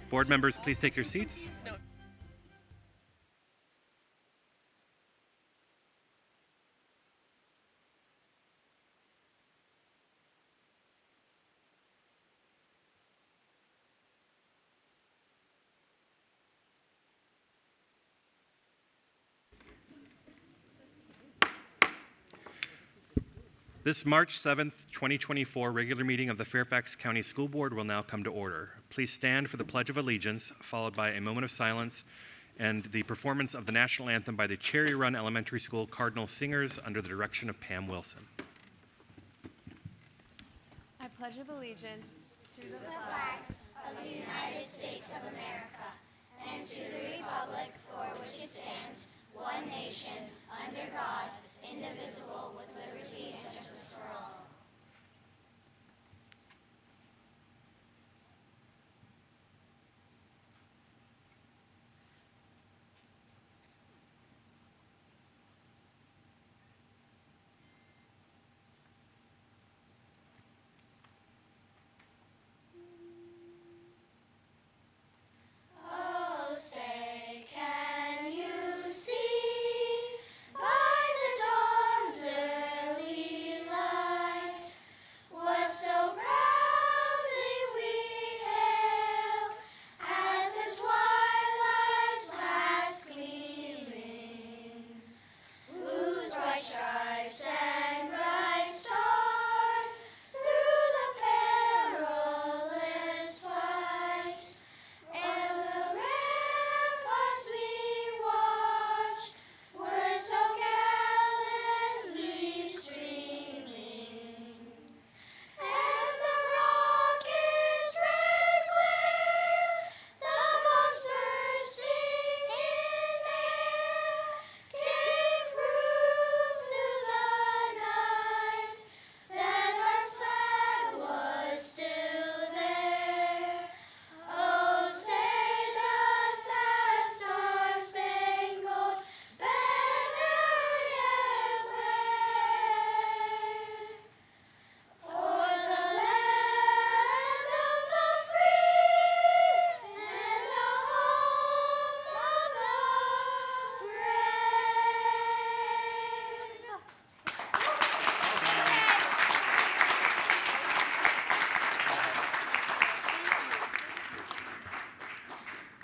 Board members, please take your seats. This March 7th, 2024 regular meeting of the Fairfax County School Board will now come to order. Please stand for the Pledge of Allegiance, followed by a moment of silence and the performance of the national anthem by the Cherry Run Elementary School Cardinal Singers under the direction of Pam Wilson. I pledge of allegiance to the flag of the United States of America and to the republic for which it stands, one nation, under God, indivisible, with liberty and justice for all.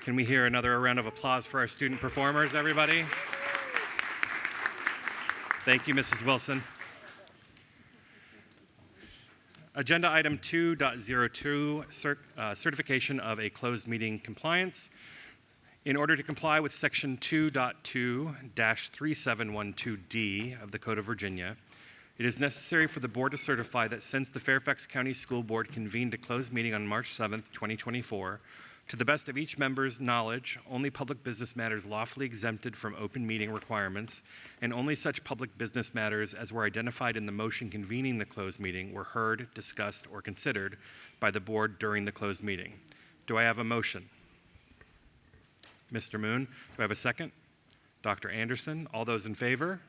Can we hear another round of applause for our student performers, everybody? Thank you, Mrs. Wilson. Agenda item 2.02, certification of a closed meeting compliance. In order to comply with section 2.2-3712D of the Code of Virginia, it is necessary for the board to certify that since the Fairfax County School Board convened a closed meeting on March 7th, 2024, to the best of each member's knowledge, only public business matters lawfully exempted from open meeting requirements, and only such public business matters as were identified in the motion convening the closed meeting were heard, discussed, or considered by the board during the closed meeting. Do I have a motion? Mr. Moon, do I have a second? Dr. Anderson, all those in favor?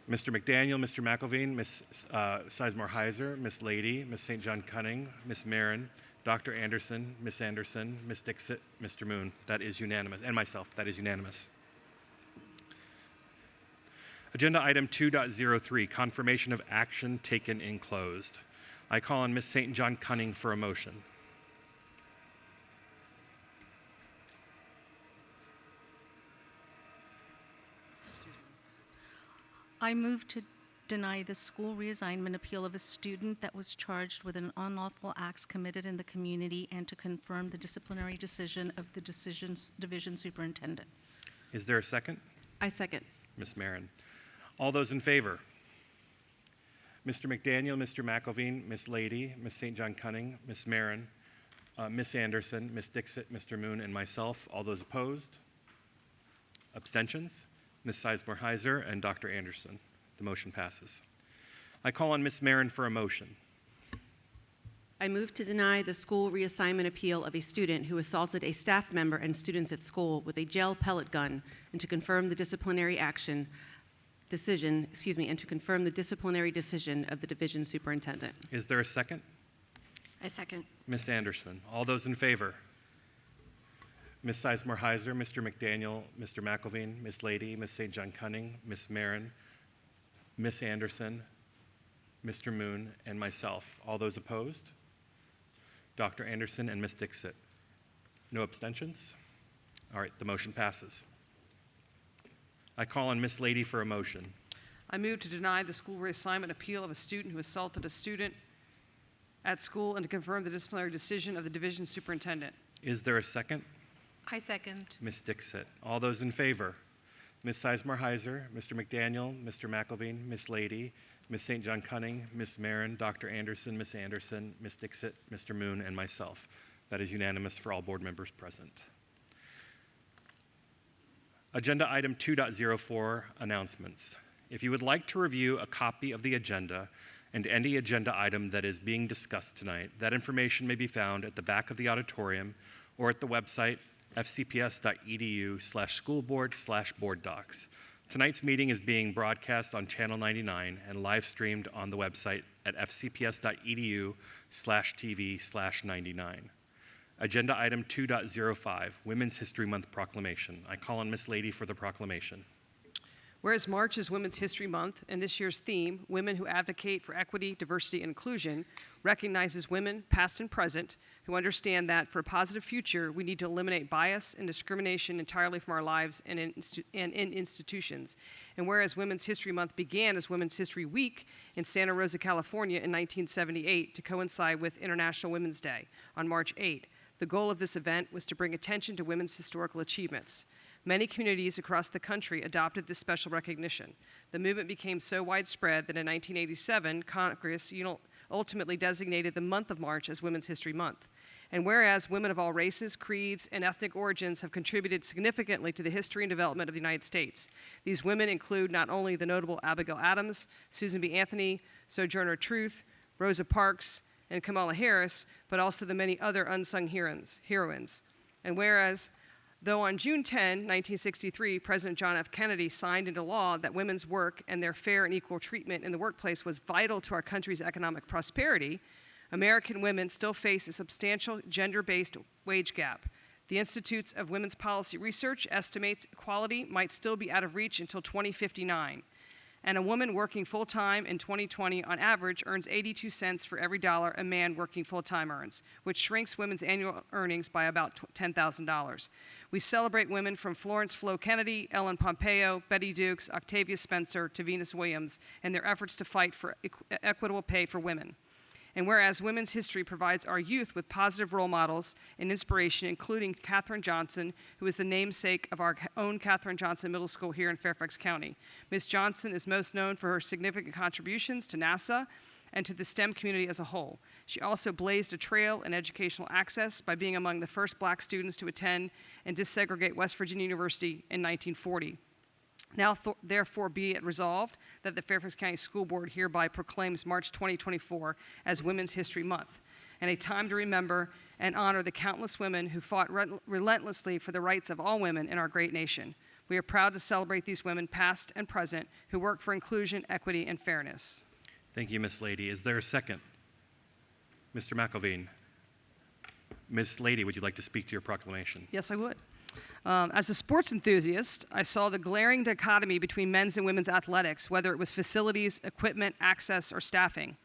Mr. McDaniel, Mr. McElveen, Ms. Sizemore-Heiser, Ms. Lady, Ms. St. John Cunning, Ms. Marin, Dr. Anderson, Ms. Anderson, Ms. Dixit, Mr. Moon. That is unanimous. And myself, that is unanimous. Agenda item 2.03, confirmation of action taken in closed. I call on Ms. St. John Cunning for a motion. I move to deny the school reassignment appeal of a student that was charged with an unlawful acts committed in the community and to confirm the disciplinary decision of the division superintendent. Is there a second? I second. Ms. Marin. All those in favor? Mr. McDaniel, Mr. McElveen, Ms. Lady, Ms. St. John Cunning, Ms. Marin, Ms. Anderson, Ms. Dixit, Mr. Moon, and myself. All those opposed? Abstentions? Ms. Sizemore-Heiser and Dr. Anderson. The motion passes. I call on Ms. Marin for a motion. I move to deny the school reassignment appeal of a student who assaulted a staff member and students at school with a gel pellet gun and to confirm the disciplinary decision of the division superintendent. Is there a second? I second. Ms. Anderson. All those in favor? Ms. Sizemore-Heiser, Mr. McDaniel, Mr. McElveen, Ms. Lady, Ms. St. John Cunning, Ms. Marin, Ms. Anderson, Mr. Moon, and myself. All those opposed? Dr. Anderson and Ms. Dixit. No abstentions? All right, the motion passes. I call on Ms. Lady for a motion. I move to deny the school reassignment appeal of a student who assaulted a student at school and to confirm the disciplinary decision of the division superintendent. Is there a second? I second. Ms. Dixit. All those in favor? Ms. Sizemore-Heiser, Mr. McDaniel, Mr. McElveen, Ms. Lady, Ms. St. John Cunning, Ms. Marin, Dr. Anderson, Ms. Anderson, Ms. Dixit, Mr. Moon, and myself. That is unanimous for all board members present. Agenda item 2.04, announcements. If you would like to review a copy of the agenda and any agenda item that is being discussed tonight, that information may be found at the back of the auditorium or at the website fcps.edu/schoolboard/board docs. Tonight's meeting is being broadcast on Channel 99 and live streamed on the website at fcps.edu/tv/99. Agenda item 2.05, Women's History Month Proclamation. I call on Ms. Lady for the proclamation. Whereas March is Women's History Month, and this year's theme, Women Who Advocate for Equity, Diversity, and Inclusion, recognizes women, past and present, who understand that for a positive future, we need to eliminate bias and discrimination entirely from our lives and in institutions. And whereas Women's History Month began as Women's History Week in Santa Rosa, California in 1978 to coincide with International Women's Day on March 8, the goal of this event was to bring attention to women's historical achievements. Many communities across the country adopted this special recognition. The movement became so widespread that in 1987, Congress ultimately designated the month of March as Women's History Month. And whereas women of all races, creeds, and ethnic origins have contributed significantly to the history and development of the United States, these women include not only the notable Abigail Adams, Susan B. Anthony, Sojourner Truth, Rosa Parks, and Kamala Harris, but also the many other unsung heroines. And whereas though on June 10, 1963, President John F. Kennedy signed into law that women's work and their fair and equal treatment in the workplace was vital to our country's economic prosperity, American women still face a substantial gender-based wage gap. The Institutes of Women's Policy Research estimates equality might still be out of reach until 2059. And a woman working full-time in 2020 on average earns 82 cents for every dollar a man working full-time earns, which shrinks women's annual earnings by about $10,000. We celebrate women from Florence Flo Kennedy, Ellen Pompeo, Betty Dukes, Octavia Spencer, to Venus Williams, and their efforts to fight for equitable pay for women. And whereas women's history provides our youth with positive role models and inspiration, including Katherine Johnson, who is the namesake of our own Katherine Johnson Middle School here in Fairfax County. Ms. Johnson is most known for her significant contributions to NASA and to the STEM community as a whole. She also blazed a trail in educational access by being among the first black students to attend and desegregate West Virginia University in 1940. Now, therefore, be it resolved that the Fairfax County School Board hereby proclaims March 2024 as Women's History Month, and a time to remember and honor the countless women who fought relentlessly for the rights of all women in our great nation. We are proud to celebrate these women, past and present, who work for inclusion, equity, and fairness. Thank you, Ms. Lady. Is there a second? Mr. McElveen. Ms. Lady, would you like to speak to your proclamation? Yes, I would. As a sports enthusiast, I saw the glaring dichotomy between men's and women's athletics, whether it was facilities, equipment, access, or staffing.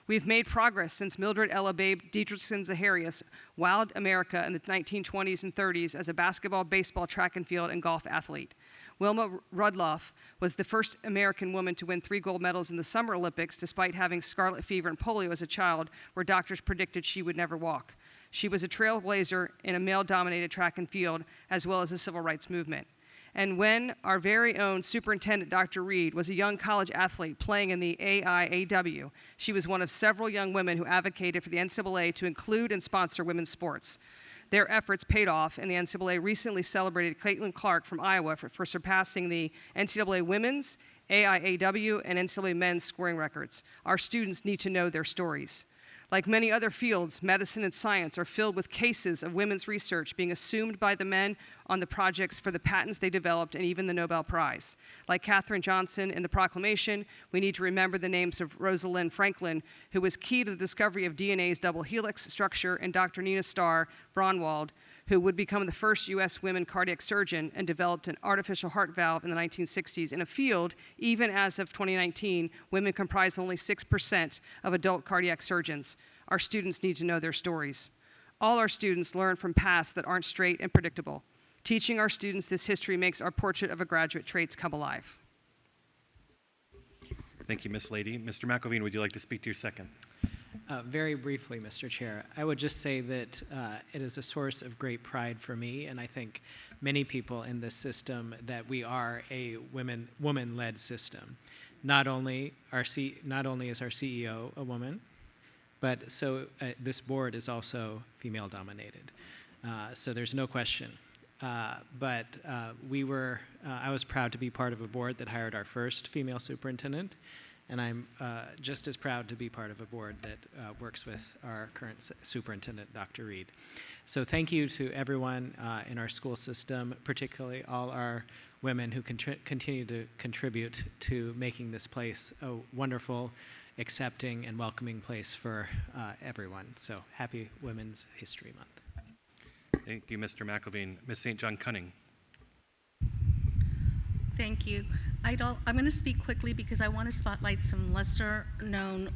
We've made progress since Mildred Ella Babe Dietrichson Zaharias wowed America in the 1920s and 30s as a basketball, baseball, track and field, and golf athlete. Wilma Rudloff was the first American woman to win 3 gold medals in the Summer Olympics, despite having scarlet fever and polio as a child, where doctors predicted she would never walk. She was a trailblazer in a male-dominated track and field, as well as the civil rights movement. And when our very own Superintendent, Dr. Reed, was a young college athlete playing in the AIAW, she was one of several young women who advocated for the NCAA to include and sponsor women's sports. Their efforts paid off, and the NCAA recently celebrated Caitlin Clark from Iowa for surpassing the NCAA women's, AIAW, and NCAA men's scoring records. Our students need to know their stories. Like many other fields, medicine and science are filled with cases of women's research being assumed by the men on the projects for the patents they developed and even the Nobel Prize. Like Katherine Johnson in the Proclamation, we need to remember the names of Rosalind Franklin, who was key to the discovery of DNA's double helix structure, and Dr. Nina Starr Braunwald, who would become the first U.S. women cardiac surgeon and developed an artificial heart valve in the 1960s in a field, even as of 2019, women comprise only 6% of adult cardiac surgeons. Our students need to know their stories. All our students learn from paths that aren't straight and predictable. Teaching our students this history makes our portrait of a graduate traits come alive. Thank you, Ms. Lady. Mr. McElveen, would you like to speak to your second? Very briefly, Mr. Chair, I would just say that it is a source of great pride for me, and I think many people in this system, that we are a woman-led system. Not only is our CEO a woman, but this board is also female-dominated. So there's no question. I was proud to be part of a board that hired our first female superintendent, and I'm just as proud to be part of a board that works with our current superintendent, Dr. Reed. So thank you to everyone in our school system, particularly all our women who continue to contribute to making this place a wonderful, accepting, and welcoming place for everyone. So happy Women's History Month. Thank you, Mr. McElveen. Ms. St. John Cunning. Thank you. I'm going to speak quickly because I want to spotlight some lesser-known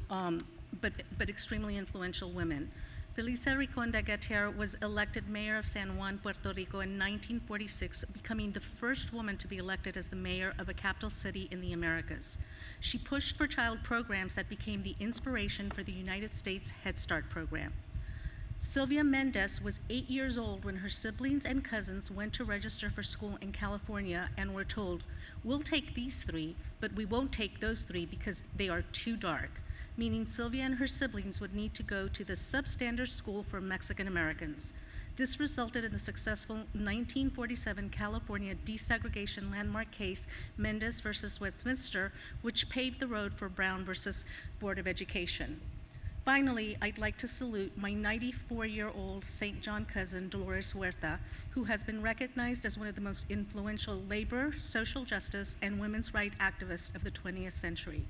but extremely influential women. Felisa Riconda Gater was elected mayor of San Juan, Puerto Rico in 1946, becoming the first woman to be elected as the mayor of a capital city in the Americas. She pushed for child programs that became the inspiration for the United States Head Start program. Sylvia Mendez was 8 years old when her siblings and cousins went to register for school in California and were told, "We'll take these three, but we won't take those three because they are too dark," meaning Sylvia and her siblings would need to go to the substandard school for Mexican Americans. This resulted in the successful 1947 California desegregation landmark case, Mendez versus Westminster, which paved the road for Brown versus Board of Education. Finally, I'd like to salute my 94-year-old St. John cousin, Dolores Huerta, who has been recognized as one of the most influential labor, social justice, and women's rights activists of the 20th century.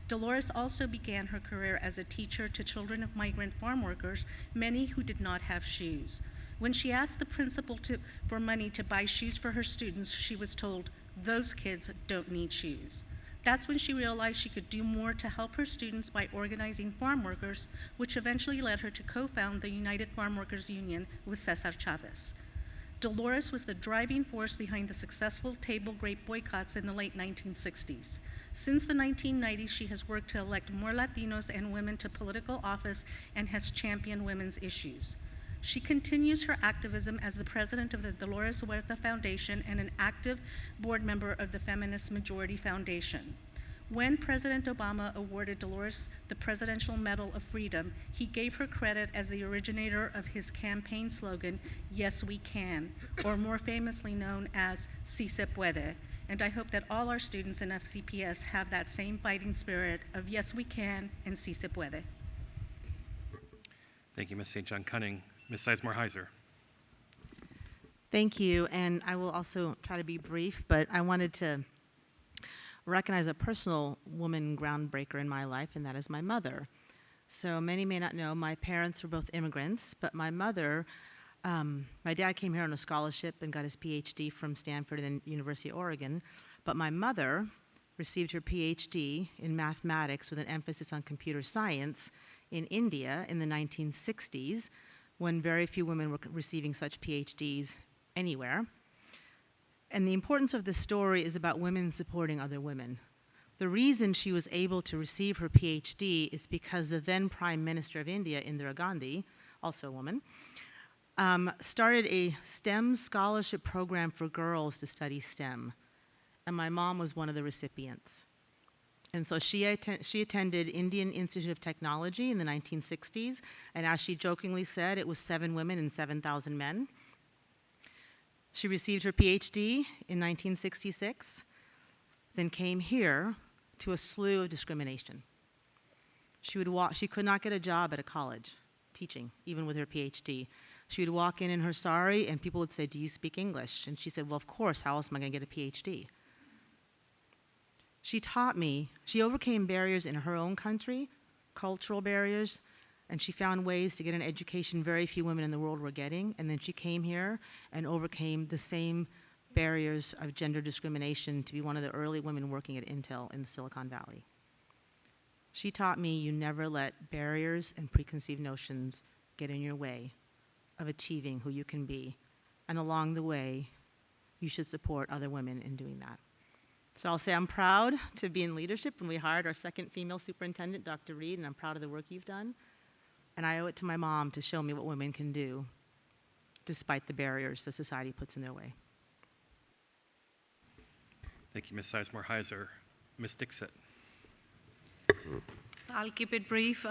Dolores also began her career as a teacher to children of migrant farm workers, many who did not have shoes. When she asked the principal for money to buy shoes for her students, she was told, "Those kids don't need shoes." That's when she realized she could do more to help her students by organizing farm workers, which eventually led her to co-found the United Farm Workers Union with Cesar Chavez. Dolores was the driving force behind the successful table grape boycotts in the late 1960s. Since the 1990s, she has worked to elect more Latinos and women to political office and has championed women's issues. She continues her activism as the president of the Dolores Huerta Foundation and an active board member of the Feminist Majority Foundation. When President Obama awarded Dolores the Presidential Medal of Freedom, he gave her credit as the originator of his campaign slogan, "Yes, we can," or more famously known as "Si se puede." And I hope that all our students in FCPS have that same fighting spirit of "Yes, we can" and "Si se puede." Thank you, Ms. St. John Cunning. Ms. Sizemore-Heiser. Thank you, and I will also try to be brief, but I wanted to recognize a personal woman groundbreaker in my life, and that is my mother. So many may not know, my parents were both immigrants, but my mother, my dad came here on a scholarship and got his PhD from Stanford and then University of Oregon, but my mother received her PhD in mathematics with an emphasis on computer science in India in the 1960s, when very few women were receiving such PhDs anywhere. And the importance of this story is about women supporting other women. The reason she was able to receive her PhD is because the then Prime Minister of India, Indira Gandhi, also a woman, started a STEM scholarship program for girls to study STEM. And my mom was one of the recipients. And so she attended Indian Institute of Technology in the 1960s, and as she jokingly said, it was 7 women and 7,000 men. She received her PhD in 1966, then came here to a slew of discrimination. She could not get a job at a college teaching, even with her PhD. She would walk in her sari, and people would say, "Do you speak English?" And she said, "Well, of course, how else am I going to get a PhD?" She taught me, she overcame barriers in her own country, cultural barriers, and she found ways to get an education very few women in the world were getting. And then she came here and overcame the same barriers of gender discrimination to be one of the early women working at Intel in the Silicon Valley. She taught me you never let barriers and preconceived notions get in your way of achieving who you can be. And along the way, you should support other women in doing that. So I'll say I'm proud to be in leadership when we hired our second female superintendent, Dr. Reed, and I'm proud of the work you've done. And I owe it to my mom to show me what women can do despite the barriers that society puts in their way. Thank you, Ms. Sizemore-Heiser. Ms. Dixit. So I'll keep it brief.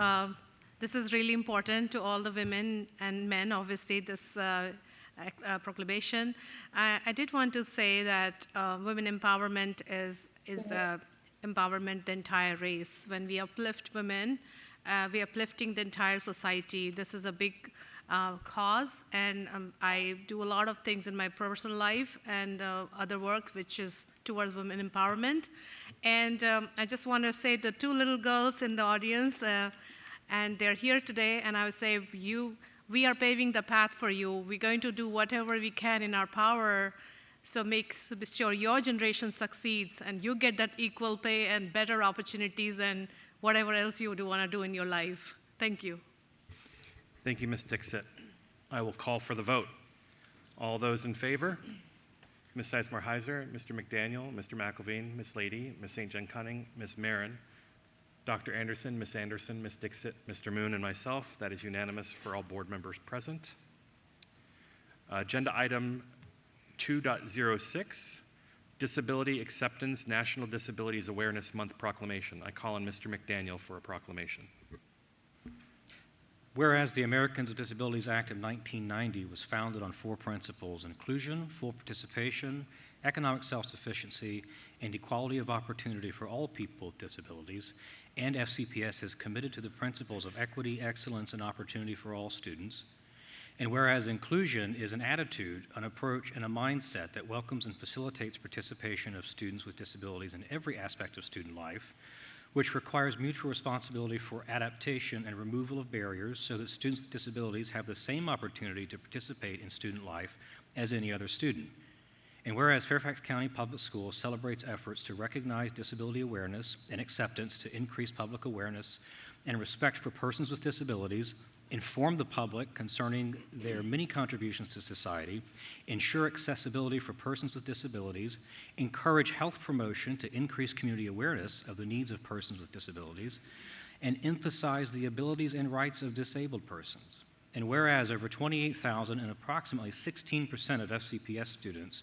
This is really important to all the women and men, obviously, this proclamation. I did want to say that women empowerment is empowerment the entire race. When we uplift women, we are uplifting the entire society. This is a big cause, and I do a lot of things in my personal life and other work which is towards women empowerment. And I just want to say the two little girls in the audience, and they're here today, and I would say we are paving the path for you. We're going to do whatever we can in our power so make sure your generation succeeds and you get that equal pay and better opportunities and whatever else you would want to do in your life. Thank you. Thank you, Ms. Dixit. I will call for the vote. All those in favor? Ms. Sizemore-Heiser, Mr. McDaniel, Mr. McElveen, Ms. Lady, Ms. St. John Cunning, Ms. Marin, Dr. Anderson, Ms. Anderson, Ms. Dixit, Mr. Moon, and myself. That is unanimous for all board members present. Agenda item 2.06, Disability Acceptance National Disabilities Awareness Month Proclamation. I call on Mr. McDaniel for a proclamation. Whereas the Americans with Disabilities Act of 1990 was founded on four principles: inclusion, full participation, economic self-sufficiency, and equality of opportunity for all people with disabilities, and FCPS is committed to the principles of equity, excellence, and opportunity for all students. And whereas inclusion is an attitude, an approach, and a mindset that welcomes and facilitates participation of students with disabilities in every aspect of student life, which requires mutual responsibility for adaptation and removal of barriers so that students with disabilities have the same opportunity to participate in student life as any other student. And whereas Fairfax County Public Schools celebrates efforts to recognize disability awareness and acceptance to increase public awareness and respect for persons with disabilities, inform the public concerning their many contributions to society, ensure accessibility for persons with disabilities, encourage health promotion to increase community awareness of the needs of persons with disabilities, and emphasize the abilities and rights of disabled persons. And whereas over 28,000 and approximately 16% of FCPS students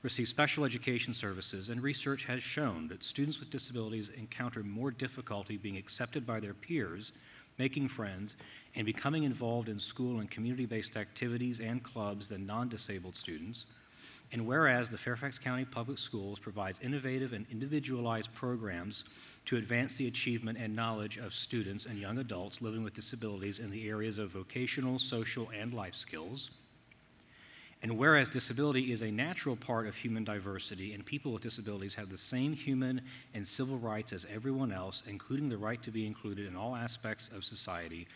receive special education services, and research has shown that students with disabilities encounter more difficulty being accepted by their peers, making friends, and becoming involved in school and community-based activities and clubs than non-disabled students. And whereas the Fairfax County Public Schools provides innovative and individualized programs to advance the achievement and knowledge of students and young adults living with disabilities in the areas of vocational, social, and life skills. And whereas disability is a natural part of human diversity and people with disabilities have the same human and civil rights as everyone else, including the right to be included in all aspects of society,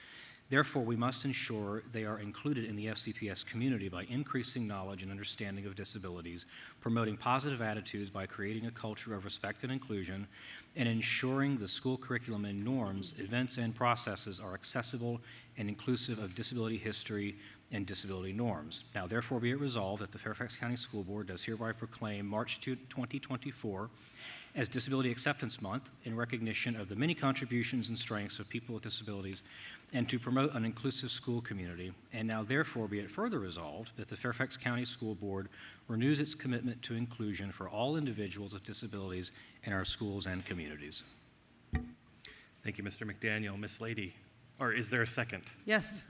therefore we must ensure they are included in the FCPS community by increasing knowledge and understanding of disabilities, promoting positive attitudes by creating a culture of respect and inclusion, and ensuring the school curriculum and norms, events, and processes are accessible and inclusive of disability history and disability norms. Now, therefore, be it resolved that the Fairfax County School Board does hereby proclaim March 2024 as Disability Acceptance Month in recognition of the many contributions and strengths of people with disabilities and to promote an inclusive school community. And now, therefore, be it further resolved that the Fairfax County School Board renews its commitment to inclusion for all individuals with disabilities in our schools and communities. Thank you, Mr. McDaniel. Ms. Lady, or is there a second? Yes.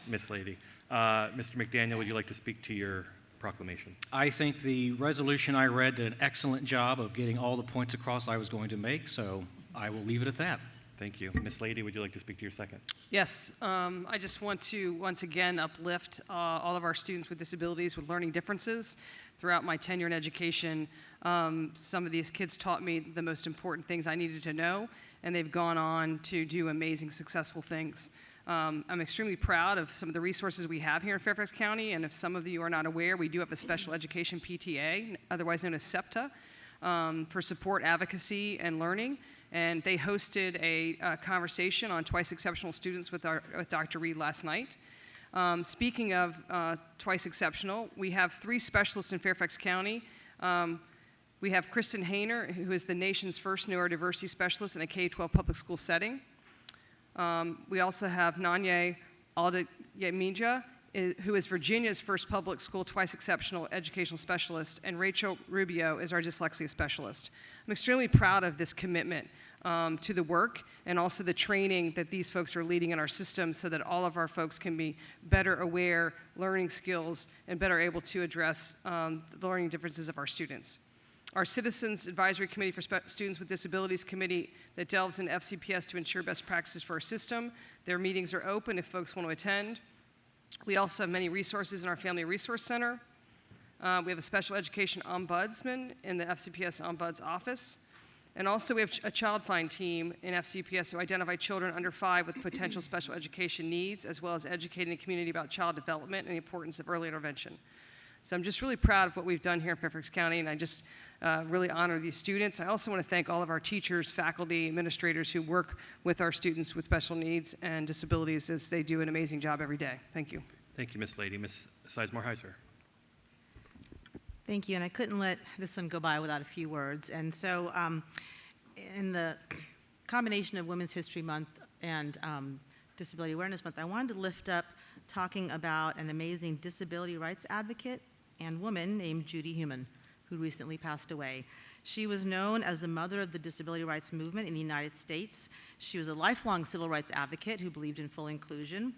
Ms. Lady. Mr. McDaniel, would you like to speak to your proclamation? I think the resolution I read did an excellent job of getting all the points across I was going to make, so I will leave it at that. Thank you. Ms. Lady, would you like to speak to your second? Yes, I just want to once again uplift all of our students with disabilities with learning differences. Throughout my tenure in education, some of these kids taught me the most important things I needed to know, and they've gone on to do amazing, successful things. I'm extremely proud of some of the resources we have here in Fairfax County, and if some of you are not aware, we do have a special education PTA, otherwise known as SEPTA, for support, advocacy, and learning. And they hosted a conversation on twice exceptional students with Dr. Reed last night. Speaking of twice exceptional, we have 3 specialists in Fairfax County. We have Kristen Hayner, who is the nation's first neurodiversity specialist in a K-12 public school setting. We also have Nanye Aldayamija, who is Virginia's first public school twice exceptional educational specialist, and Rachel Rubio is our dyslexia specialist. I'm extremely proud of this commitment to the work and also the training that these folks are leading in our system so that all of our folks can be better aware, learning skills, and better able to address the learning differences of our students. Our Citizens Advisory Committee for Students with Disabilities Committee that delves into FCPS to ensure best practices for our system. Their meetings are open if folks want to attend. We also have many resources in our Family Resource Center. We have a special education ombudsman in the FCPS Ombuds office. And also we have a child find team in FCPS who identify children under 5 with potential special education needs, as well as educating the community about child development and the importance of early intervention. So I'm just really proud of what we've done here in Fairfax County, and I just really honor these students. I also want to thank all of our teachers, faculty, administrators who work with our students with special needs and disabilities as they do an amazing job every day. Thank you. Thank you, Ms. Lady. Ms. Sizemore-Heiser. Thank you, and I couldn't let this one go by without a few words. And so in the combination of Women's History Month and Disability Awareness Month, I wanted to lift up talking about an amazing disability rights advocate and woman named Judy Heumann, who recently passed away. She was known as the mother of the disability rights movement in the United States. She was a lifelong civil rights advocate who believed in full inclusion.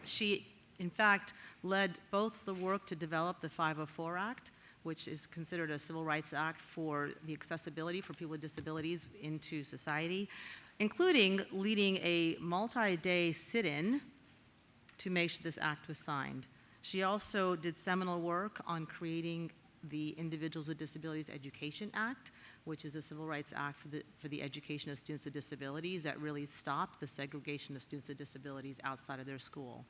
She, in fact, led both the work to develop the 504 Act, which is considered a civil rights act for the accessibility for people with disabilities into society, including leading a multi-day sit-in to make sure this act was signed. She also did seminal work on creating the Individuals with Disabilities Education Act, which is a civil rights act for the education of students with disabilities that really stopped the segregation of students with disabilities outside of their school.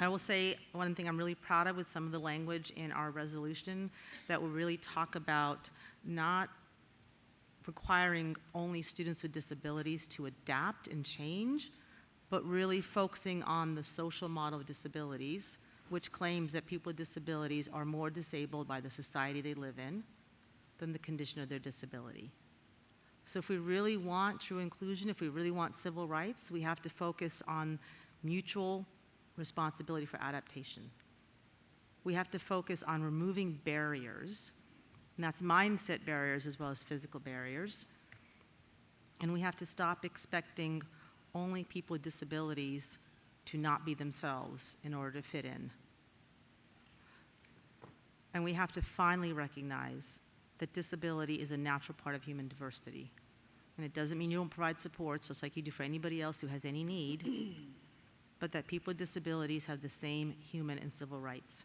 I will say one thing I'm really proud of with some of the language in our resolution that will really talk about not requiring only students with disabilities to adapt and change, but really focusing on the social model of disabilities, which claims that people with disabilities are more disabled by the society they live in than the condition of their disability. So if we really want true inclusion, if we really want civil rights, we have to focus on mutual responsibility for adaptation. We have to focus on removing barriers, and that's mindset barriers as well as physical barriers. And we have to stop expecting only people with disabilities to not be themselves in order to fit in. And we have to finally recognize that disability is a natural part of human diversity. And it doesn't mean you don't provide supports, just like you do for anybody else who has any need, but that people with disabilities have the same human and civil rights.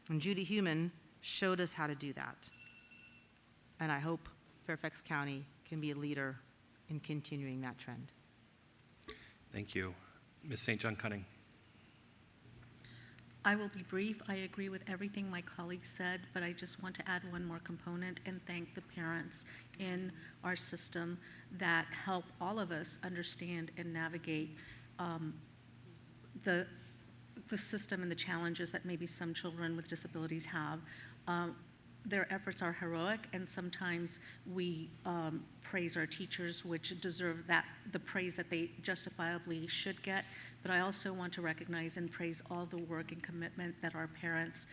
And Judy Heumann showed us how to do that. And I hope Fairfax County can be a leader in continuing that trend. Thank you. Ms. St. John Cunning. I will be brief. I agree with everything my colleagues said, but I just want to add one more component and thank the parents in our system that help all of us understand and navigate the system and the challenges that maybe some children with disabilities have. Their efforts are heroic, and sometimes we praise our teachers, which deserve the praise that they justifiably should get. But I also want to recognize and praise all the work and commitment that our parents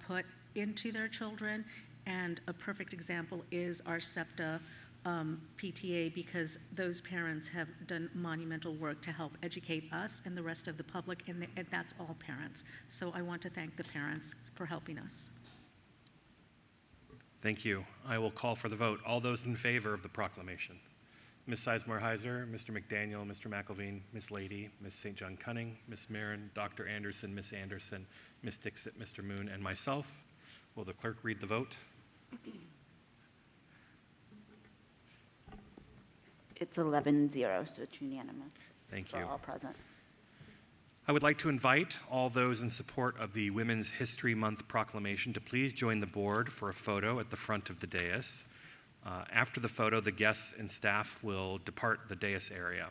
put into their children. And a perfect example is our SEPTA PTA, because those parents have done monumental work to help educate us and the rest of the public, and that's all parents. So I want to thank the parents for helping us. Thank you. I will call for the vote. All those in favor of the proclamation. Ms. Sizemore-Heiser, Mr. McDaniel, Mr. McElveen, Ms. Lady, Ms. St. John Cunning, Ms. Marin, Dr. Anderson, Ms. Anderson, Ms. Dixit, Mr. Moon, and myself. Will the clerk read the vote? It's 11-0, so it's unanimous. Thank For you. all present. I would like to invite all those in support of the Women's History Month proclamation to please join the board for a photo at the front of the dais. After the photo, the guests and staff will depart the dais area.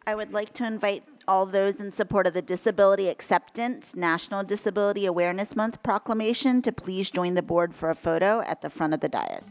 I would like to invite all those in support of the Disability Acceptance National Disability Awareness Month proclamation to please join the board for a photo at the front of the dais.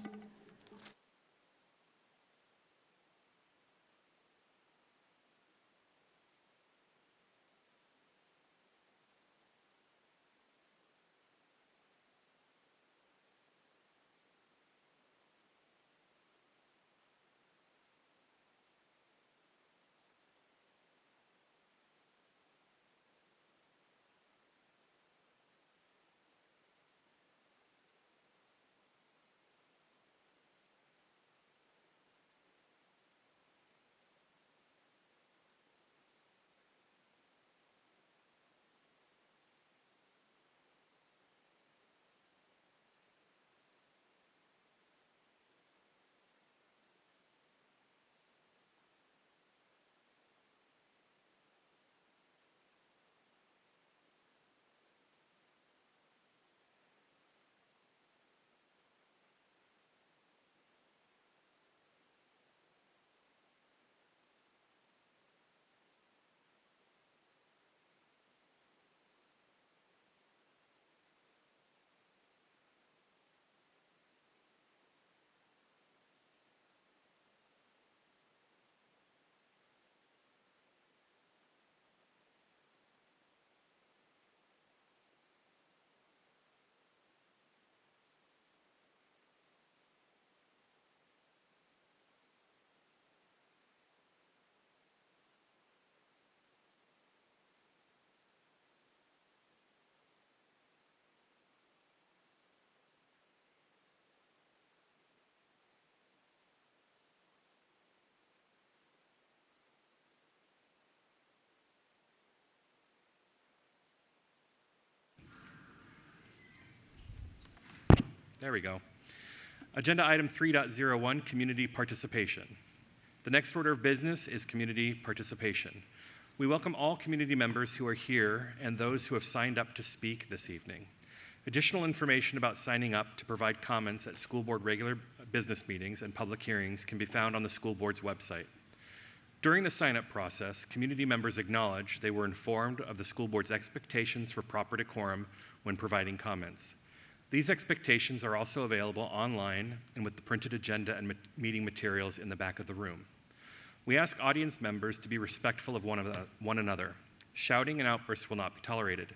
There we go. Agenda item 3.01, community participation. The next order of business is community participation. We welcome all community members who are here and those who have signed up to speak this evening. Additional information about signing up to provide comments at school board regular business meetings and public hearings can be found on the school board's website. During the sign-up process, community members acknowledge they were informed of the school board's expectations for proper decorum when providing comments. These expectations are also available online and with the printed agenda and meeting materials in the back of the room. We ask audience members to be respectful of one another. Shouting and outbursts will not be tolerated.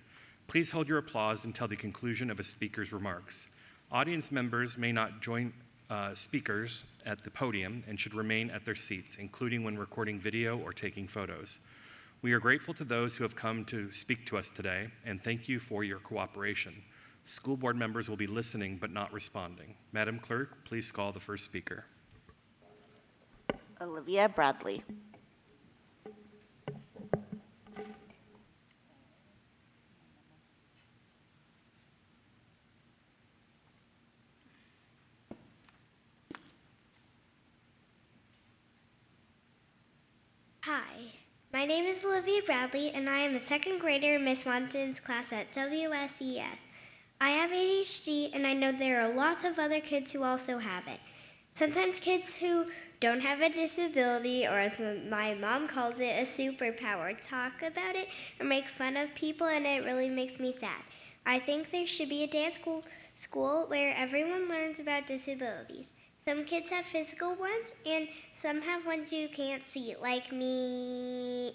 Please hold your applause until the conclusion of a speaker's remarks. Audience members may not join speakers at the podium and should remain at their seats, including when recording video or taking photos. We are grateful to those who have come to speak to us today, and thank you for your cooperation. School board members will be listening but not responding. Madam Clerk, please call the first speaker. Olivia Bradley. Hi, my name is Olivia Bradley, and I am a second grader in Miss Watson's class at WSES. I have ADHD, and I know there are lots of other kids who also have it. Sometimes kids who don't have a disability, or as my mom calls it, a superpower, talk about it or make fun of people, and it really makes me sad. I think there should be a day at school where everyone learns about disabilities. Some kids have physical ones, and some have ones you can't see, like me.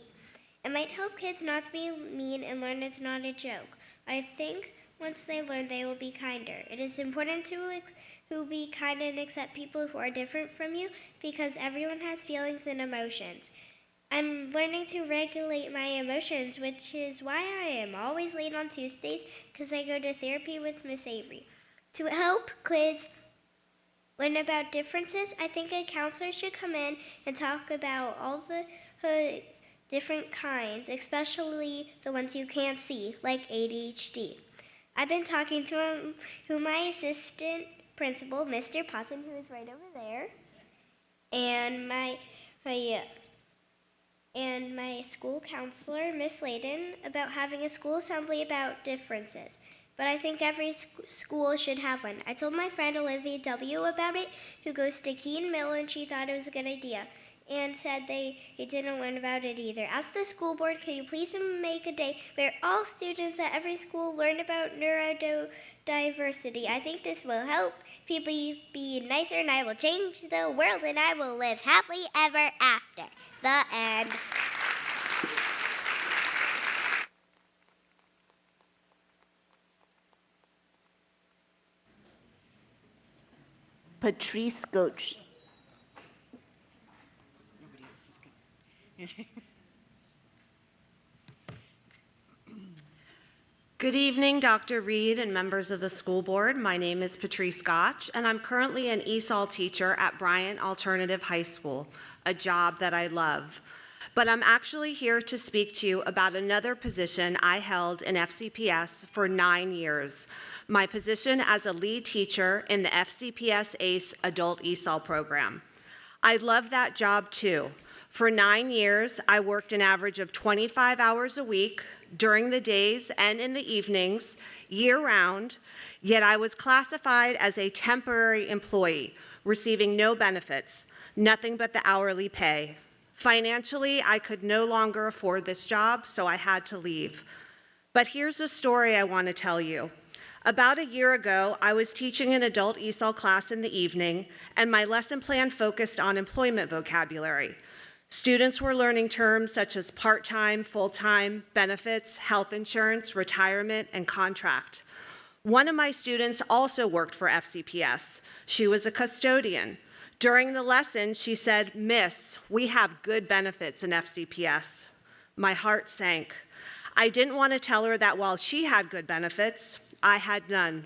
It might help kids not to be mean and learn it's not a joke. I think once they learn, they will be kinder. It is important to be kind and accept people who are different from you, because everyone has feelings and emotions. I'm learning to regulate my emotions, which is why I am always late on Tuesdays, because I go to therapy with Miss Avery. To help kids learn about differences, I think a counselor should come in and talk about all the different kinds, especially the ones you can't see, like ADHD. I've been talking to my assistant principal, Mr. Potson, who is right over there, and my school counselor, Miss Layden, about having a school assembly about differences. But I think every school should have one. I told my friend Olivia W. about it, who goes to Keene Mill, and she thought it was a good idea, and said they didn't learn about it either. As the school board, could you please make a day where all students at every school learn about neurodiversity? I think this will help people be nicer, and I will change the world, and I will live happily ever after. The end. Patrice Goach. Good evening, Dr. Reed and members of the school board. My name is Patrice Gotch, and I'm currently an ESOL teacher at Bryant Alternative High School, a job that I love. But I'm actually here to speak to you about another position I held in FCPS for 9 years, my position as a lead teacher in the FCPS ACE Adult ESOL program. I love that job too. For 9 years, I worked an average of 25 hours a week during the days and in the evenings, year-round, yet I was classified as a temporary employee, receiving no benefits, nothing but the hourly pay. Financially, I could no longer afford this job, so I had to leave. But here's a story I want to tell you. About a year ago, I was teaching an adult ESOL class in the evening, and my lesson plan focused on employment vocabulary. Students were learning terms such as part-time, full-time, benefits, health insurance, retirement, and contract. One of my students also worked for FCPS. She was a custodian. During the lesson, she said, "Miss, we have good benefits in FCPS." My heart sank. I didn't want to tell her that while she had good benefits, I had none.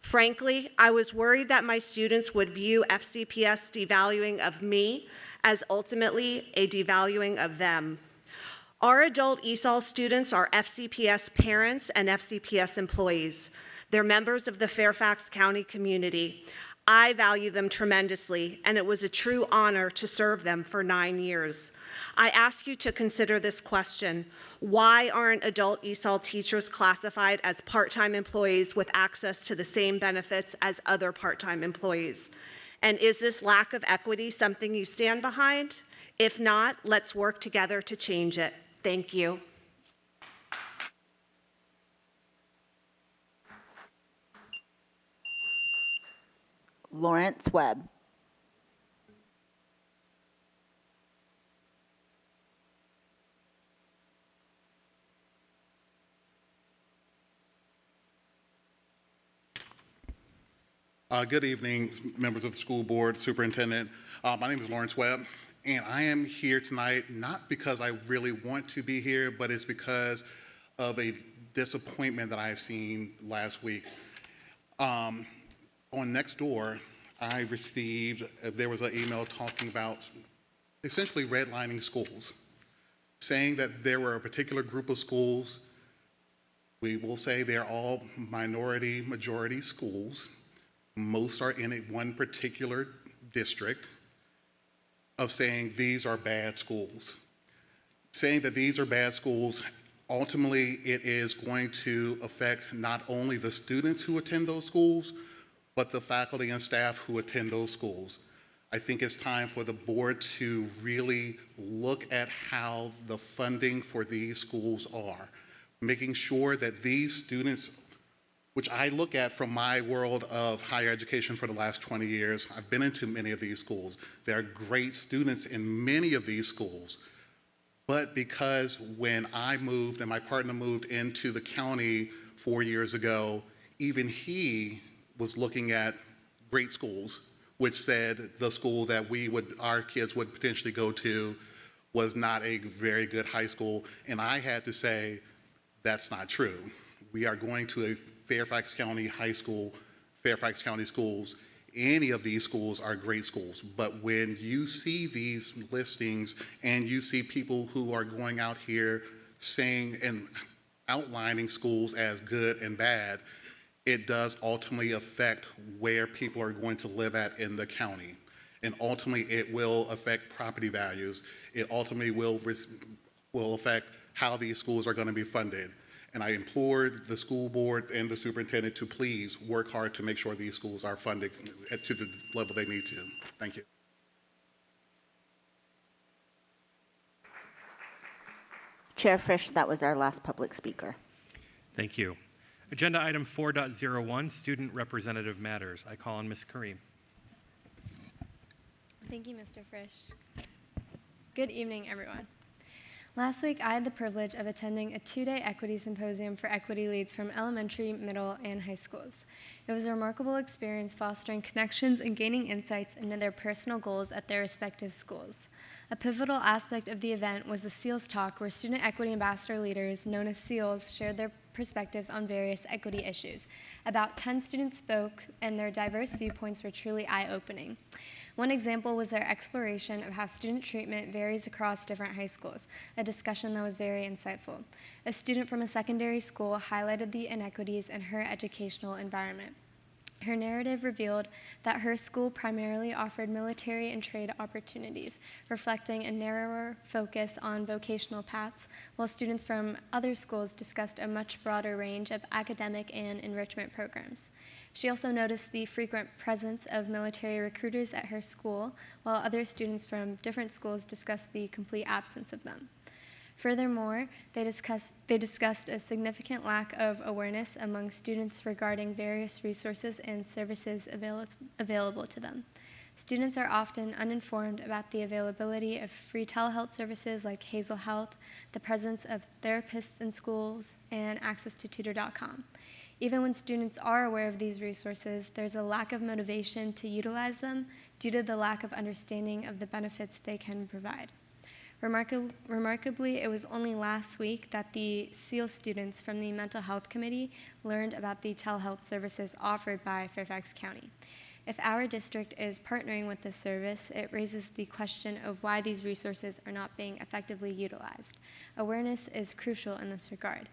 Frankly, I was worried that my students would view FCPS devaluing of me as ultimately a devaluing of them. Our adult ESOL students are FCPS parents and FCPS employees. They're members of the Fairfax County community. I value them tremendously, and it was a true honor to serve them for 9 years. I ask you to consider this question: why aren't adult ESOL teachers classified as part-time employees with access to the same benefits as other part-time employees? And is this lack of equity something you stand behind? If not, let's work together to change it. Thank you. Lawrence Webb. Good evening, members of the school board, superintendent. My name is Lawrence Webb, and I am here tonight not because I really want to be here, but it's because of a disappointment that I've seen last week. On Nextdoor, I received, there was an email talking about essentially redlining schools, saying that there were a particular group of schools, we will say they're all majority schools, most are in one particular district, of saying these are bad schools. Saying that these are bad schools, ultimately it is going to affect not only the students who attend those schools, but the faculty and staff who attend those schools. I think it's time for the board to really look at how the funding for these schools are, making sure that these students, which I look at from my world of higher education for the last 20 years, I've been into many of these schools. There are great students in many of these schools, but because when I moved and my partner moved into the county 4 years ago, even he was looking at great schools, which said the school that our kids would potentially go to was not a very good high school, and I had to say, that's not true. We are going to a Fairfax County high school, Fairfax County schools. Any of these schools are great schools, but when you see these listings and you see people who are going out here saying and outlining schools as good and bad, it does ultimately affect where people are going to live at in the county. And ultimately it will affect property values. It ultimately will affect how these schools are going to be funded. And I implore the school board and the superintendent to please work hard to make sure these schools are funded to the level they need to. Thank you. Chair Frisch, that was our last public speaker. Thank you. Agenda item 4.01, Student Representative Matters. I call on Ms. Kareem. Thank you, Mr. Frisch. Good evening, everyone. Last week, I had the privilege of attending a 2-day equity symposium for equity leads from elementary, middle, and high schools. It was a remarkable experience fostering connections and gaining insights into their personal goals at their respective schools. A pivotal aspect of the event was the SEALS Talk, where student equity ambassador leaders, known as SEALs, shared their perspectives on various equity issues. About 10 students spoke, and their diverse viewpoints were truly eye-opening. One example was their exploration of how student treatment varies across different high schools, a discussion that was very insightful. A student from a secondary school highlighted the inequities in her educational environment. Her narrative revealed that her school primarily offered military and trade opportunities, reflecting a narrower focus on vocational paths, while students from other schools discussed a much broader range of academic and enrichment programs. She also noticed the frequent presence of military recruiters at her school, while other students from different schools discussed the complete absence of them. Furthermore, they discussed a significant lack of awareness among students regarding various resources and services available to them. Students are often uninformed about the availability of free telehealth services like Hazel Health, the presence of therapists in schools, and access to tutor.com. Even when students are aware of these resources, there's a lack of motivation to utilize them due to the lack of understanding of the benefits they can provide. Remarkably, it was only last week that the SEAL students from the Mental Health Committee learned about the telehealth services offered by Fairfax County. If our district is partnering with this service, it raises the question of why these resources are not being effectively utilized. Awareness is crucial in this regard.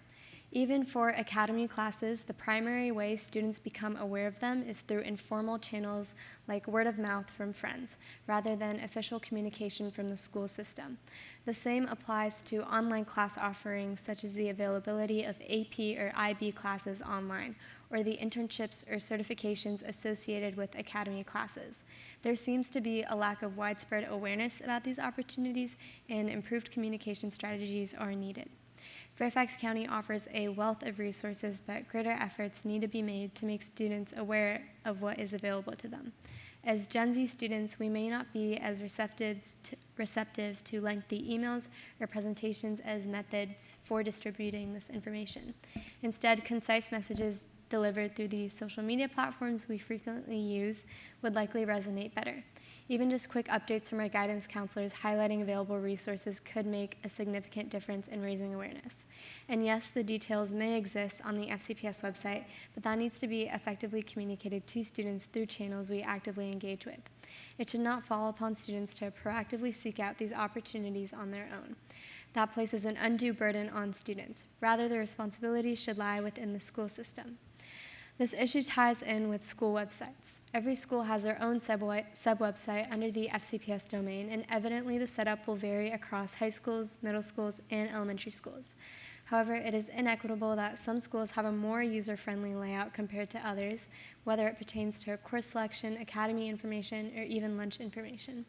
Even for academy classes, the primary way students become aware of them is through informal channels like word of mouth from friends, rather than official communication from the school system. The same applies to online class offerings, such as the availability of AP or IB classes online, or the internships or certifications associated with academy classes. There seems to be a lack of widespread awareness about these opportunities, and improved communication strategies are needed. Fairfax County offers a wealth of resources, but greater efforts need to be made to make students aware of what is available to them. As Gen Z students, we may not be as receptive to lengthy emails or presentations as methods for distributing this information. Instead, concise messages delivered through these social media platforms we frequently use would likely resonate better. Even just quick updates from our guidance counselors highlighting available resources could make a significant difference in raising awareness. And yes, the details may exist on the FCPS website, but that needs to be effectively communicated to students through channels we actively engage with. It should not fall upon students to proactively seek out these opportunities on their own. That places an undue burden on students. Rather, the responsibility should lie within the school system. This issue ties in with school websites. Every school has their own sub-website under the FCPS domain, and evidently the setup will vary across high schools, middle schools, and elementary schools. However, it is inequitable that some schools have a more user-friendly layout compared to others, whether it pertains to course selection, academy information, or even lunch information.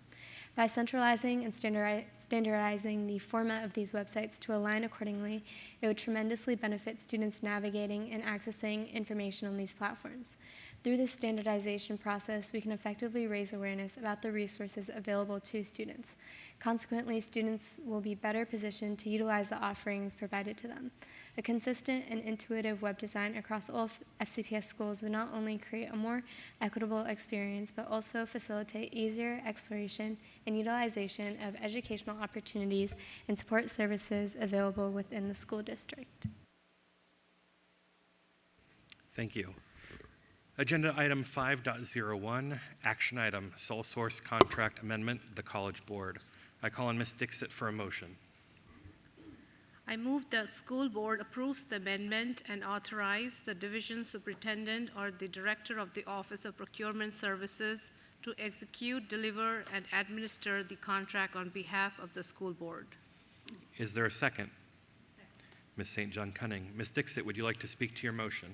By centralizing and standardizing the format of these websites to align accordingly, it would tremendously benefit students navigating and accessing information on these platforms. Through this standardization process, we can effectively raise awareness about the resources available to students. Consequently, students will be better positioned to utilize the offerings provided to them. A consistent and intuitive web design across all FCPS schools would not only create a more equitable experience, but also facilitate easier exploration and utilization of educational opportunities and support services available within the school district. Thank you. Agenda item 5.01, action item, sole source contract amendment, the College Board. I call on Ms. Dixit for a motion. I move the school board approves the amendment and authorize the division superintendent or the director of the Office of Procurement Services to execute, deliver, and administer the contract on behalf of the school board. Is there a second? Ms. St. John Cunning. Ms. Dixit, would you like to speak to your motion?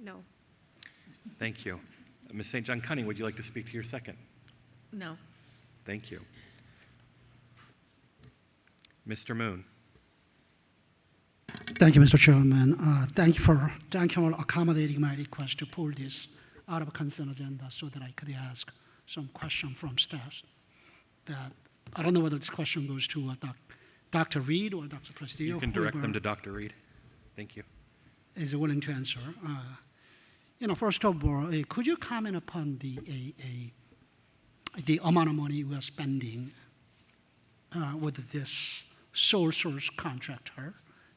No. Thank you. Ms. St. John Cunning, would you like to speak to your second? No. Thank you. Mr. Moon. Thank you, Mr. Chairman. Thank you for accommodating my request to pull this out of consent agenda so that I could ask some question from staff. That I don't know whether this question goes to Dr. Reed or Dr. Prestillo. You can direct them to Dr. Reed. Thank you. Is willing to answer. First of all, could you comment upon the amount of money we are spending with this sole source contractor,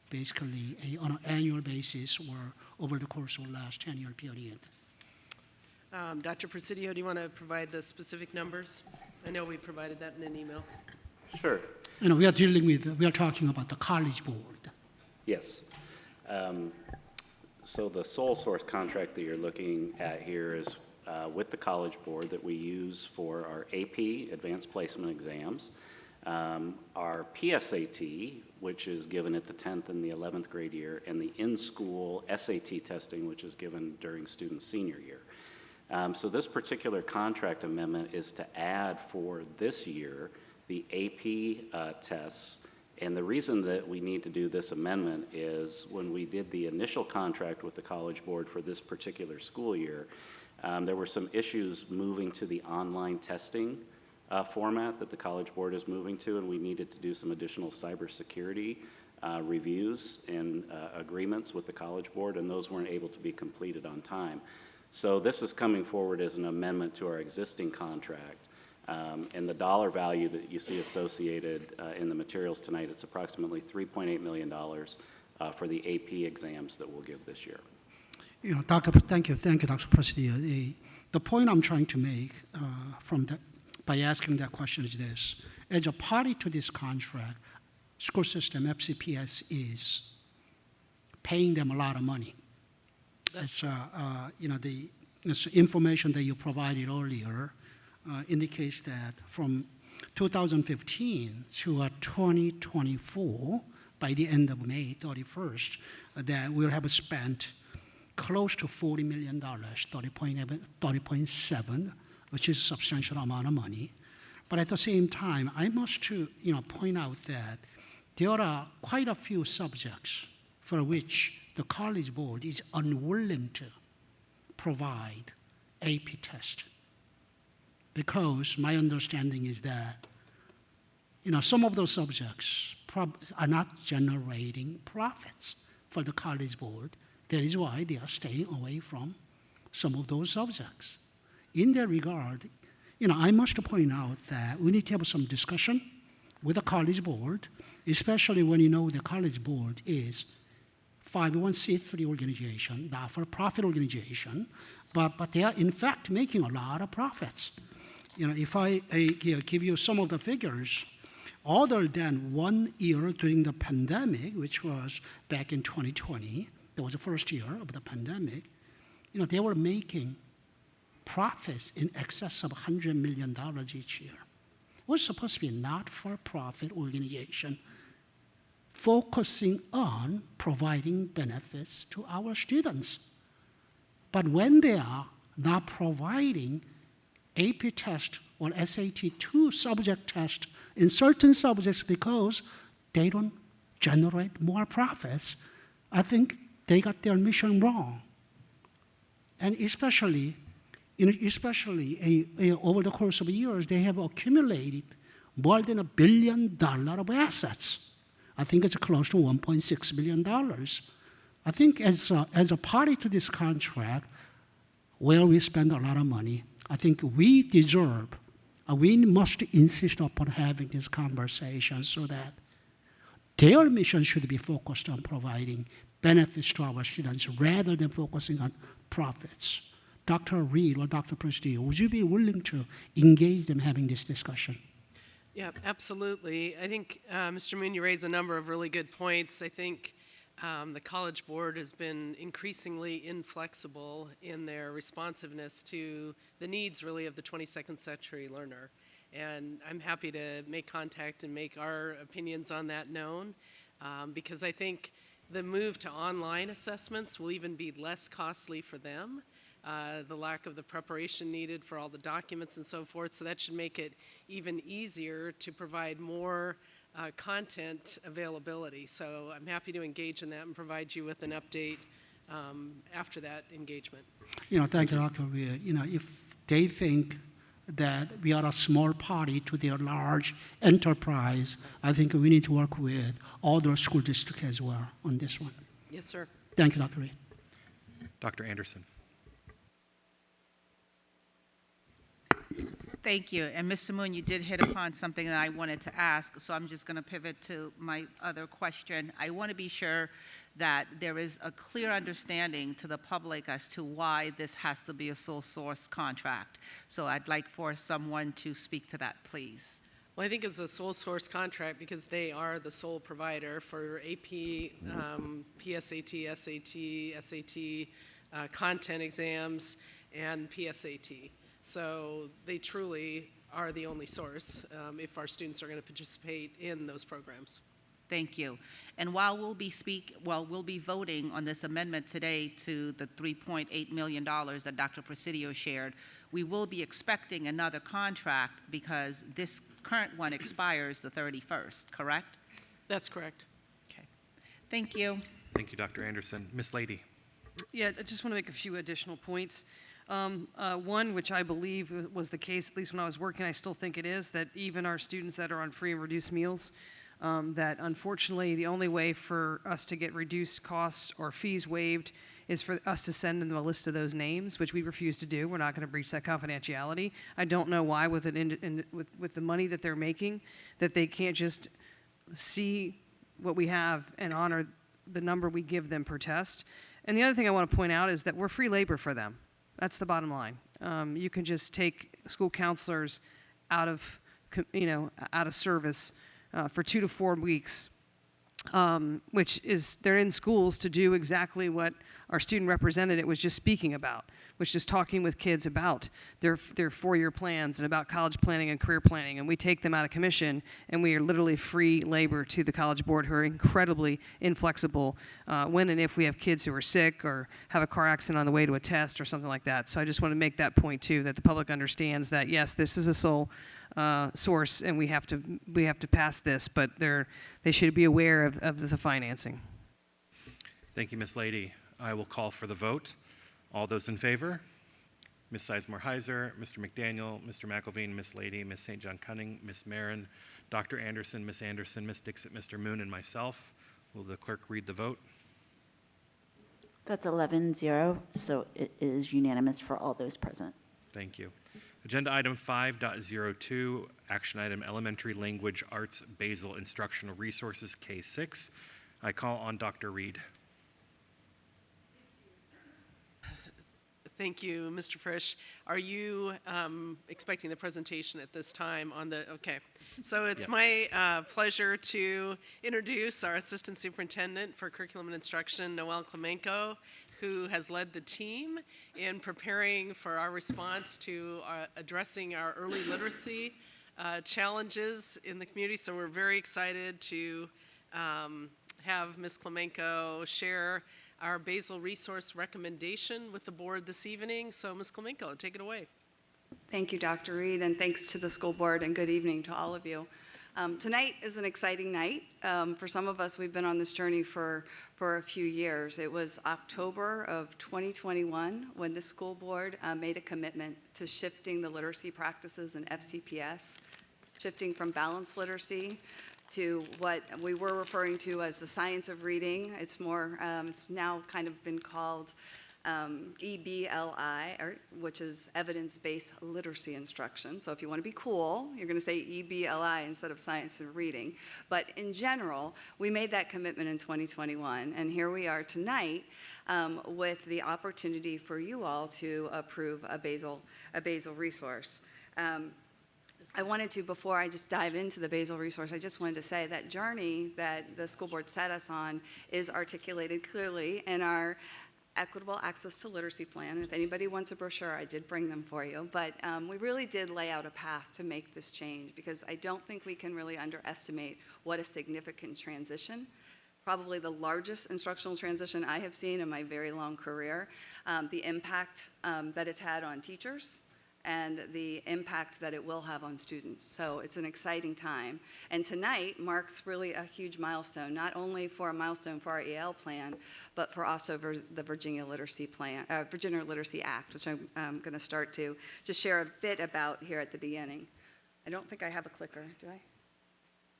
basically on an annual basis or over the course of the last 10-year period? Dr. Presidio, do you want to provide the specific numbers? I know we provided that in an email. Sure. We are talking about the College Board. Yes. So the sole source contract that you're looking at here is with the College Board that we use for our AP, Advanced Placement Exams, our PSAT, which is given at the 10th and the 11th grade year, and the in-school SAT testing, which is given during student senior year. So this particular contract amendment is to add for this year the AP tests. And the reason that we need to do this amendment is when we did the initial contract with the College Board for this particular school year, there were some issues moving to the online testing format that the College Board is moving to, and we needed to do some additional cybersecurity reviews and agreements with the College Board, and those weren't able to be completed on time. So this is coming forward as an amendment to our existing contract. And the dollar value that you see associated in the materials tonight, it's approximately $3.8 million for the AP exams that we'll give this year. Thank you, Dr. Presidio. The point I'm trying to make by asking that question is this: as a party to this contract, school system FCPS is paying them a lot of money. It's the information that you provided earlier indicates that from 2015 to 2024, by the end of May 31st, that we'll have spent close to $40 million, 30.7, which is a substantial amount of money. But at the same time, I must point out that there are quite a few subjects for which the College Board is unwilling to provide AP test. Because my understanding is that, some of those subjects are not generating profits for the College Board That is why they are staying away from some of those subjects. In that regard, I must point out that we need to have some discussion with the college board, especially when the college board is 501c3 organization, not for profit organization, but they are in fact making a lot of profits. If I give you some of the figures, other than 1 year during the pandemic, which was back in 2020, that was the first year of the pandemic, they were making profits in excess of $100 million each year. We're supposed to be a not-for-profit organization focusing on providing benefits to our students. But when they are not providing AP test or SAT-2 subject test in certain subjects because they don't generate more profits, I think they got their mission wrong. And especially over the course of years, they have accumulated more than $1 billion of assets. I think it's close to $1.6 billion. I think as a party to this contract, where we spend a lot of money, I think we must insist upon having this conversation so that their mission should be focused on providing benefits to our students rather than focusing on profits. Dr. Reed or Dr. Presidio, would you be willing to engage them having this discussion? Yeah, absolutely. I think, Mr. Moon, you raised a number of really good points. I think the College Board has been increasingly inflexible in their responsiveness to the needs, really, of the 22nd century learner. And I'm happy to make contact and make our opinions on that known, because I think the move to online assessments will even be less costly for them. The lack of the preparation needed for all the documents and so forth. So that should make it even easier to provide more content availability. So I'm happy to engage in that and provide you with an update after that engagement. Thank you, Dr. Reed. If they think that we are a small party to their large enterprise, I think we need to work with other school districts as well on this one. Yes, sir. Thank you, Dr. Reed. Dr. Anderson. Thank you. And Mr. Moon, you did hit upon something that I wanted to ask, so I'm just going to pivot to my other question. I want to be sure that there is a clear understanding to the public as to why this has to be a sole source contract. So I'd like for someone to speak to that, please. Well, I think it's a sole source contract because they are the sole provider for AP, PSAT, SAT, content exams, and PSAT. So they truly are the only source if our students are going to participate in those programs. Thank you. And while we'll be voting on this amendment today to the $3.8 million that Dr. Presidio shared, we will be expecting another contract because this current one expires the 31st, correct? That's correct. Okay. Thank you. Thank you, Dr. Anderson. Ms. Lady. Yeah, I just want to make a few additional points. One, which I believe was the case, at least when I was working, I still think it is, that even our students that are on free and reduced meals, that unfortunately the only way for us to get reduced costs or fees waived is for us to send them a list of those names, which we refuse to do. We're not going to breach that confidentiality. I don't know why with the money that they're making that they can't just see what we have and honor the number we give them per test. And the other thing I want to point out is that we're free labor for them. That's the bottom line. You can just take school counselors out of service for 2 to 4 weeks, which is they're in schools to do exactly what our student representative was just speaking about, which is talking with kids about their 4-year plans and about college planning and career planning. And we take them out of commission, and we are literally free labor to the College Board, who are incredibly inflexible when and if we have kids who are sick or have a car accident on the way to a test or something like that. So I just want to make that point too, that the public understands that yes, this is a sole source, and we have to pass this, but they should be aware of the financing. Thank you, Ms. Lady. I will call for the vote. All those in favor? Ms. Sizemore-Heiser, Mr. McDaniel, Mr. McElveen, Ms. Lady, Ms. St. John Cunning, Ms. Marin, Dr. Anderson, Ms. Anderson, Ms. Dixit, Mr. Moon, and myself. Will the clerk read the vote? That's 11-0, so it is unanimous for all those present. Thank you. Agenda item 5.02, action item elementary language arts basal instructional resources K6. I call on Dr. Reed. Thank you, Mr. Frisch. Are you expecting the presentation at this time on the, okay. So it's Yes. my pleasure to introduce our Assistant Superintendent for Curriculum and Instruction, Noelle Klemenko, who has led the team in preparing for our response to addressing our early literacy challenges in the community. So we're very excited to have Ms. Klemenko share our basal resource recommendation with the board this evening. So Ms. Klemenko, take it away. Thank you, Dr. Reed, and thanks to the school board, and good evening to all of you. Tonight is an exciting night. For some of us, we've been on this journey for a few years. It was October of 2021 when the school board made a commitment to shifting the literacy practices in FCPS, shifting from balanced literacy to what we were referring to as the science of reading. It's more, it's now kind of been called EBLI, which is evidence-based literacy instruction. So if you want to be cool, you're going to say EBLI instead of science of reading. But in general, we made that commitment in 2021, and here we are tonight with the opportunity for you all to approve a basal resource. I wanted to, before I just dive into the basal resource, I just wanted to say that journey that the school board set us on is articulated clearly in our Equitable Access to Literacy Plan. And if anybody wants a brochure, I did bring them for you. But we really did lay out a path to make this change, because I don't think we can really underestimate what a significant transition, probably the largest instructional transition I have seen in my very long career, the impact that it's had on teachers, and the impact that it will have on students. So it's an exciting time. And tonight marks really a huge milestone, not only for a milestone for our EL plan, but for also the Virginia Literacy Plan, Virginia Literacy Act, which I'm going to start to just share a bit about here at the beginning. I don't think I have a clicker, do I?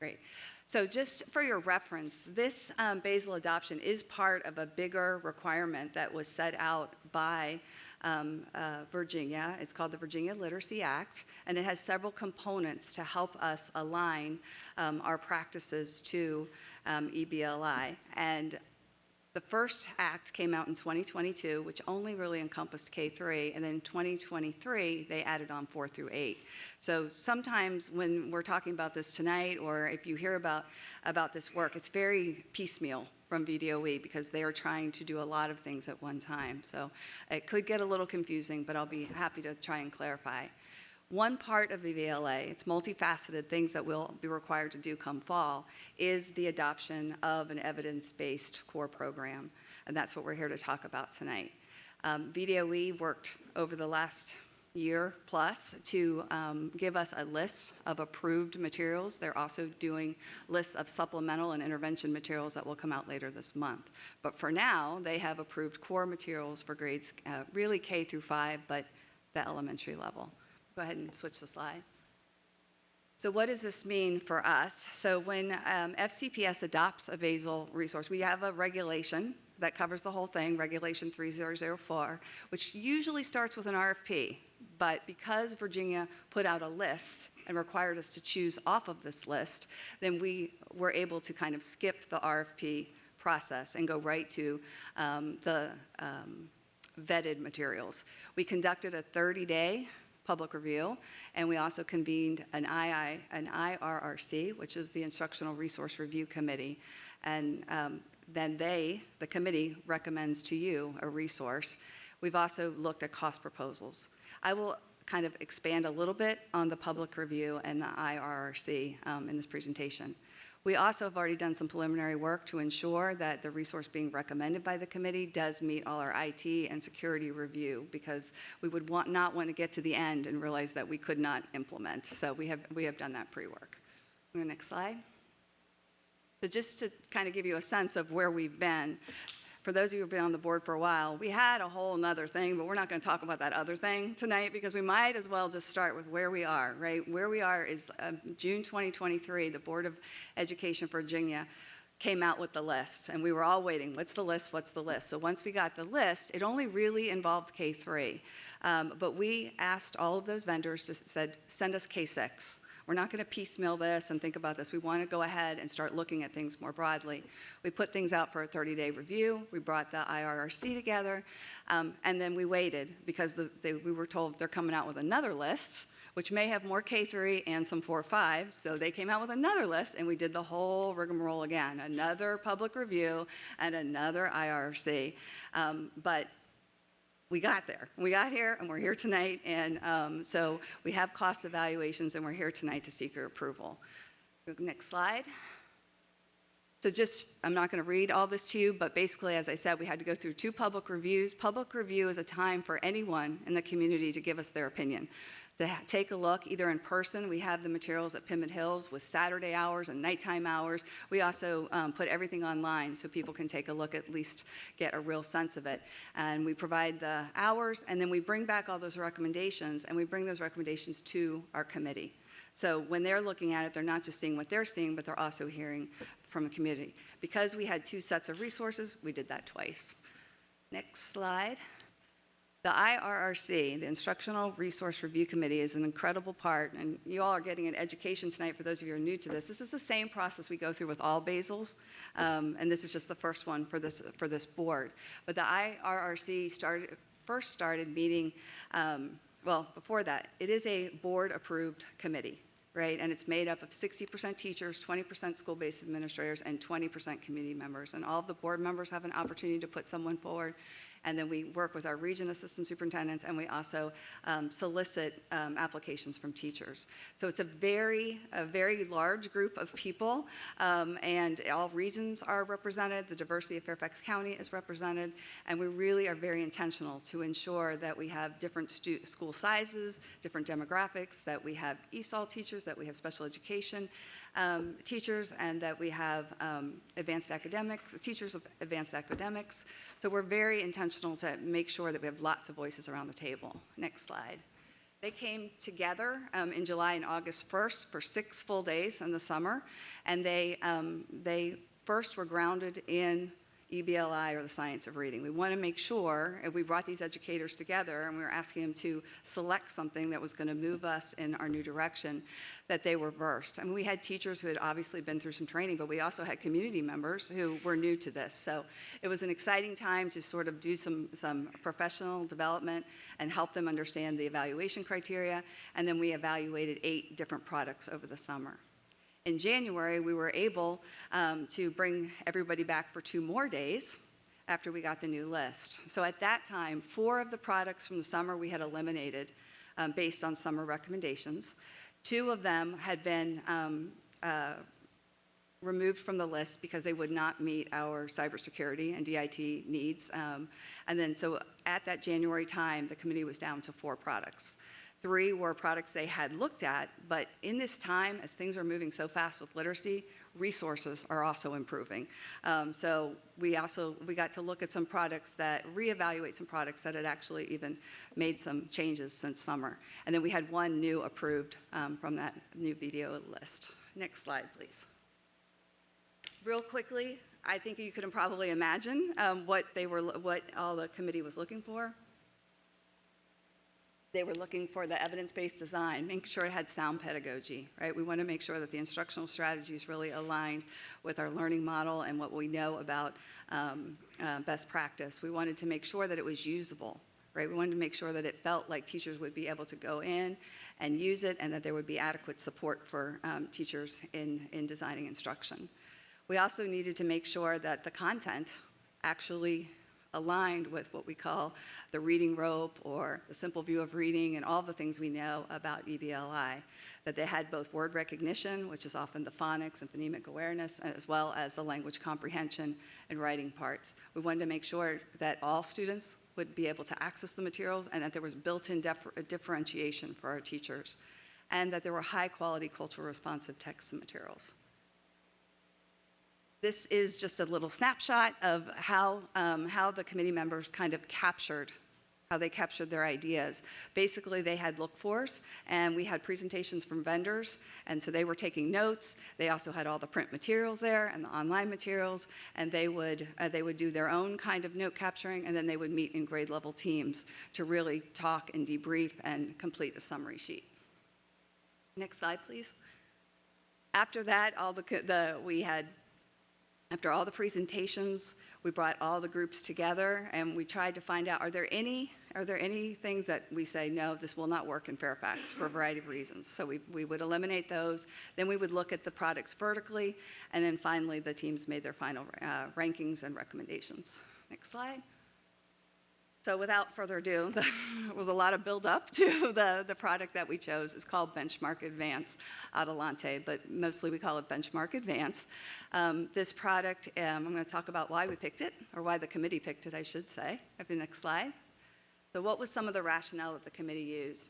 Great. So just for your reference, this basal adoption is part of a bigger requirement that was set out by Virginia. It's called the Virginia Literacy Act, and it has several components to help us align our practices to EBLI. And the first act came out in 2022, which only really encompassed K-3, and then in 2023, they added on 4 through 8. So sometimes when we're talking about this tonight, or if you hear about this work, it's very piecemeal from VDOE, because they are trying to do a lot of things at one time. So it could get a little confusing, but I'll be happy to try and clarify. One part of the VLA, it's multifaceted, things that we'll be required to do come fall, is the adoption of an evidence-based core program, and that's what we're here to talk about tonight. VDOE worked over the last year plus to give us a list of approved materials. They're also doing lists of supplemental and intervention materials that will come out later this month. But for now, they have approved core materials for grades really K through 5, but the elementary level. Go ahead and switch the slide. So what does this mean for us? So when FCPS adopts a basal resource, we have a regulation that covers the whole thing, Regulation 3004, which usually starts with an RFP. But because Virginia put out a list and required us to choose off of this list, then we were able to kind of skip the RFP process and go right to the vetted materials. We conducted a 30-day public review, and we also convened an IRRC, which is the Instructional Resource Review Committee, and then the committee recommends to you a resource. We've also looked at cost proposals. I will kind of expand a little bit on the public review and the IRRC in this presentation. We also have already done some preliminary work to ensure that the resource being recommended by the committee does meet all our IT and security review, because we would not want to get to the end and realize that we could not implement. So we have done that pre-work. Next slide. So just to kind of give you a sense of where we've been, for those of you who've been on the board for a while, we had a whole nother thing, but we're not going to talk about that other thing tonight, because we might as well just start with where we are, right? Where we are is June 2023, the Board of Education Virginia came out with the list, and we were all waiting. What's the list? What's the list? So once we got the list, it only really involved K-3. But we asked all of those vendors to said, send us K-6. We're not going to piecemeal this and think about this. We want to go ahead and start looking at things more broadly. We put things out for a 30-day review. We brought the IRRC together, and then we waited because we were told they're coming out with another list, which may have more K-3 and some 4-5. So they came out with another list, and we did the whole rigmarole again, another public review and another IRC. But we got there. We got here, and we're here tonight. And so we have cost evaluations, and we're here tonight to seek your approval. Next slide. So I'm not going to read all this to you, but basically, as I said, we had to go through 2 public reviews. Public review is a time for anyone in the community to give us their opinion. To take a look either in person. We have the materials at Pymmet Hills with Saturday hours and nighttime hours. We also put everything online so people can take a look, at least get a real sense of it. And we provide the hours, and then we bring back all those recommendations, and we bring those recommendations to our committee. So when they're looking at it, they're not just seeing what they're seeing, but they're also hearing from the community. Because we had 2 sets of resources, we did that twice. Next slide. The IRRC, the Instructional Resource Review Committee, is an incredible part, and you all are getting an education tonight for those of you who are new to this. This is the same process we go through with all basals, and this is just the first one for this board. But the IRRC first started meeting, well, before that, it is a board-approved committee, right? And it's made up of 60% teachers, 20% school-based administrators, and 20% community members. And all of the board members have an opportunity to put someone forward. And then we work with our region assistant superintendents, and we also solicit applications from teachers. So it's a very large group of people, and all regions are represented. The diversity of Fairfax County is represented, and we really are very intentional to ensure that we have different school sizes, different demographics, that we have ESOL teachers, that we have special education teachers, and that we have teachers of advanced academics. So we're very intentional to make sure that we have lots of voices around the table. Next slide. They came together in July and August 1st for 6 full days in the summer, and they first were grounded in EBLI, or the science of reading. We want to make sure, if we brought these educators together and we were asking them to select something that was going to move us in our new direction, that they were versed. I mean, we had teachers who had obviously been through some training, but we also had community members who were new to this. So it was an exciting time to sort of do some professional development and help them understand the evaluation criteria. And then we evaluated 8 different products over the summer. In January, we were able to bring everybody back for 2 more days after we got the new list. So at that time, 4 of the products from the summer we had eliminated based on summer recommendations. 2 of them had been removed from the list because they would not meet our cybersecurity and DIT needs. And then so at that January time, the committee was down to 4 products. 3 were products they had looked at, but in this time, as things are moving so fast with literacy, resources are also improving. So we got to look at some products reevaluate some products that had actually even made some changes since summer. And then we had 1 new approved from that new video list. Next slide, please. Real quickly, I think you can probably imagine what all the committee was looking for. They were looking for the evidence-based design, making sure it had sound pedagogy, right? We want to make sure that the instructional strategy is really aligned with our learning model and what we know about best practice. We wanted to make sure that it was usable, right? We wanted to make sure that it felt like teachers would be able to go in and use it, and that there would be adequate support for teachers in designing instruction. We also needed to make sure that the content actually aligned with what we call the reading rope or the simple view of reading and all the things we know about EBLI, that they had both word recognition, which is often the phonics and phonemic awareness, as well as the language comprehension and writing parts. We wanted to make sure that all students would be able to access the materials and that there was built-in differentiation for our teachers, and that there were high-quality cultural responsive texts and materials. This is just a little snapshot of how the committee members kind of captured how they captured their ideas. Basically, they had look-fors, and we had presentations from vendors, and so they were taking notes. They also had all the print materials there and the online materials, and they would do their own kind of note capturing, and then they would meet in grade level teams to really talk and debrief and complete the summary sheet. Next slide, please. After that, after all the presentations, we brought all the groups together and we tried to find out, are there any things that we say, no, this will not work in Fairfax for a variety of reasons. So we would eliminate those. Then we would look at the products vertically. And then finally, the teams made their final rankings and recommendations. Next slide. So without further ado, there was a lot of build up to the product that we chose. It's called Benchmark Advance Adelante, but mostly we call it Benchmark Advance. This product, I'm going to talk about why we picked it, or why the committee picked it, I should say. Have the next slide. So what was some of the rationale that the committee used?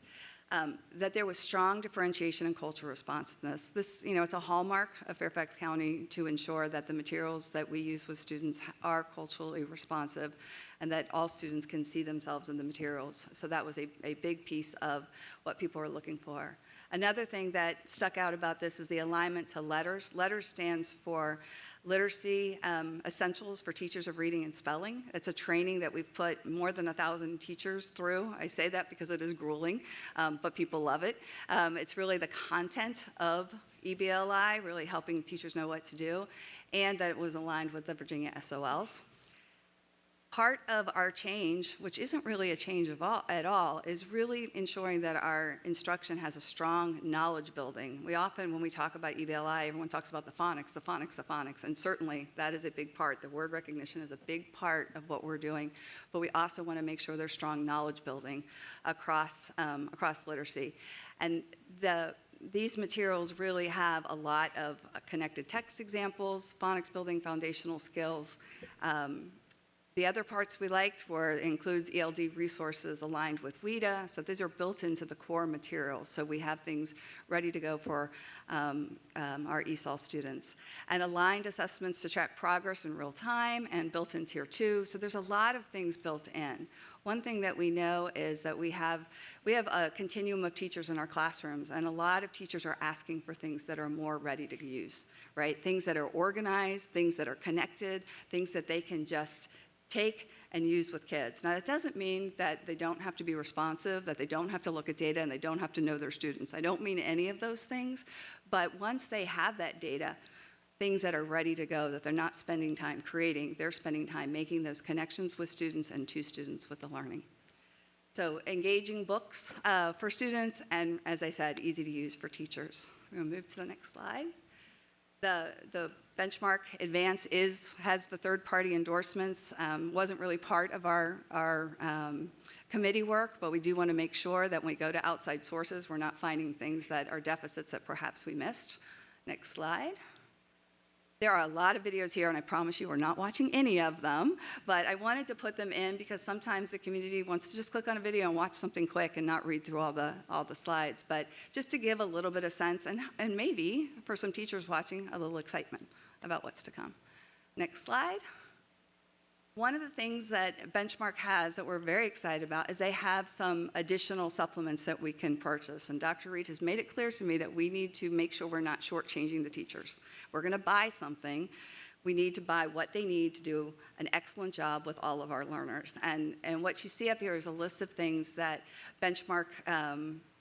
That there was strong differentiation and cultural responsiveness. This, it's a hallmark of Fairfax County to ensure that the materials that we use with students are culturally responsive and that all students can see themselves in the materials. So that was a big piece of what people were looking for. Another thing that stuck out about this is the alignment to LETTERS. LETTERS stands for Literacy Essentials for Teachers of Reading and Spelling. It's a training that we've put more than 1,000 teachers through. I say that because it is grueling, but people love it. It's really the content of EBLI, really helping teachers know what to do, and that it was aligned with the Virginia SOLs. Part of our change, which isn't really a change at all, is really ensuring that our instruction has a strong knowledge building. We often, when we talk about EBLI, everyone talks about the phonics, and certainly that is a big part. The word recognition is a big part of what we're doing, but we also want to make sure there's strong knowledge building across literacy. And these materials really have a lot of connected text examples, phonics building, foundational skills. The other parts we liked includes ELD resources aligned with WIDA, so these are built into the core materials, so we have things ready to go for our ESOL students. And aligned assessments to track progress in real time and built in Tier 2, so there's a lot of things built in. One thing that we know is that we have a continuum of teachers in our classrooms, and a lot of teachers are asking for things that are more ready to use, right? Things that are organized, things that are connected, things that they can just take and use with kids. Now, that doesn't mean that they don't have to be responsive, that they don't have to look at data, and they don't have to know their students. I don't mean any of those things, but once they have that data, things that are ready to go, that they're not spending time creating, they're spending time making those connections with students and to students with the learning. So engaging books for students, and as I said, easy to use for teachers. We're going to move to the next slide. The Benchmark Advance has the third-party endorsements. Wasn't really part of our committee work, but we do want to make sure that when we go to outside sources, we're not finding things that are deficits that perhaps we missed. Next slide. There are a lot of videos here, and I promise you we're not watching any of them, but I wanted to put them in because sometimes the community wants to just click on a video and watch something quick and not read through all the slides, but just to give a little bit of sense and maybe for some teachers watching, a little excitement about what's to come. Next slide. One of the things that Benchmark has that we're very excited about is they have some additional supplements that we can purchase. And Dr. Reed has made it clear to me that we need to make sure we're not shortchanging the teachers. We're going to buy something. We need to buy what they need to do an excellent job with all of our learners. And what you see up here is a list of things that Benchmark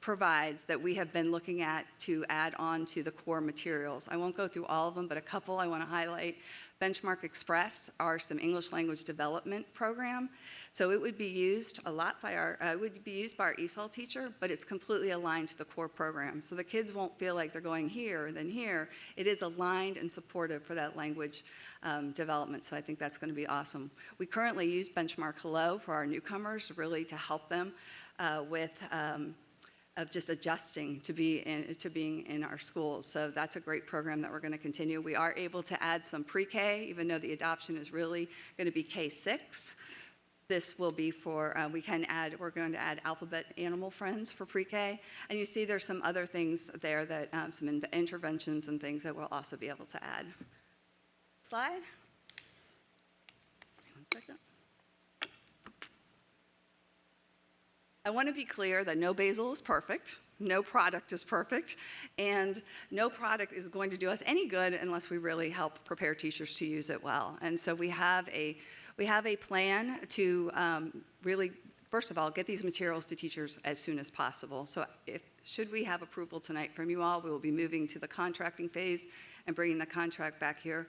provides that we have been looking at to add on to the core materials. I won't go through all of them, but a couple I want to highlight. Benchmark Express are some English language development program. So it would be used a lot by our ESOL teacher, but it's completely aligned to the core program. So the kids won't feel like they're going here and then here. It is aligned and supportive for that language development. So I think that's going to be awesome. We currently use Benchmark Hello for our newcomers, really to help them with of just adjusting to being in our schools. So that's a great program that we're going to continue. We are able to add some pre-K, even though the adoption is really going to be K-6. This will be for, we're going to add alphabet animal friends for pre-K. And you see there's some other things there that, some interventions and things that we'll also be able to add. Slide. 1 second. I want to be clear that no basil is perfect, no product is perfect, and no product is going to do us any good unless we really help prepare teachers to use it well. And so we have a plan to really, first of all, get these materials to teachers as soon as possible. So should we have approval tonight from you all, we will be moving to the contracting phase and bringing the contract back here,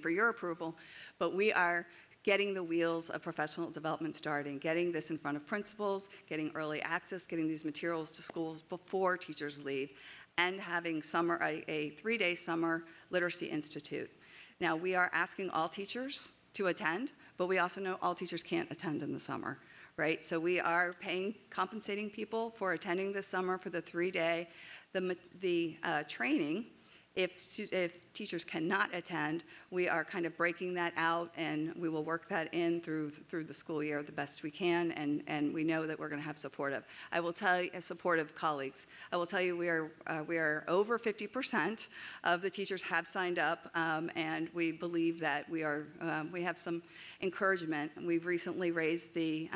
for your approval. But we are getting the wheels of professional development starting, getting this in front of principals, getting early access, getting these materials to schools before teachers leave, and having a 3-day summer literacy institute. Now, we are asking all teachers to attend, but we also know all teachers can't attend in the summer, right? So we are compensating people for attending this summer for the 3-day. The training, if teachers cannot attend, we are kind of breaking that out, and we will work that in through the school year the best we can, and we know that we're going to have supportive colleagues. I will tell you we are over 50% of the teachers have signed up, and we believe that we have some encouragement. We've recently raised the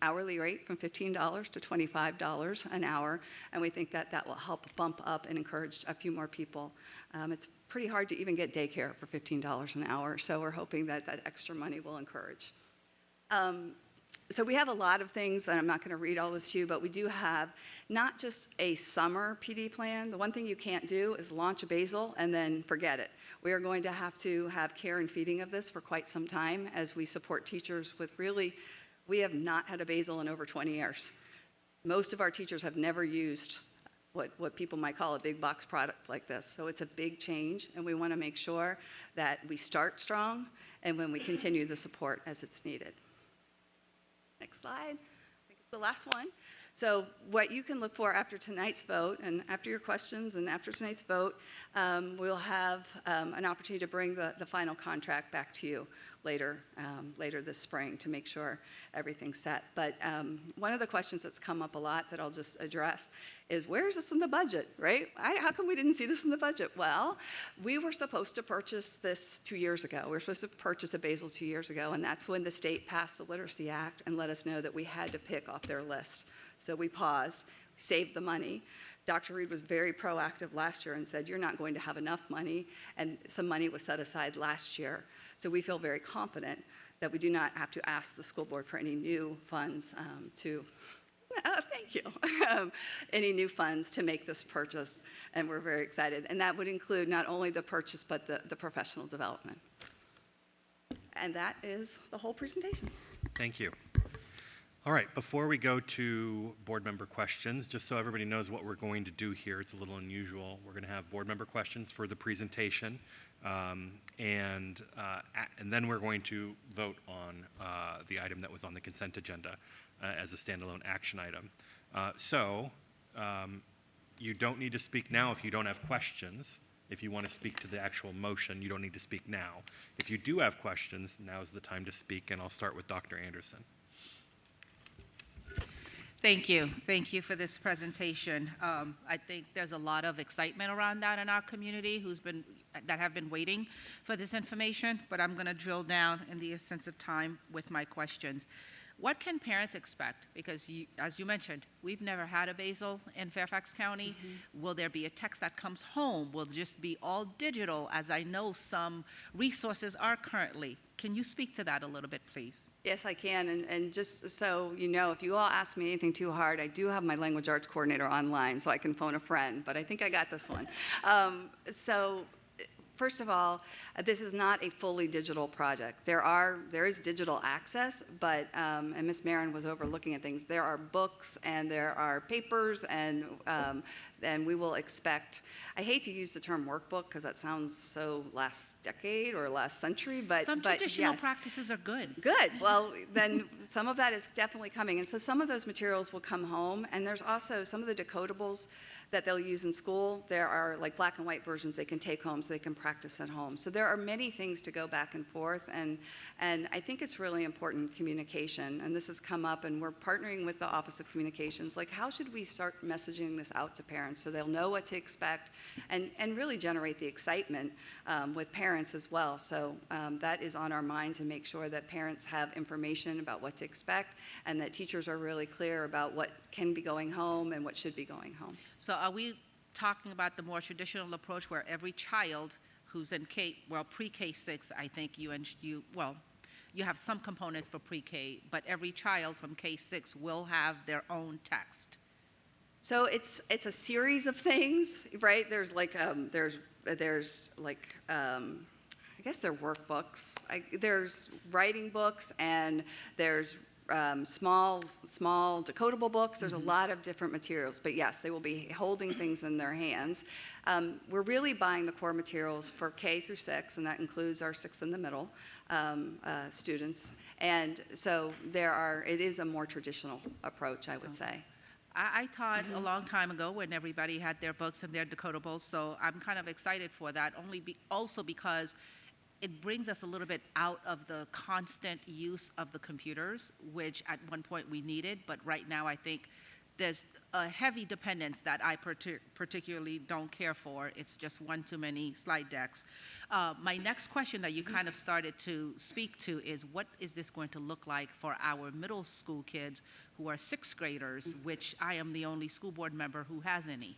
hourly rate from $15 to $25 an hour, and we think that will help bump up and encourage a few more people. It's pretty hard to even get daycare for $15 an hour, so we're hoping that that extra money will encourage. So we have a lot of things, and I'm not going to read all this to you, but we do have not just a summer PD plan. The one thing you can't do is launch a basal and then forget it. We are going to have care and feeding of this for quite some time as we support teachers with we have not had a basal in over 20 years. Most of our teachers have never used what people might call a big box product like this. So it's a big change, and we want to make sure that we start strong and when we continue the support as it's needed. Next slide. I think it's the last one. So what you can look for after tonight's vote, and after your questions and after tonight's vote, we'll have an opportunity to bring the final contract back to you later this spring to make sure everything's set. But one of the questions that's come up a lot that I'll just address is, where is this in the budget, right? How come we didn't see this in the budget? Well, we were supposed to purchase this 2 years ago. We were supposed to purchase a basal 2 years ago, and that's when the state passed the Literacy Act and let us know that we had to pick off their list. So we paused, saved the money. Dr. Reed was very proactive last year and said, you're not going to have enough money, and some money was set aside last year. So we feel very confident that we do not have to ask the school board for any new funds thank you, any new funds to make this purchase, and we're very excited. And that would include not only the purchase, but the professional development. And that is the whole presentation. Thank you. All right, before we go to board member questions, just so everybody knows what we're going to do here, it's a little unusual. We're going to have board member questions for the presentation, and then we're going to vote on the item that was on the consent agenda as a standalone action item. You don't need to speak now if you don't have questions. If you want to speak to the actual motion, you don't need to speak now. If you do have questions, now's the time to speak, and I'll start with Dr. Anderson. Thank you. Thank you for this presentation. I think there's a lot of excitement around that in our community that have been waiting for this information, but I'm going to drill down in the essence of time with my questions. What can parents expect? Because as you mentioned, we've never had a basal in Fairfax County. Mm-hmm. Will there be a text that comes home? Will it just be all digital, as I know some resources are currently? Can you speak to that a little bit, please? Yes, I can. And just so you know, if you all ask me anything too hard, I do have my language arts coordinator online, so I can phone a friend, but I think I got this one. First of all, this is not a fully digital project. There is digital access, but, and Ms. Marin was overlooking at things, there are books and there are papers, and we will expect, I hate to use the term workbook because that sounds so last decade or last century, but some traditional yes. practices are good. Good. Well, then some of that is definitely coming. And so some of those materials will come home, and there's also some of the decodables that they'll use in school. There are like black and white versions they can take home so they can practice at home. So there are many things to go back and forth, and I think it's really important communication, and this has come up, and we're partnering with the Office of Communications. Like, how should we start messaging this out to parents so they'll know what to expect and really generate the excitement with parents as well. So that is on our mind, to make sure that parents have information about what to expect and that teachers are really clear about what can be going home and what should be going home. So are we talking about the more traditional approach where every child who's in pre-K 6, I think you have some components for pre-K, but every child from K-6 will have their own text? So it's a series of things, right? There's like I guess they're workbooks. There's writing books, and there's small decodable books. There's a lot of different materials, but yes, they will be holding things in their hands. We're really buying the core materials for K through 6, and that includes our 6 in the middle students. And so it is a more traditional approach, I would say. I taught a long time ago when everybody had their books and their decodables, so I'm kind of excited for that, also because it brings us a little bit out of the constant use of the computers, which at one point we needed, but right now I think there's a heavy dependence that I particularly don't care for. It's just one too many slide decks. My next question that you kind of started to speak to is, what is this going to look like for our middle school kids who are 6th graders, which I am the only school board member who has any?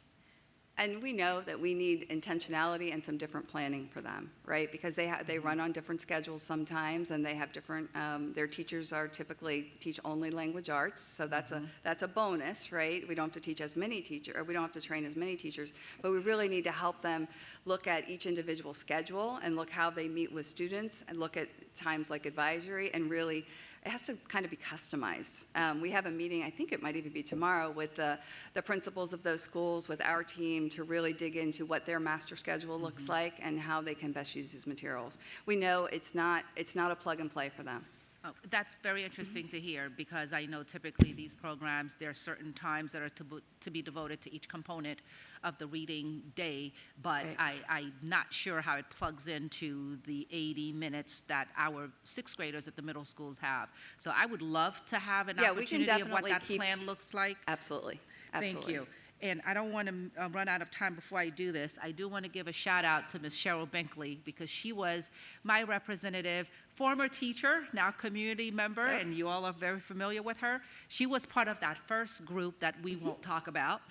And we know that we need intentionality and some different planning for them, right? Because they run on different schedules sometimes, and they have different. Their teachers are typically teach only language arts, so that's a bonus, right? We don't have to teach as many teachers, or we don't have to train as many teachers, but we really need to help them look at each individual schedule and look how they meet with students, and look at times like advisory, and really. It has to kind of be customized. We have a meeting, I think it might even be tomorrow, with the principals of those schools, with our team, to really dig into what their master schedule looks like and how they can best use these materials. We know it's not a plug and play for them. Oh, that's very interesting to hear, because I know typically these programs, there are certain times that are to be devoted to each component of the reading day, but right. I'm not sure how it plugs into the 80 minutes that our 6th graders at the middle schools have. So I would love to have an opportunity of what that plan looks like. Absolutely. Thank you. And I don't want to run out of time before I do this. I do want to give a shout out to Ms. Cheryl Binkley, because she was my representative, former teacher, now community member, and you all are very familiar with her. She was part of that first group that we won't talk about.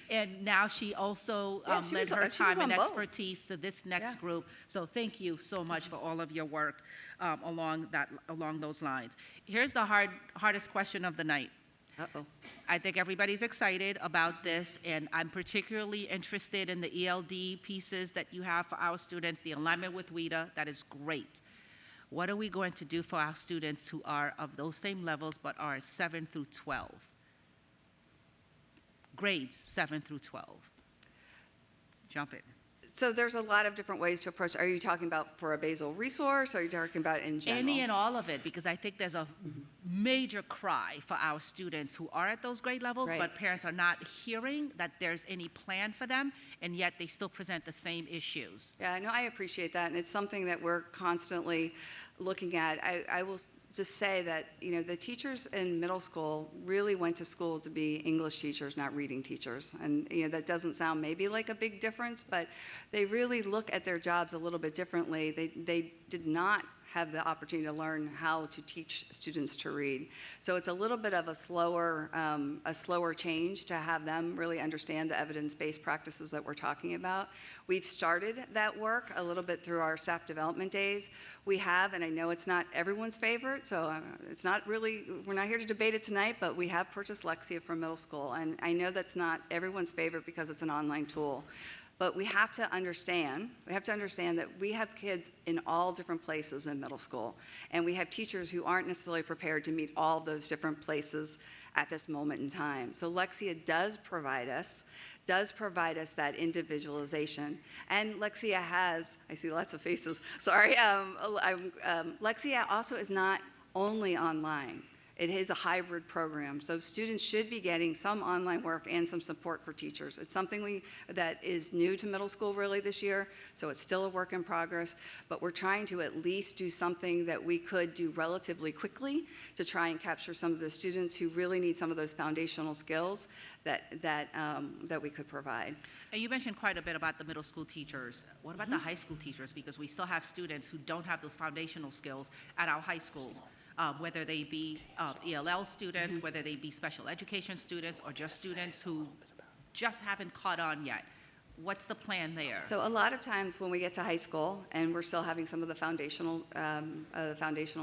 And now she also led her time and expertise to this next group. So thank you so much for all of your work along those lines. Here's the hardest question of the night. Uh-oh. I think everybody's excited about this, and I'm particularly interested in the ELD pieces that you have for our students, the alignment with WIDA. That is great. What are we going to do for our students who are of those same levels but are 7 through 12? Grades 7 through 12. Jump in. So there's a lot of different ways to approach. Are you talking about for a basal resource? Or are you talking about in general? Any and all of it, because I think there's a major cry for our students who are at those grade levels, but parents are not hearing that there's any plan for them, and yet they still present the same issues. Yeah, no, I appreciate that, and it's something that we're constantly looking at. I will just say that, you know, the teachers in middle school really went to school to be English teachers, not reading teachers. And, you know, that doesn't sound maybe like a big difference, but they really look at their jobs a little bit differently. They did not have the opportunity to learn how to teach students to read. So it's a little bit of a slower change to have them really understand the evidence-based practices that we're talking about. We've started that work a little bit through our staff development days. We have, and I know it's not everyone's favorite, so it's not really, we're not here to debate it tonight, but we have purchased Lexia for middle school, and I know that's not everyone's favorite because it's an online tool. But we have to understand that we have kids in all different places in middle school, and we have teachers who aren't necessarily prepared to meet all those different places at this moment in time. So Lexia does provide us that individualization. And Lexia has, I see lots of faces, sorry. Lexia also is not only online. It is a hybrid program, so students should be getting some online work and some support for teachers. It's something that is new to middle school really this year, so it's still a work in progress, but we're trying to at least do something that we could do relatively quickly to try and capture some of the students who really need some of those foundational skills that we could provide. And you mentioned quite a bit about the middle school teachers. What about the high school teachers? Because we still have students who don't have those foundational skills at our high schools, whether they be ELL students, whether they be special education students, or just students who just haven't caught on yet. What's the plan there? So a lot of times when we get to high school and we're still having some of the foundational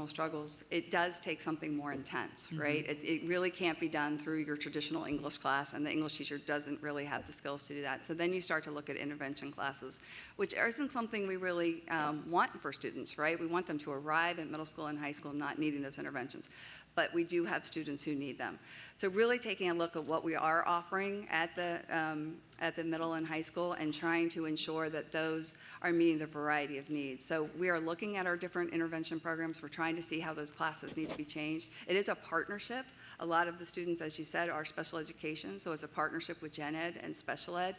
struggles, it does take something more intense, right? It really can't be done through your traditional English class, and the English teacher doesn't really have the skills to do that. So then you start to look at intervention classes, which isn't something we really want for students, right? We want them to arrive at middle school and high school not needing those interventions. But we do have students who need them. So really taking a look at what we are offering at the middle and high school and trying to ensure that those are meeting the variety of needs. So we are looking at our different intervention programs. We're trying to see how those classes need to be changed. It is a partnership. A lot of the students, as you said, are special education, so it's a partnership with Gen Ed and Special Ed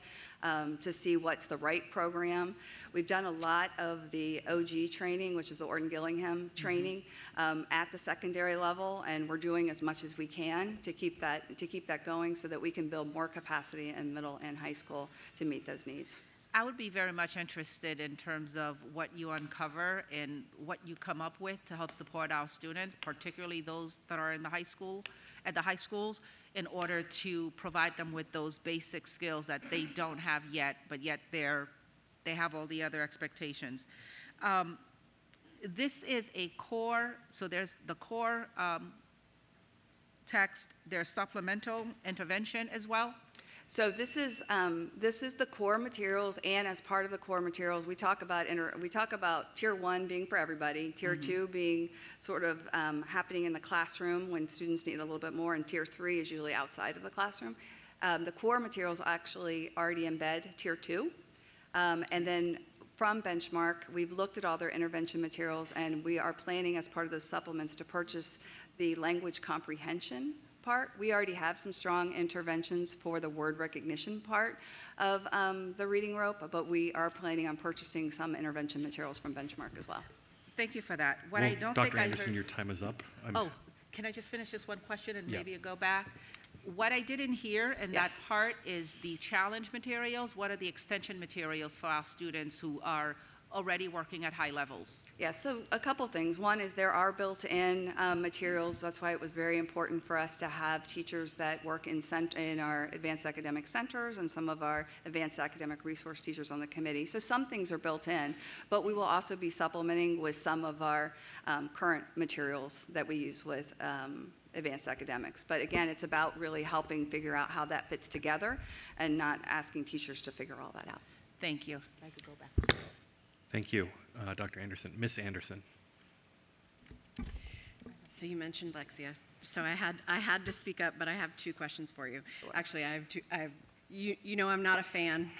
to see what's the right program. We've done a lot of the OG training, which is the Orton-Gillingham training, at the secondary level, and we're doing as much as we can to keep that going so that we can build more capacity in middle and high school to meet those needs. I would be very much interested in terms of what you uncover and what you come up with to help support our students, particularly those that are in the high school, at the high schools, in order to provide them with those basic skills that they don't have yet, but yet they have all the other expectations. This is a core, so there's the core text, there's supplemental intervention as well. So this is the core materials, and as part of the core materials, we talk about tier 1 being for everybody, tier 2 being sort of happening in the classroom when students need a little bit more, and tier 3 is usually outside of the classroom. The core materials actually already embed tier 2, and then from Benchmark, we've looked at all their intervention materials, and we are planning as part of those supplements to purchase the language comprehension part. We already have some strong interventions for the word recognition part of the reading rope, but we are planning on purchasing some intervention materials from Benchmark as well. Thank you for that. What Well, I don't Dr. think I Anderson, heard. your time is up. Can I just finish this one question and Yeah. maybe go back? What I didn't hear in that part is the challenge materials. What are the extension materials for our students who are already working at high levels? Yeah, so a couple things. One is there are built-in materials. That's why it was very important for us to have teachers that work in our advanced academic centers and some of our advanced academic resource teachers on the committee. So some things are built in, but we will also be supplementing with some of our current materials that we use with advanced academics. But again, it's about really helping figure out how that fits together and not asking teachers to figure all that out. Thank you. I could go back. Thank you, Dr. Anderson. Ms. Anderson. So you mentioned Lexia. So I had to speak up, but I have two questions for you. Actually, I have two. You know I'm not a fan.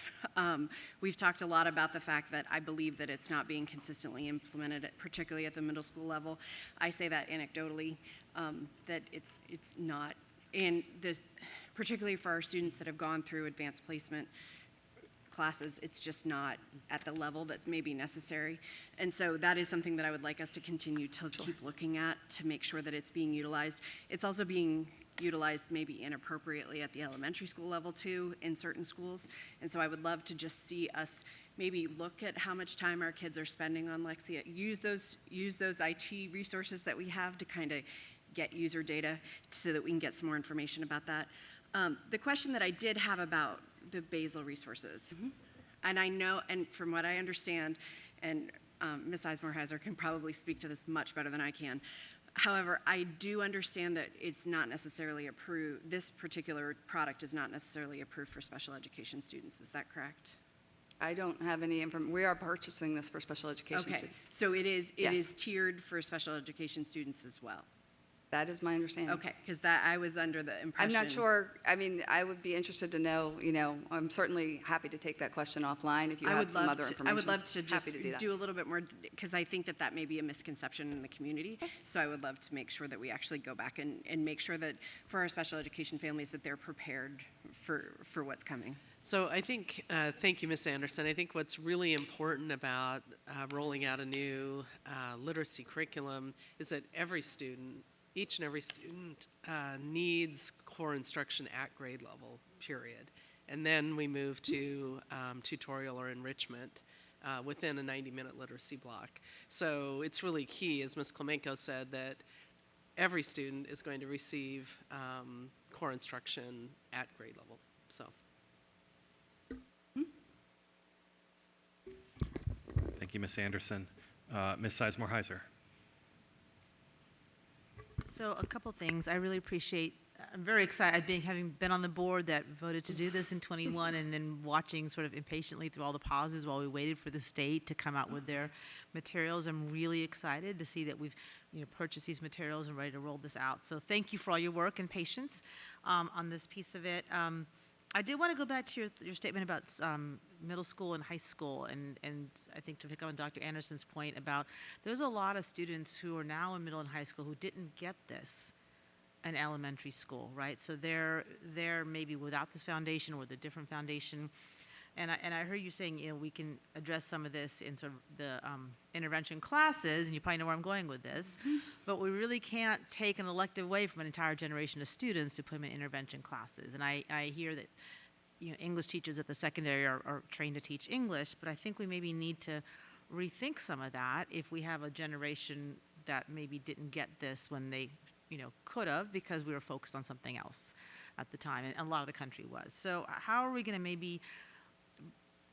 We've talked a lot about the fact that I believe that it's not being consistently implemented, particularly at the middle school level. I say that anecdotally, that it's not, and this, particularly for our students that have gone through advanced placement classes, it's just not at the level that's maybe necessary. And so that is something that I would like us to continue to keep looking at to make sure that it's being utilized. It's also being utilized maybe inappropriately at the elementary school level too in certain schools. And so I would love to just see us maybe look at how much time our kids are spending on Lexia, use those IT resources that we have to kind of get user data so that we can get some more information about that. The question that I did have about the basal resources, and I know, and from what I understand, and Ms. Eismerheiser can probably speak to this much better than I can. However, I do understand that it's not necessarily approved, this particular product is not necessarily approved for special education students. Is that correct? I don't have any information. We are purchasing this for special education students. So it is Yes. tiered for special education students as well. That is my understanding. Okay, because that I was under the I'm impression. not sure. I mean, I would be interested to know, I'm certainly happy to take that question offline if you have some other information. I would love to just Happy to do that. do a little bit more, because I think that may be a misconception in the community. So I would love to make sure that we actually go back and make sure that for our special education families that they're prepared for what's coming. So I think, thank you, Ms. Anderson. I think what's really important about rolling out a new literacy curriculum is that each and every student needs core instruction at grade level, period. And then we move to tutorial or enrichment within a 90-minute literacy block. So it's really key, as Ms. Klemenko said, that every student is going to receive core instruction at grade level. So. Thank you, Ms. Anderson. Ms. Sizemore-Heiser. So a couple things. I really appreciate, I'm very excited, having been on the board that voted to do this in 21 and then watching sort of impatiently through all the pauses while we waited for the state to come out with their materials. I'm really excited to see that we've purchased these materials and ready to roll this out. So thank you for all your work and patience on this piece of it. I did want to go back to your statement about middle school and high school, and I think to pick up on Dr. Anderson's point about there's a lot of students who are now in middle and high school who didn't get this in elementary school, right? So they're maybe without this foundation or with a different foundation. And I heard you saying, we can address some of this in sort of the intervention classes, and you probably know where I'm going with this, but we really can't take an elective away from an entire generation of students to put them in intervention classes. And I hear that, English teachers at the secondary are trained to teach English, but I think we maybe need to rethink some of that if we have a generation that maybe didn't get this when they, could have, because we were focused on something else at the time, and a lot of the country was. So how are we going to maybe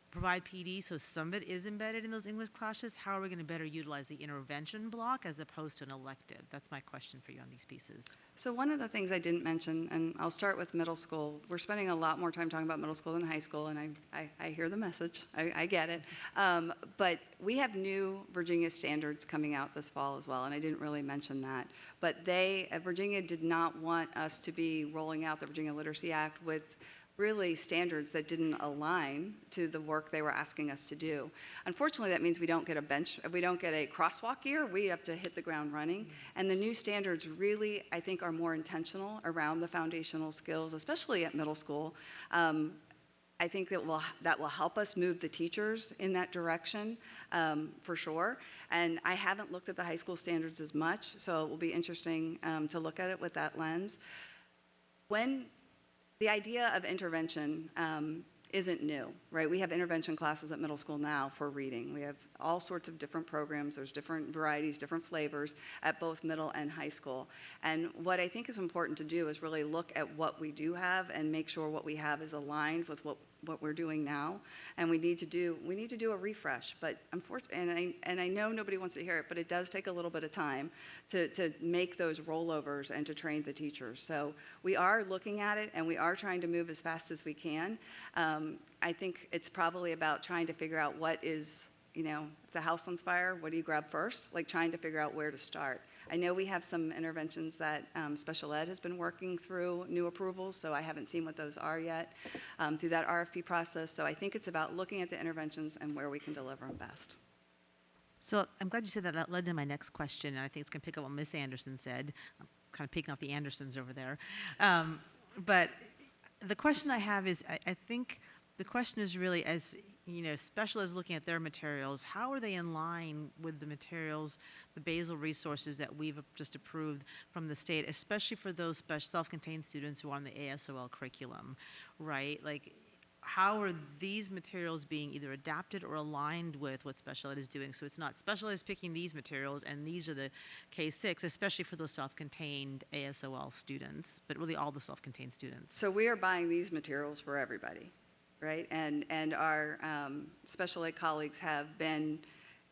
provide PD so some of it is embedded in those English classes? How are we going to better utilize the intervention block as opposed to an elective? That's my question for you on these pieces. So one of the things I didn't mention, and I'll start with middle school. We're spending a lot more time talking about middle school than high school, and I hear the message. I get it. But we have new Virginia standards coming out this fall as well, and I didn't really mention that. But Virginia did not want us to be rolling out the Virginia Literacy Act with really standards that didn't align to the work they were asking us to do. Unfortunately, that means we don't get a crosswalk year. We have to hit the ground running. And the new standards really, I think, are more intentional around the foundational skills, especially at middle school. I think that will help us move the teachers in that direction, for sure. And I haven't looked at the high school standards as much, so it will be interesting to look at it with that lens. The idea of intervention isn't new, right? We have intervention classes at middle school now for reading. We have all sorts of different programs. There's different varieties, different flavors at both middle and high school. And what I think is important to do is really look at what we do have and make sure what we have is aligned with what we're doing now. And we need to do a refresh. But unfortunately, and I know nobody wants to hear it, but it does take a little bit of time to make those rollovers and to train the teachers. So we are looking at it, and we are trying to move as fast as we can. I think it's probably about trying to figure out what is, if the house on fire, what do you grab first? Like trying to figure out where to start. I know we have some interventions that special ed has been working through new approvals, so I haven't seen what those are yet through that RFP process. So I think it's about looking at the interventions and where we can deliver them best. So I'm glad you said that. That led to my next question, and I think it's going to pick up what Ms. Anderson said. I'm kind of picking off the Andersons over there. But the question I have is, I think the question is really, as special ed looking at their materials, how are they in line with the materials, the basal resources that we've just approved from the state, especially for those self-contained students who are on the ASOL curriculum, right? Like, how are these materials being either adapted or aligned with what special ed is doing? So it's not special ed is picking these materials and these are the K-6, especially for those self-contained ASOL students, but really all the self-contained students. So we are buying these materials for everybody, right? And our special ed colleagues have been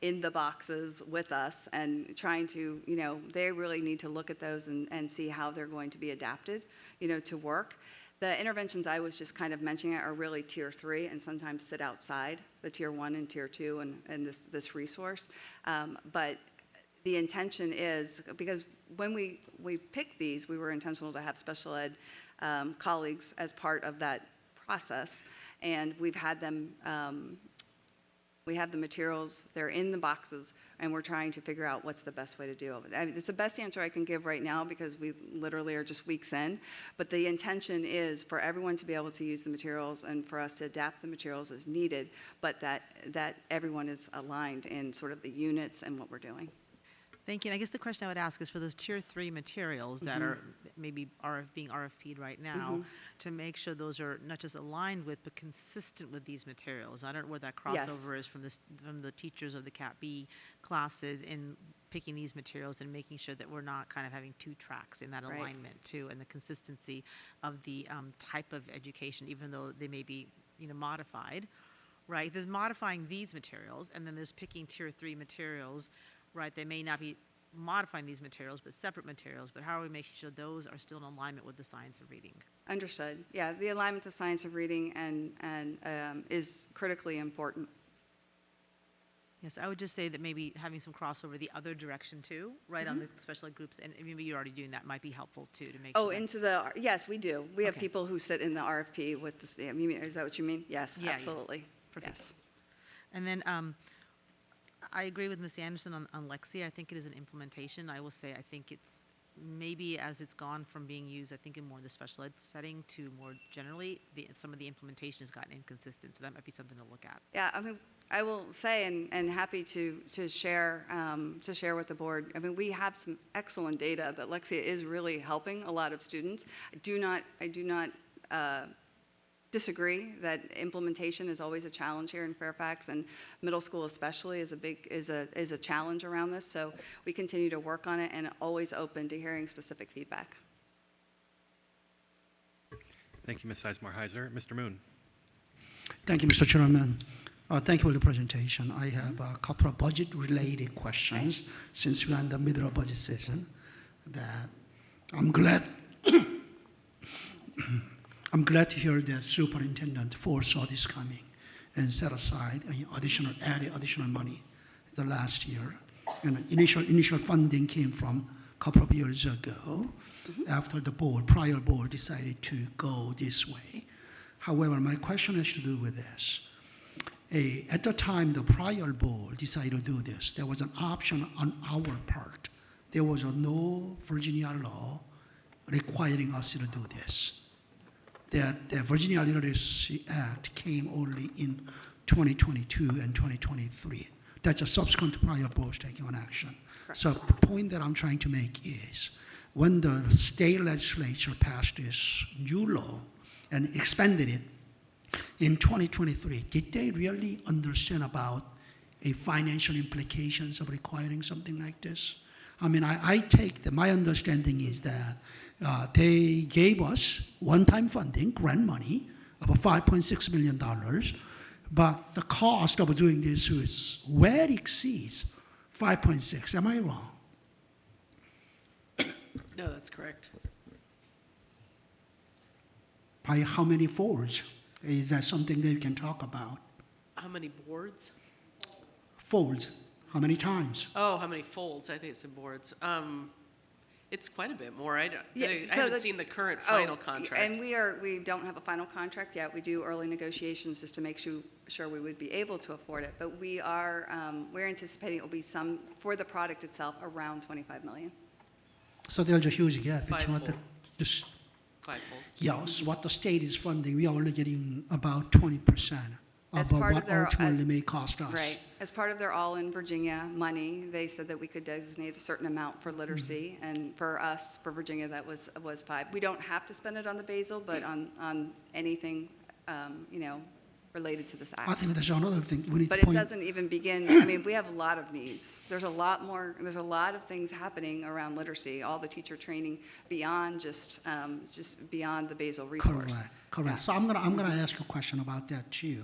in the boxes with us and trying to, they really need to look at those and see how they're going to be adapted, to work. The interventions I was just kind of mentioning are really tier 3 and sometimes sit outside the tier 1 and tier 2 and this resource. But the intention is, because when we picked these, we were intentional to have special ed colleagues as part of that process, and we've had them, we have the materials, they're in the boxes, and we're trying to figure out what's the best way to do it. I mean, it's the best answer I can give right now because we literally are just weeks in, but the intention is for everyone to be able to use the materials and for us to adapt the materials as needed, but that everyone is aligned in sort of the units and what we're doing. Thank you. And I guess the question I would ask is for those tier 3 materials that are maybe being RFP'd right now, to make sure those are not just aligned with, but consistent with these materials. I don't know where that crossover is from the teachers of the Cat B classes in picking these materials and making sure that we're not kind of having two tracks in that alignment too, and the consistency of the type of education, even though they may be, modified, right? There's modifying these materials, and then there's picking tier 3 materials. Right, they may not be modifying these materials, but separate materials, but how are we making sure those are still in alignment with the science of reading? Understood. Yeah, the alignment to science of reading and is critically important. Yes, I would just say that maybe having some crossover the other direction too, right, on the special ed groups, and maybe you're already doing that, might be helpful too, to make sure. Oh, yes, we do. We have people who sit in the RFP with the, is that what you mean? Yes, absolutely. Yes. And then, I agree with Ms. Anderson on Lexia. I think it is an implementation. I will say I think it's maybe as it's gone from being used, I think in more the special ed setting to more generally, some of the implementation has gotten inconsistent. So that might be something to look at. Yeah, I mean, I will say and happy to share with the board. I mean, we have some excellent data that Lexia is really helping a lot of students. I do not disagree that implementation is always a challenge here in Fairfax, and middle school especially is a challenge around this. So we continue to work on it and always open to hearing specific feedback. Thank you, Ms. Sizemore-Heiser. Mr. Moon. Thank you, Mr. Chairman. Thank you for the presentation. I have a couple of budget-related questions since we're in the middle of budget season. That I'm glad. I'm glad to hear that Superintendent foresaw this coming and set aside additional money the last year. And initial funding came from a couple of years ago after the prior board decided to go this way. However, my question has to do with this. At the time the prior board decided to do this, there was an option on our part. There was no Virginia law requiring us to do this. That the Virginia Literacy Act came only in 2022 and 2023. That's a subsequent prior boards taking on action. Correct. So the point that I'm trying to make is when the state legislature passed this new law and expanded it in 2023, did they really understand about a financial implications of requiring something like this? I mean, I take my understanding is that they gave us one-time funding, grant money, of $5.6 million, but the cost of doing this well exceeds 5.6. Am I wrong? No, that's correct. By how many folds? Is that something that you can talk about? How many boards? Folds. How many times? Oh, how many folds? I think it's in boards. It's quite a bit more. I haven't seen the current final contract. And we don't have a final contract yet. We do early negotiations just to make sure we would be able to afford it. But we're anticipating it will be some, for the product itself, around $25 million. So there's a huge gap between what Fivefold. Yes, what the state is funding. We are only getting about 20% of what ultimately may cost us. Right. As part of their All in Virginia money, they said that we could designate a certain amount for literacy, and for us, for Virginia, that was $5. We don't have to spend it on the basal, but on anything, related to this act. I think there's another thing we need but to point. It doesn't even begin. I mean, we have a lot of needs. There's a lot of things happening around literacy. All the teacher training beyond just beyond the basal resource. Correct. Yeah. So I'm gonna ask you a question about that too.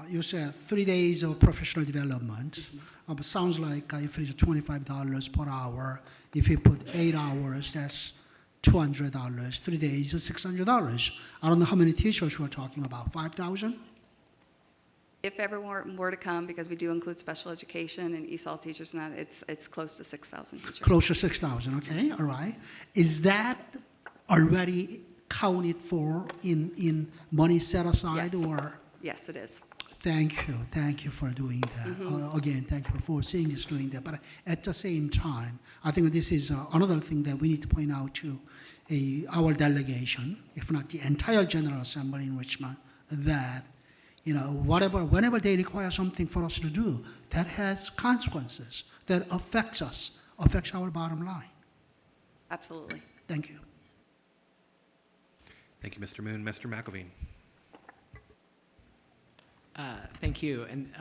You said 3 days of professional development. It sounds like if it's $25 per hour, if you put 8 hours, that's $200. 3 days is $600. I don't know how many teachers we're talking about. 5,000? If everyone were to come, because we do include special education and ESOL teachers now, it's close to 6,000 teachers. Close to 6,000, okay, all right. Is that already counted for in money set aside, Yes. or? Yes, it is. Thank you for doing that. Again, thank you for seeing us doing that. But at the same time, I think this is another thing that we need to point out to our delegation, if not the entire General Assembly in Richmond, that whenever they require something for us to do, that has consequences, that affects us, affects our bottom line. Absolutely. Thank you. Thank you, Mr. Moon. Mr. McElveen. Thank you, and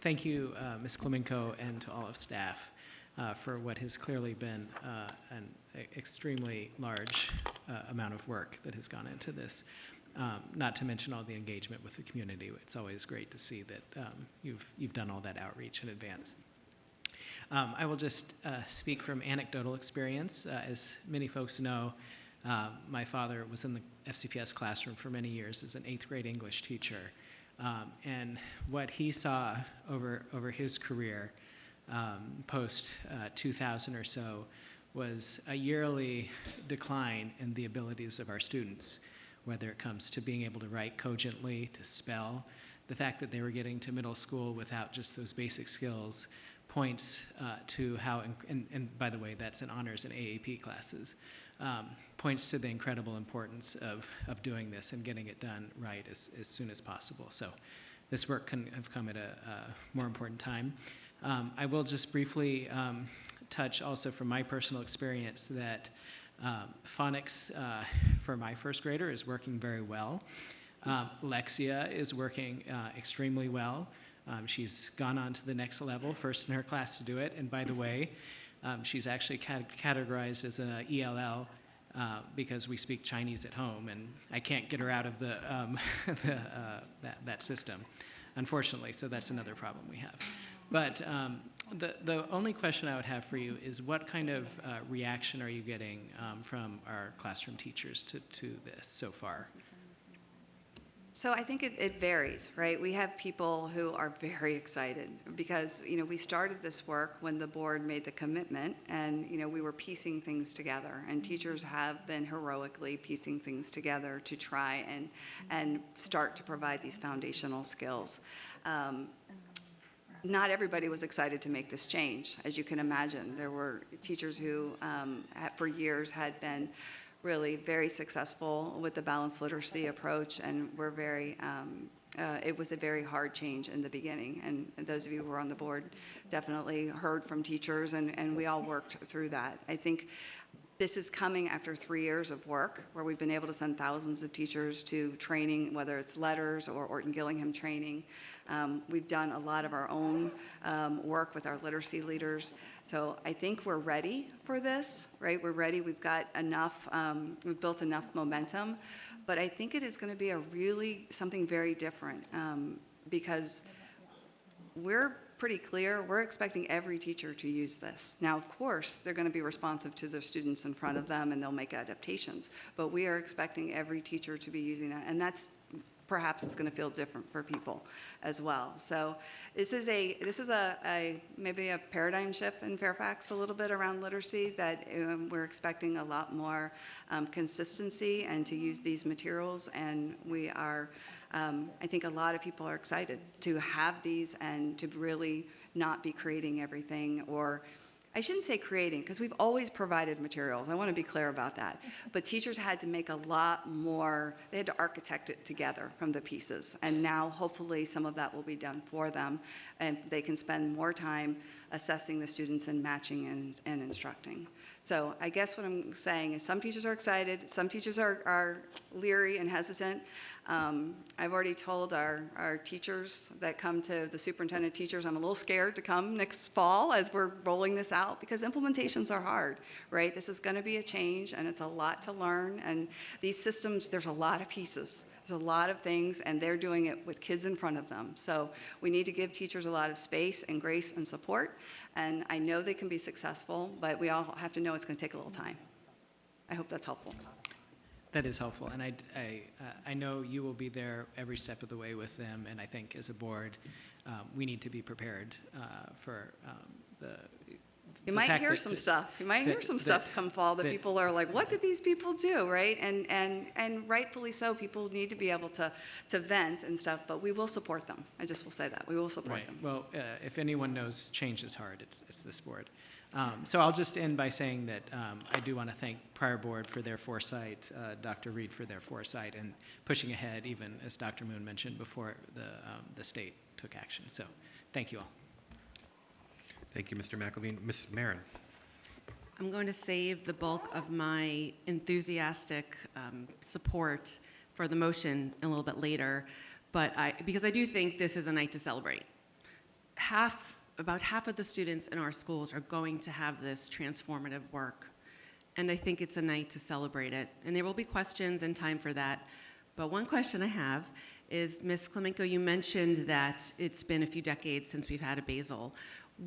thank you, Ms. Klemenko, and to all of staff for what has clearly been an extremely large amount of work that has gone into this. Not to mention all the engagement with the community. It's always great to see that you've done all that outreach in advance. I will just speak from anecdotal experience. As many folks know, my father was in the FCPS classroom for many years as an 8th grade English teacher. And what he saw over his career post 2000 or so was a yearly decline in the abilities of our students, whether it comes to being able to write cogently, to spell. The fact that they were getting to middle school without just those basic skills points to how, and by the way, that's in honors and AAP classes, points to the incredible importance of doing this and getting it done right as soon as possible. So this work can have come at a more important time. I will just briefly touch also from my personal experience that phonics for my first grader is working very well. Lexia is working extremely well. She's gone on to the next level, first in her class to do it. And by the way, she's actually categorized as an ELL because we speak Chinese at home, and I can't get her out of that system, unfortunately. So that's another problem we have. But the only question I would have for you is what kind of reaction are you getting from our classroom teachers to this so far? So I think it varies, right? We have people who are very excited because, we started this work when the board made the commitment and, we were piecing things together, and teachers have been heroically piecing things together to try and start to provide these foundational skills. Not everybody was excited to make this change, as you can imagine. There were teachers who, for years, had been really very successful with the balanced literacy approach, and were very, it was a very hard change in the beginning. And those of you who were on the board definitely heard from teachers, and we all worked through that. I think this is coming after 3 years of work where we've been able to send thousands of teachers to training, whether it's letters or Orton Gillingham training. We've done a lot of our own work with our literacy leaders. So I think we're ready for this, right? We're ready. We've got enough, we've built enough momentum. But I think it is going to be something very different because we're pretty clear. We're expecting every teacher to use this. Now, of course, they're going to be responsive to their students in front of them, and they'll make adaptations. But we are expecting every teacher to be using that, and that's perhaps is going to feel different for people as well. So this is maybe a paradigm shift in Fairfax a little bit around literacy, that we're expecting a lot more consistency and to use these materials, and we are. I think a lot of people are excited to have these and to really not be creating everything, or I shouldn't say creating, because we've always provided materials. I want to be clear about that. But teachers had to make a lot more, they had to architect it together from the pieces. And now, hopefully, some of that will be done for them, and they can spend more time assessing the students and matching and instructing. So I guess what I'm saying is some teachers are excited, some teachers are leery and hesitant. I've already told our teachers that come to the superintendent teachers, I'm a little scared to come next fall as we're rolling this out, because implementations are hard, right? This is going to be a change, and it's a lot to learn. And these systems, there's a lot of pieces. There's a lot of things, and they're doing it with kids in front of them. So we need to give teachers a lot of space and grace and support. And I know they can be successful, but we all have to know it's going to take a little time. I hope that's helpful. That is helpful, and I know you will be there every step of the way with them, and I think as a board, we need to be prepared for the You might fact hear that some stuff. You might hear some stuff come fall that people are like, what did these people do, right? And rightfully so, people need to be able to vent and stuff, but we will support them. I just will say that. We will support them. Well, if anyone knows change is hard, it's this board. So I'll just end by saying that I do want to thank prior board for their foresight, Dr. Reed for their foresight, and pushing ahead, even as Dr. Moon mentioned, before the state took action. So thank you all. Thank you, Mr. McElveen. Ms. Marin. I'm going to save the bulk of my enthusiastic support for the motion a little bit later, but because I do think this is a night to celebrate. About half of the students in our schools are going to have this transformative work, and I think it's a night to celebrate it. And there will be questions and time for that, but one question I have is, Ms. Klemenko, you mentioned that it's been a few decades since we've had a basal.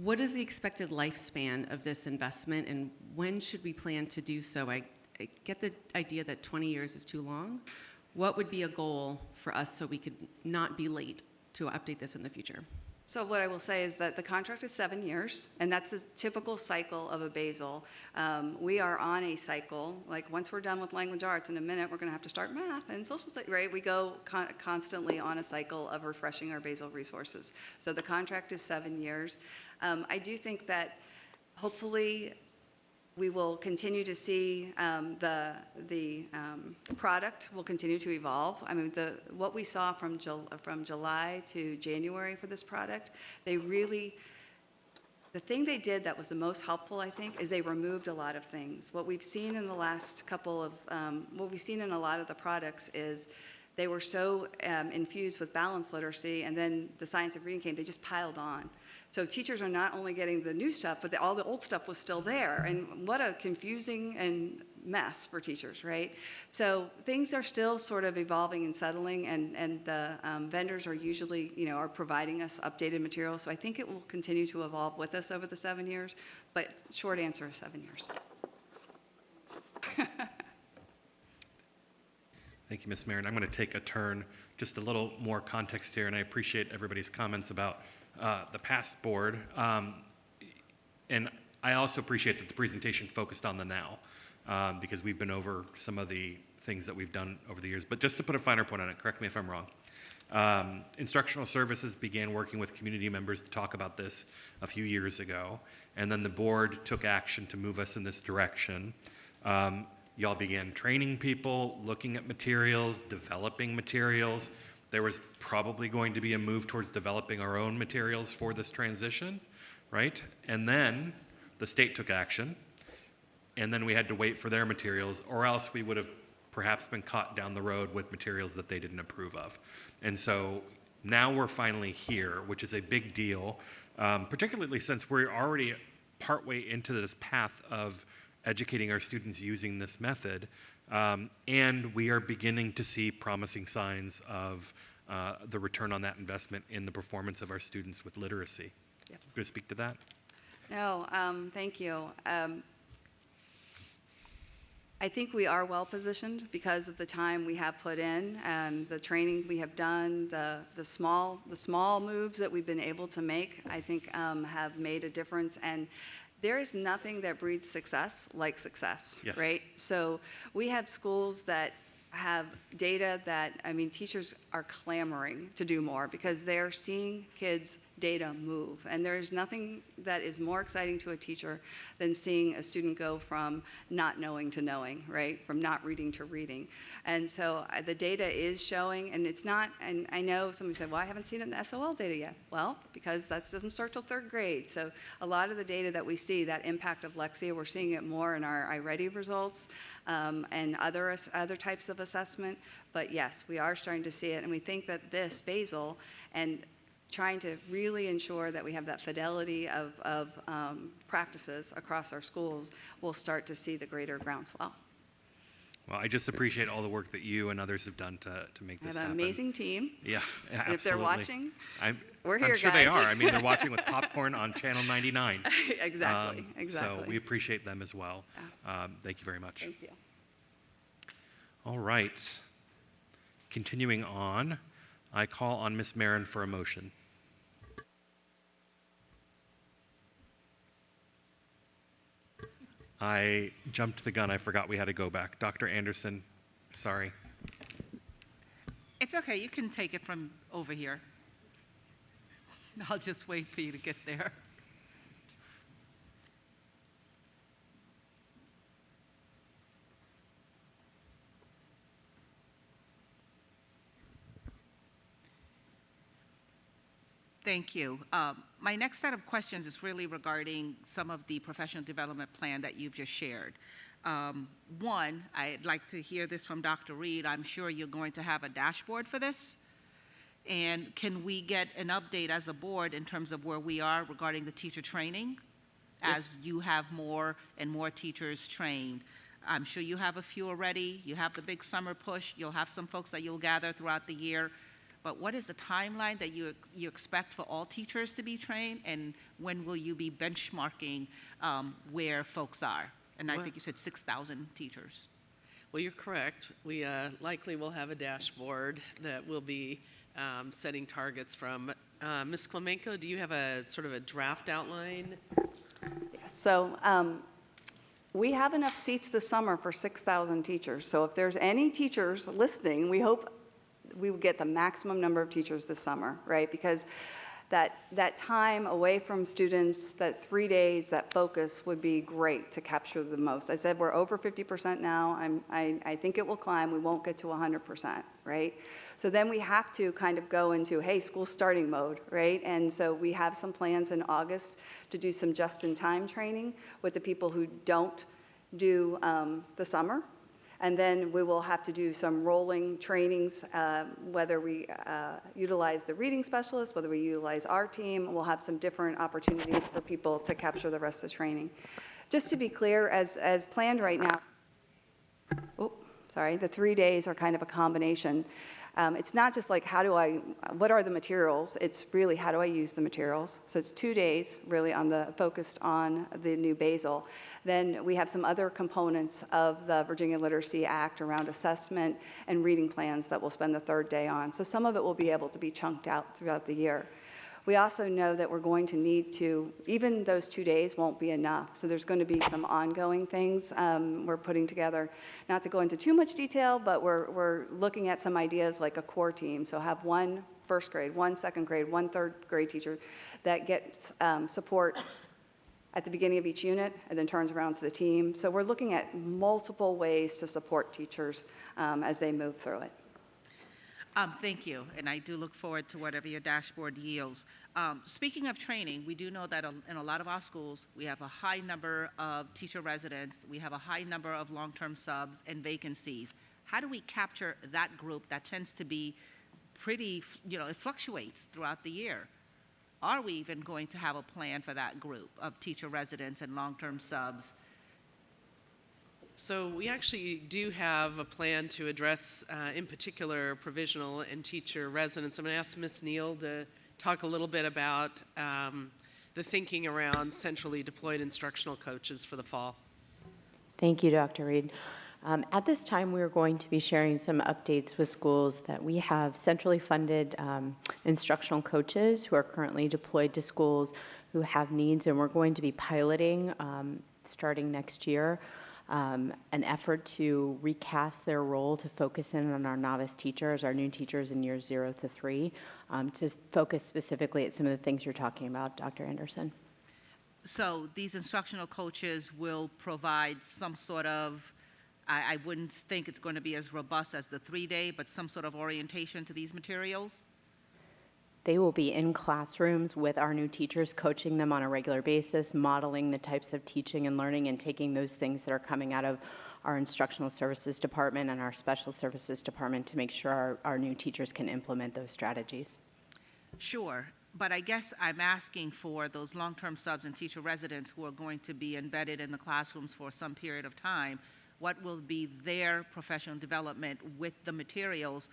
What is the expected lifespan of this investment, and when should we plan to do so? I get the idea that 20 years is too long. What would be a goal for us so we could not be late to update this in the future? So what I will say is that the contract is 7 years, and that's the typical cycle of a basal. We are on a cycle. Like once we're done with language arts, in a minute we're going to have to start math and social studies, right? We go constantly on a cycle of refreshing our basal resources. So the contract is 7 years. I do think that hopefully we will continue to see the product will continue to evolve. I mean, what we saw from July to January for this product, the thing they did that was the most helpful, I think, is they removed a lot of things. What we've seen in the last couple of, what we've seen in a lot of the products is they were so infused with balanced literacy, and then the science of reading came, they just piled on. So teachers are not only getting the new stuff, but all the old stuff was still there. And what a confusing and mess for teachers, right? So things are still sort of evolving and settling, and the vendors are usually, are providing us updated materials. So I think it will continue to evolve with us over the 7 years, but short answer is 7 years. Thank you, Ms. Marin. I'm going to take a turn, just a little more context here, and I appreciate everybody's comments about the past board. And I also appreciate that the presentation focused on the now, because we've been over some of the things that we've done over the years. But just to put a finer point on it, correct me if I'm wrong. Instructional Services began working with community members to talk about this a few years ago, and then the board took action to move us in this direction. Y'all began training people, looking at materials, developing materials. There was probably going to be a move towards developing our own materials for this transition, right? And then the state took action, and then we had to wait for their materials, or else we would have perhaps been caught down the road with materials that they didn't approve of. And so now we're finally here, which is a big deal, particularly since we're already partway into this path of educating our students using this method, and we are beginning to see promising signs of the return on that investment in the performance of our students with literacy. Yep. Going to speak to that? No, thank you. I think we are well positioned because of the time we have put in and the training we have done, the small moves that we've been able to make, I think have made a difference. And there is nothing that breeds success like success, yes. Right? So we have schools that have data that, teachers are clamoring to do more because they're seeing kids' data move. And there's nothing that is more exciting to a teacher than seeing a student go from not knowing to knowing, right? From not reading to reading. And so the data is showing, and it's not, and I know somebody said, well, I haven't seen it in the SOL data yet. Well, because that doesn't start till 3rd grade. So a lot of the data that we see, that impact of Lexia, we're seeing it more in our iReady results and other types of assessment. But yes, we are starting to see it, and we think that this basal and trying to really ensure that we have that fidelity of practices across our schools, we'll start to see the greater groundswell. Well, I just appreciate all the work that you and others have done to make this happen. I have an amazing team. Yeah, absolutely. And if they're watching, we're here, I'm sure guys. they are. They're watching with popcorn on Channel 99. Exactly. So we appreciate them as well. Yeah. Thank you very much. Thank you. All right. Continuing on, I call on Ms. Marin for a motion. I jumped the gun. I forgot we had to go back. Dr. Anderson, sorry. It's okay, you can take it from over here. I'll just wait for you to get there. Thank you. My next set of questions is really regarding some of the professional development plan that you've just shared. One, I'd like to hear this from Dr. Reed. I'm sure you're going to have a dashboard for this. And can we get an update as a board in terms of where we are regarding the teacher training? As you have more and more teachers trained. I'm sure you have a few already. You have the big summer push. You'll have some folks that you'll gather throughout the year. But what is the timeline that you expect for all teachers to be trained, and when will you be benchmarking where folks are? And I think you said 6,000 teachers. Well, you're correct. We likely will have a dashboard that will be setting targets from. Ms. Klemenko, do you have a sort of a draft outline? Yes. So we have enough seats this summer for 6,000 teachers. So if there's any teachers listening, we hope we will get the maximum number of teachers this summer, right? Because that time away from students, that 3 days, that focus would be great to capture the most. I said we're over 50% now. I think it will climb. We won't get to 100%, right? So then we have to kind of go into, hey, school starting mode, right? And so we have some plans in August to do some just-in-time training with the people who don't do the summer. And then we will have to do some rolling trainings, whether we utilize the reading specialists, whether we utilize our team. We'll have some different opportunities for people to capture the rest of the training. Just to be clear, as planned right now, the 3 days are kind of a combination. It's not just like what are the materials? It's really how do I use the materials? So it's 2 days really focused on the new basal. Then we have some other components of the Virginia Literacy Act around assessment and reading plans that we'll spend the third day on. So some of it will be able to be chunked out throughout the year. We also know that we're going to need to, even those 2 days won't be enough. So there's going to be some ongoing things we're putting together. Not to go into too much detail, but we're looking at some ideas like a core team. So have one first grade, one second grade, one third grade teacher that gets support at the beginning of each unit and then turns around to the team. So we're looking at multiple ways to support teachers as they move through it. Thank you, and I do look forward to whatever your dashboard yields. Speaking of training, we do know that in a lot of our schools, we have a high number of teacher residents, we have a high number of long-term subs and vacancies. How do we capture that group that tends to be pretty, it fluctuates throughout the year? Are we even going to have a plan for that group of teacher residents and long-term subs? So we actually do have a plan to address, in particular, provisional and teacher residents. I'm going to ask Ms. Neal to talk a little bit about the thinking around centrally deployed instructional coaches for the fall. Thank you, Dr. Reed. At this time, we're going to be sharing some updates with schools that we have centrally funded instructional coaches who are currently deployed to schools who have needs, and we're going to be piloting starting next year an effort to recast their role to focus in on our novice teachers, our new teachers in years 0 to 3, to focus specifically at some of the things you're talking about, Dr. Anderson. So these instructional coaches will provide some sort of, I wouldn't think it's going to be as robust as the 3-day, but some sort of orientation to these materials? They will be in classrooms with our new teachers, coaching them on a regular basis, modeling the types of teaching and learning, and taking those things that are coming out of our instructional services department and our special services department to make sure our new teachers can implement those strategies. Sure, but I guess I'm asking for those long-term subs and teacher residents who are going to be embedded in the classrooms for some period of time. What will be their professional development with the materials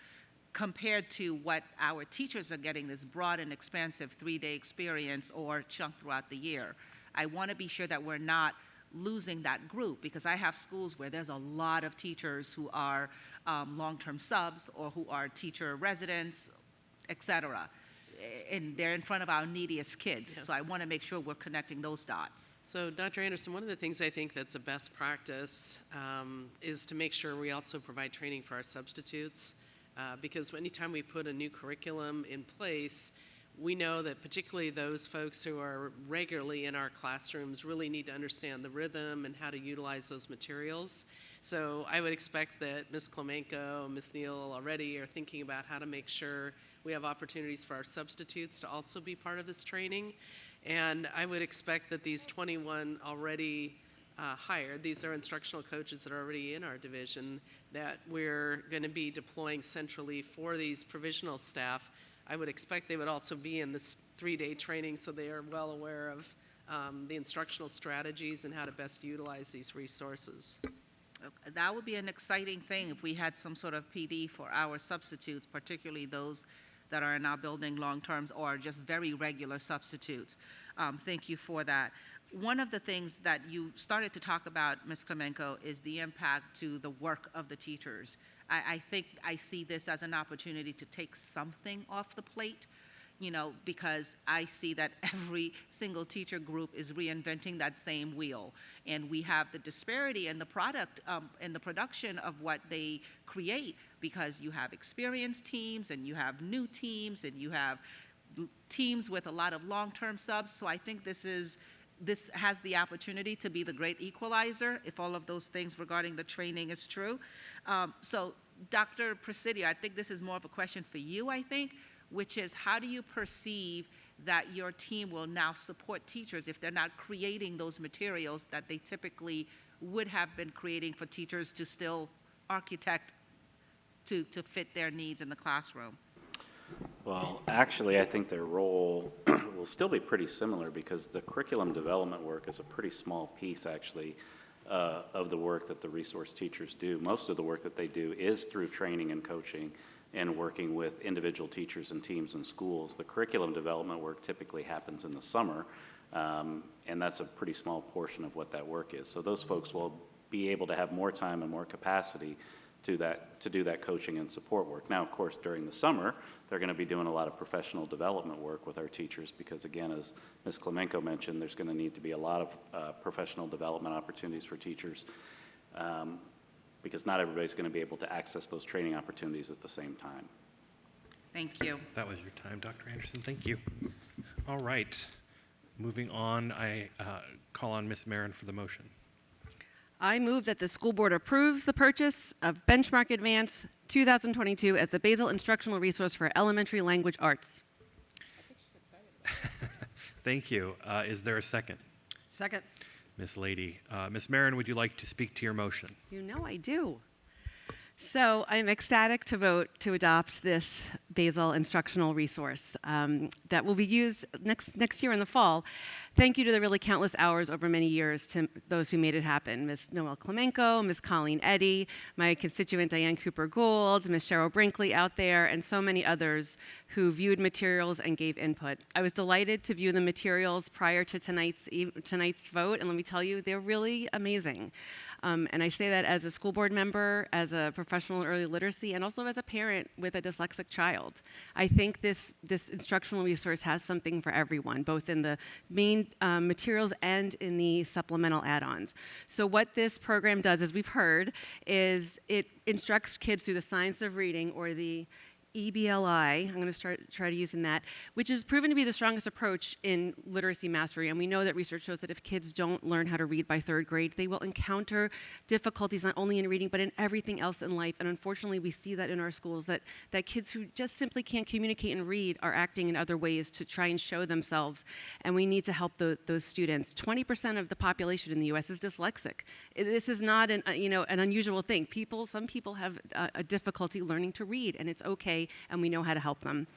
compared to what our teachers are getting, this broad and expansive 3-day experience or chunk throughout the year? I want to be sure that we're not losing that group, because I have schools where there's a lot of teachers who are long-term subs or who are teacher residents, et cetera. And they're in front of our neediest kids. Yeah. So I want to make sure we're connecting those dots. So Dr. Anderson, one of the things I think that's a best practice is to make sure we also provide training for our substitutes, because anytime we put a new curriculum in place, we know that particularly those folks who are regularly in our classrooms really need to understand the rhythm and how to utilize those materials. So I would expect that Ms. Klemenko and Ms. Neal already are thinking about how to make sure we have opportunities for our substitutes to also be part of this training. And I would expect that these 21 already hired, these are instructional coaches that are already in our division, that we're going to be deploying centrally for these provisional staff. I would expect they would also be in this 3-day training so they are well aware of the instructional strategies and how to best utilize these resources. That would be an exciting thing if we had some sort of PD for our substitutes, particularly those that are in our building long-terms or just very regular substitutes. Thank you for that. One of the things that you started to talk about, Ms. Klemenko, is the impact to the work of the teachers. I think I see this as an opportunity to take something off the plate, because I see that every single teacher group is reinventing that same wheel. And we have the disparity in the product, in the production of what they create, because you have experienced teams and you have new teams and you have teams with a lot of long-term subs. So I think this has the opportunity to be the great equalizer if all of those things regarding the training is true. So Dr. Presidio, I think this is more of a question for you, which is, how do you perceive that your team will now support teachers if they're not creating those materials that they typically would have been creating for teachers to still architect to fit their needs in the classroom? Well, actually, I think their role will still be pretty similar, because the curriculum development work is a pretty small piece, actually, of the work that the resource teachers do. Most of the work that they do is through training and coaching and working with individual teachers and teams in schools. The curriculum development work typically happens in the summer, and that's a pretty small portion of what that work is. So those folks will be able to have more time and more capacity to do that coaching and support work. Now, of course, during the summer, they're going to be doing a lot of professional development work with our teachers, because, again, as Ms. Klemenko mentioned, there's going to need to be a lot of professional development opportunities for teachers, because not everybody's going to be able to access those training opportunities at the same time. Thank you. That was your time, Dr. Anderson. Thank you. All right. Moving on, I call on Ms. Marin for the motion. I move that the school board approves the purchase of Benchmark Advance 2022 as the basal instructional resource for elementary language arts. Thank you. Is there a second? Second. Ms. Lady. Ms. Marin, would you like to speak to your motion? You know I do. So I'm ecstatic to vote to adopt this basal instructional resource that will be used next year in the fall. Thank you to the really countless hours over many years to those who made it happen. Ms. Noelle Klemenko, Ms. Colleen Eddy, my constituent Diane Cooper-Gould, Ms. Cheryl Brinkley out there, and so many others who viewed materials and gave input. I was delighted to view the materials prior to tonight's vote, and let me tell you, they're really amazing. And I say that as a school board member, as a professional in early literacy, and also as a parent with a dyslexic child. I think this instructional resource has something for everyone, both in the main materials and in the supplemental add-ons. So what this program does, as we've heard, is it instructs kids through the science of reading, or the EBLI, I'm going to try to use in that, which is proven to be the strongest approach in literacy mastery. And we know that research shows that if kids don't learn how to read by 3rd grade, they will encounter difficulties not only in reading, but in everything else in life. And unfortunately, we see that in our schools, that kids who just simply can't communicate and read are acting in other ways to try and show themselves. And we need to help those students. 20% of the population in the U.S. is dyslexic. This is not an unusual thing. Some people have a difficulty learning to read, and it's okay, and we know how to help them.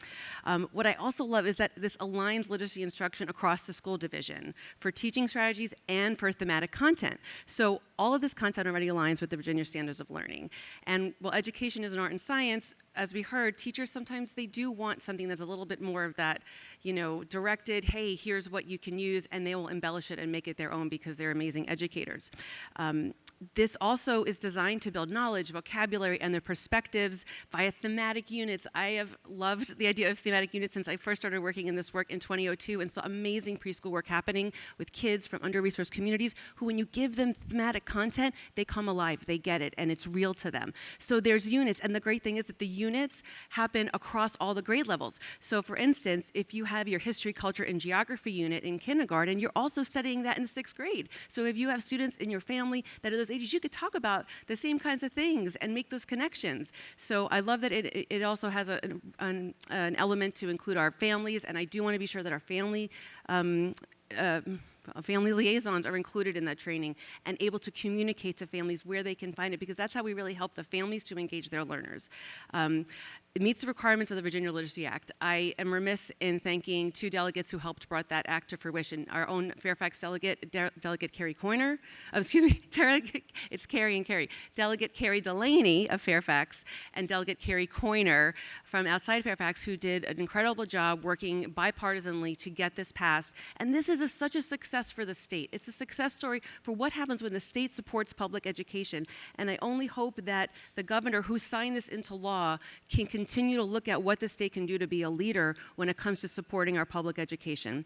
What I also love is that this aligns literacy instruction across the school division for teaching strategies and for thematic content. So all of this content already aligns with the Virginia Standards of Learning. And while education is an art and science, as we heard, teachers sometimes they do want something that's a little bit more of that, directed, hey, here's what you can use, and they will embellish it and make it their own because they're amazing educators. This also is designed to build knowledge, vocabulary, and their perspectives via thematic units. I have loved the idea of thematic units since I first started working in this work in 2002 and saw amazing preschool work happening with kids from under-resourced communities who, when you give them thematic content, they come alive, they get it, and it's real to them. So there's units, and the great thing is that the units happen across all the grade levels. So for instance, if you have your history, culture, and geography unit in kindergarten, you're also studying that in 6th grade. So if you have students in your family that are those ages, you could talk about the same kinds of things and make those connections. So I love that it also has an element to include our families, and I do want to be sure that our family liaisons are included in that training and able to communicate to families where they can find it, because that's how we really help the families to engage their learners. It meets the requirements of the Virginia Literacy Act. I am remiss in thanking 2 delegates who helped brought that act to fruition. Our own Fairfax delegate, Delegate Carrie Coyner, it's Carrie and Carrie. Delegate Carrie Delaney of Fairfax and Delegate Carrie Coyner from outside Fairfax, who did an incredible job working bipartisanly to get this passed. And this is such a success for the state. It's a success story for what happens when the state supports public education. And I only hope that the governor who signed this into law can continue to look at what the state can do to be a leader when it comes to supporting our public education.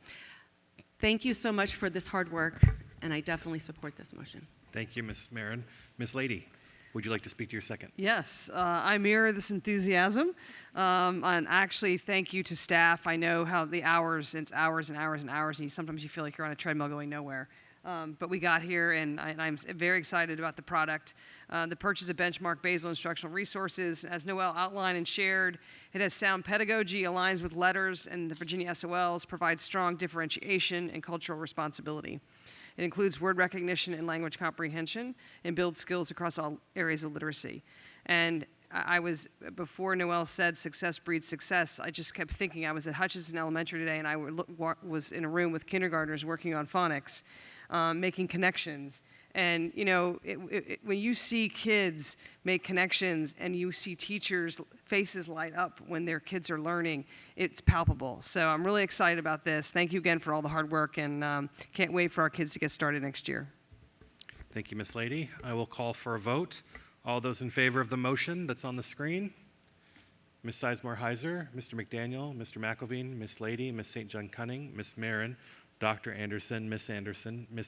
Thank you so much for this hard work, and I definitely support this motion. Thank you, Ms. Marin. Ms. Lady, would you like to speak to your second? Yes, I mirror this enthusiasm. And actually, thank you to staff. I know how the hours, it's hours and hours and hours, and sometimes you feel like you're on a treadmill going nowhere. But we got here, and I'm very excited about the product. The purchase of benchmark basal instructional resources, as Noelle outlined and shared, it has sound pedagogy, aligns with letters and the Virginia SOLs, provides strong differentiation and cultural responsibility. It includes word recognition and language comprehension, and builds skills across all areas of literacy. And before Noelle said success breeds success, I just kept thinking, I was at Hutchinson Elementary today, and I was in a room with kindergartners working on phonics, making connections. And when you see kids make connections and you see teachers' faces light up when their kids are learning, it's palpable. So I'm really excited about this. Thank you again for all the hard work, and can't wait for our kids to get started next year. Thank you, Ms. Lady. I will call for a vote. All those in favor of the motion that's on the screen? Ms. Sizemore-Heiser, Mr. McDaniel, Mr. McElveen, Ms. Lady, Ms. St. John Cunning, Ms. Marin, Dr. Anderson, Ms.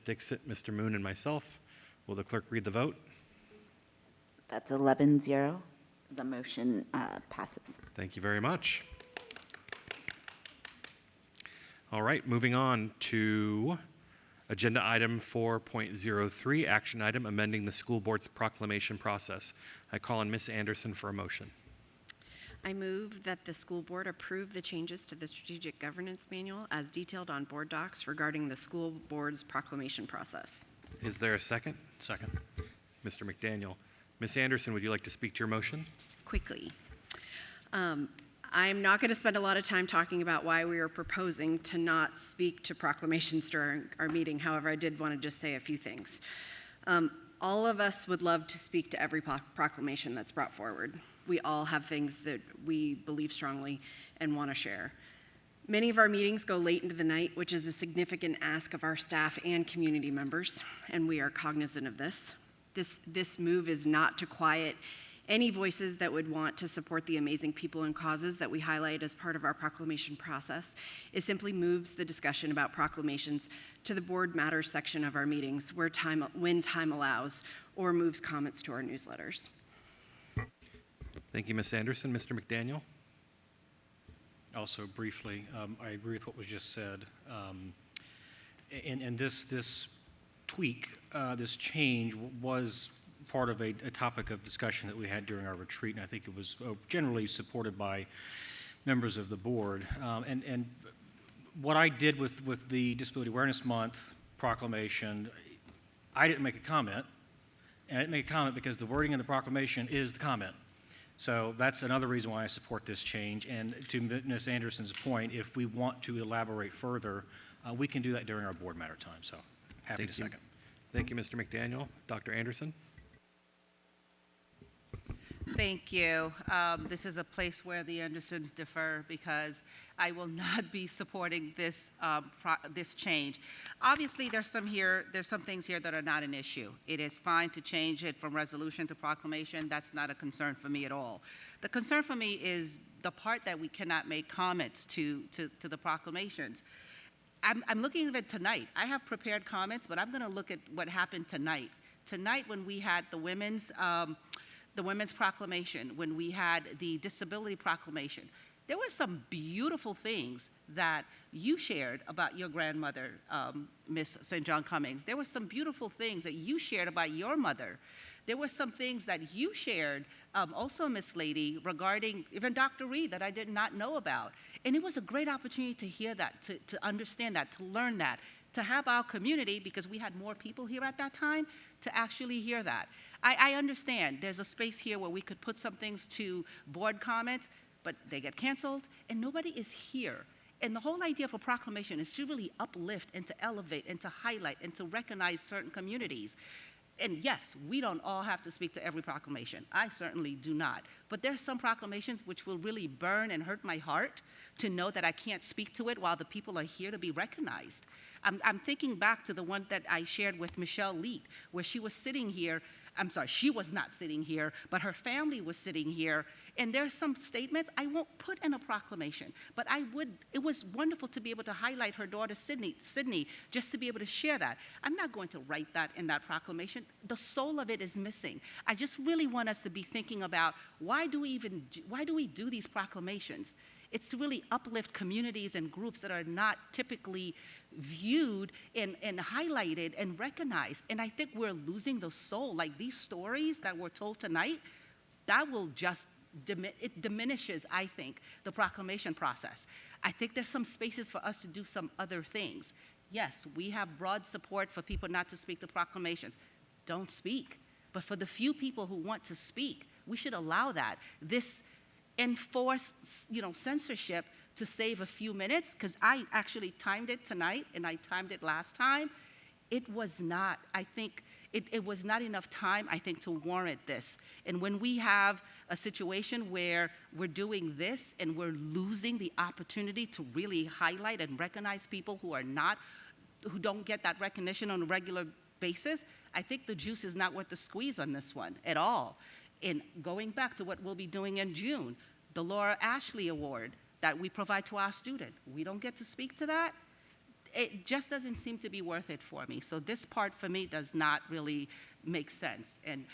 Dixit, Mr. Moon, and myself. Will the clerk read the vote? That's 11-0. The motion passes. Thank you very much. All right, moving on to agenda item 4.03, action item, amending the school board's proclamation process. I call on Ms. Anderson for a motion. I move that the school board approve the changes to the strategic governance manual as detailed on board docs regarding the school board's proclamation process. Is there a second? Second. Mr. McDaniel. Ms. Anderson, would you like to speak to your motion? Quickly. I'm not going to spend a lot of time talking about why we are proposing to not speak to proclamations during our meeting. However, I did want to just say a few things. All of us would love to speak to every proclamation that's brought forward. We all have things that we believe strongly and want to share. Many of our meetings go late into the night, which is a significant ask of our staff and community members, and we are cognizant of this. This move is not to quiet any voices that would want to support the amazing people and causes that we highlight as part of our proclamation process. It simply moves the discussion about proclamations to the board matters section of our meetings when time allows, or moves comments to our newsletters. Thank you, Ms. Anderson. Mr. McDaniel? Also, briefly, I agree with what was just said. And this tweak, this change was part of a topic of discussion that we had during our retreat, and I think it was generally supported by members of the board. And what I did with the Disability Awareness Month proclamation, I didn't make a comment, and I didn't make a comment because the wording of the proclamation is the comment. So that's another reason why I support this change. And to Ms. Anderson's point, if we want to elaborate further, we can do that during our board matter time. So happy to second. Thank you, Mr. McDaniel. Dr. Anderson? Thank you. This is a place where the Andersons differ because I will not be supporting this this change. Obviously, there's some things here that are not an issue. It is fine to change it from resolution to proclamation. That's not a concern for me at all. The concern for me is the part that we cannot make comments to the proclamations. I'm looking at it tonight. I have prepared comments, but I'm going to look at what happened tonight. Tonight, when we had the women's proclamation, when we had the disability proclamation, there were some beautiful things that you shared about your grandmother, Miss St. John Cummings. There were some beautiful things that you shared about your mother. There were some things that you shared, also, Miss Lady, regarding even Dr. Reed that I did not know about. And it was a great opportunity to hear that, to understand that, to learn that, to have our community, because we had more people here at that time, to actually hear that. I understand there's a space here where we could put some things to board comments, but they get canceled, and nobody is here. And the whole idea of a proclamation is to really uplift and to elevate and to highlight and to recognize certain communities. And yes, we don't all have to speak to every proclamation. I certainly do not. But there's some proclamations which will really burn and hurt my heart to know that I can't speak to it while the people are here to be recognized. I'm thinking back to the one that I shared with Michelle Leet, where she was sitting here. I'm sorry, she was not sitting here, but her family was sitting here. And there's some statements I won't put in a proclamation, but it was wonderful to be able to highlight her daughter, Sydney, just to be able to share that. I'm not going to write that in that proclamation. The soul of it is missing. I just really want us to be thinking about why do we do these proclamations? It's to really uplift communities and groups that are not typically viewed and highlighted and recognized. And I think we're losing the soul. Like these stories that were told tonight, that will just, it diminishes, I think, the proclamation process. I think there's some spaces for us to do some other things. Yes, we have broad support for people not to speak to proclamations. Don't speak. But for the few people who want to speak, we should allow that. This enforce, censorship to save a few minutes, because I actually timed it tonight and I timed it last time. It was not, I think, it was not enough time, I think, to warrant this. And when we have a situation where we're doing this and we're losing the opportunity to really highlight and recognize people who don't get that recognition on a regular basis, I think the juice is not worth the squeeze on this one at all. And going back to what we'll be doing in June, the Laura Ashley Award that we provide to our student, we don't get to speak to that. It just doesn't seem to be worth it for me. So this part for me does not really make sense. And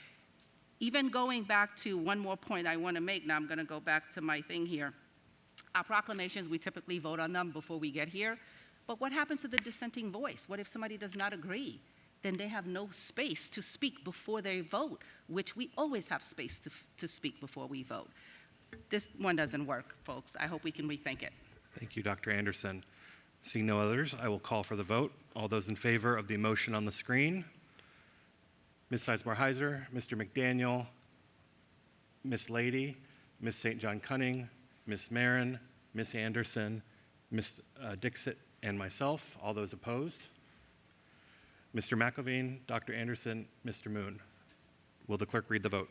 even going back to one more point I want to make, now I'm going to go back to my thing here. Our proclamations, we typically vote on them before we get here. But what happens to the dissenting voice? What if somebody does not agree? Then they have no space to speak before they vote, which we always have space to speak before we vote. This one doesn't work, folks. I hope we can rethink it. Thank you, Dr. Anderson. Seeing no others, I will call for the vote. All those in favor of the motion on the screen? Ms. Sizemore-Heiser, Mr. McDaniel, Ms. Lady, Ms. St. John Cunning, Ms. Marin, Ms. Anderson, Ms. Dixit, and myself. All those opposed? Mr. McElveen, Dr. Anderson, Mr. Moon. Will the clerk read the vote?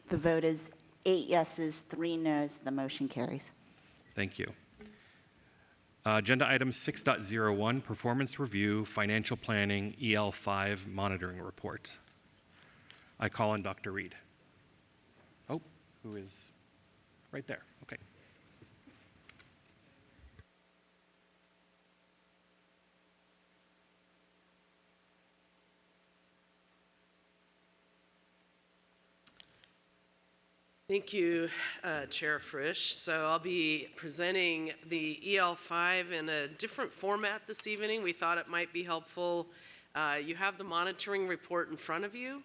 The vote is 8 yeses, 3 noes. The motion carries. Thank you. Agenda item 6.01, Performance Review, Financial Planning, EL5 Monitoring Report. I call on Dr. Reed. Oh, who is right there? Okay. Thank you, Chair Frisch. So I'll be presenting the EL5 in a different format this evening. We thought it might be helpful. You have the monitoring report in front of you,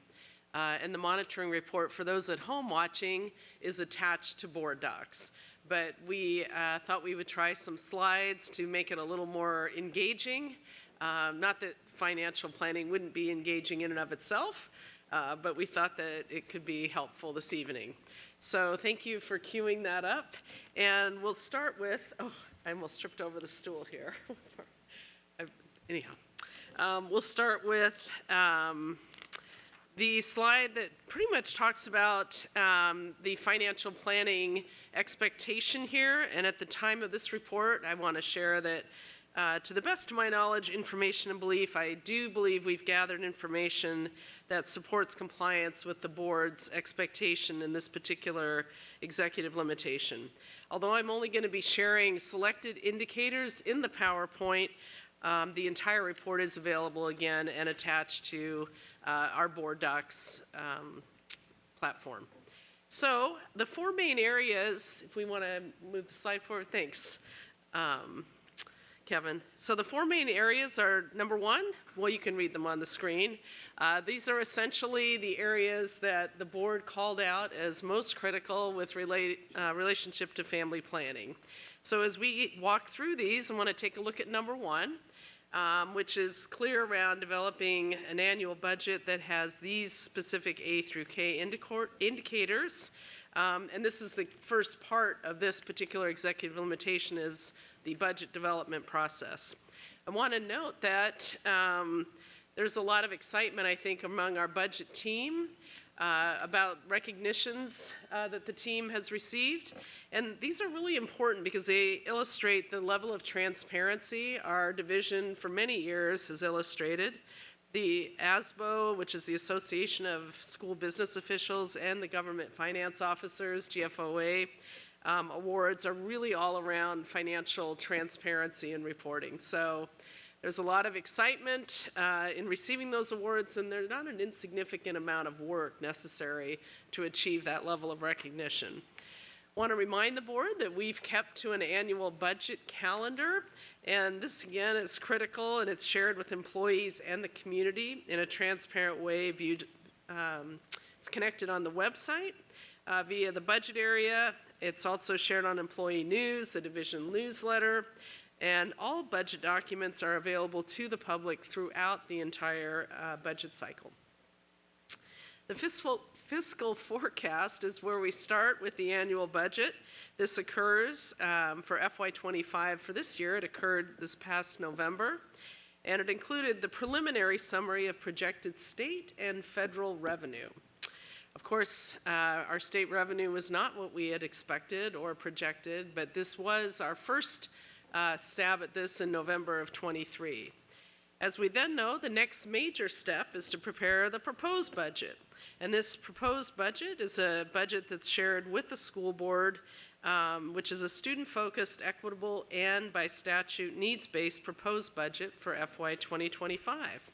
and the monitoring report, for those at home watching, is attached to board docs. But we thought we would try some slides to make it a little more engaging. Not that financial planning wouldn't be engaging in and of itself, but we thought that it could be helpful this evening. So thank you for queuing that up. And we'll start with, oh, I almost tripped over the stool here. Anyhow, we'll start with the slide that pretty much talks about the financial planning expectation here. And at the time of this report, I want to share that to the best of my knowledge, information, and belief, I do believe we've gathered information that supports compliance with the board's expectation in this particular executive limitation. Although I'm only going to be sharing selected indicators in the PowerPoint, the entire report is available again and attached to our board docs platform. So the four main areas, if we want to move the slide forward, thanks. Kevin. So the four main areas are, number one, well, you can read them on the screen. These are essentially the areas that the board called out as most critical with relationship to family planning. So as we walk through these, I want to take a look at number one, which is clear around developing an annual budget that has these specific A through K indicators. And this is the first part of this particular executive limitation, is the budget development process. I want to note that there's a lot of excitement, I think, among our budget team about recognitions that the team has received. And these are really important because they illustrate the level of transparency our division for many years has illustrated. The ASBO, which is the Association of School Business Officials, and the Government Finance Officers, GFOA, awards are really all around financial transparency and reporting. So there's a lot of excitement in receiving those awards, and they're not an insignificant amount of work necessary to achieve that level of recognition. I want to remind the board that we've kept to an annual budget calendar, and this again is critical, and it's shared with employees and the community in a transparent way. It's connected on the website via the budget area. It's also shared on employee news, the division newsletter, and all budget documents are available to the public throughout the entire budget cycle. The fiscal forecast is where we start with the annual budget. This occurs for FY25 for this year. It occurred this past November, and it included the preliminary summary of projected state and federal revenue. Of course, our state revenue was not what we had expected or projected, but this was our first stab at this in November of 23. As we then know, the next major step is to prepare the proposed budget. And this proposed budget is a budget that's shared with the school board, which is a student-focused, equitable, and by statute needs-based proposed budget for FY 2025.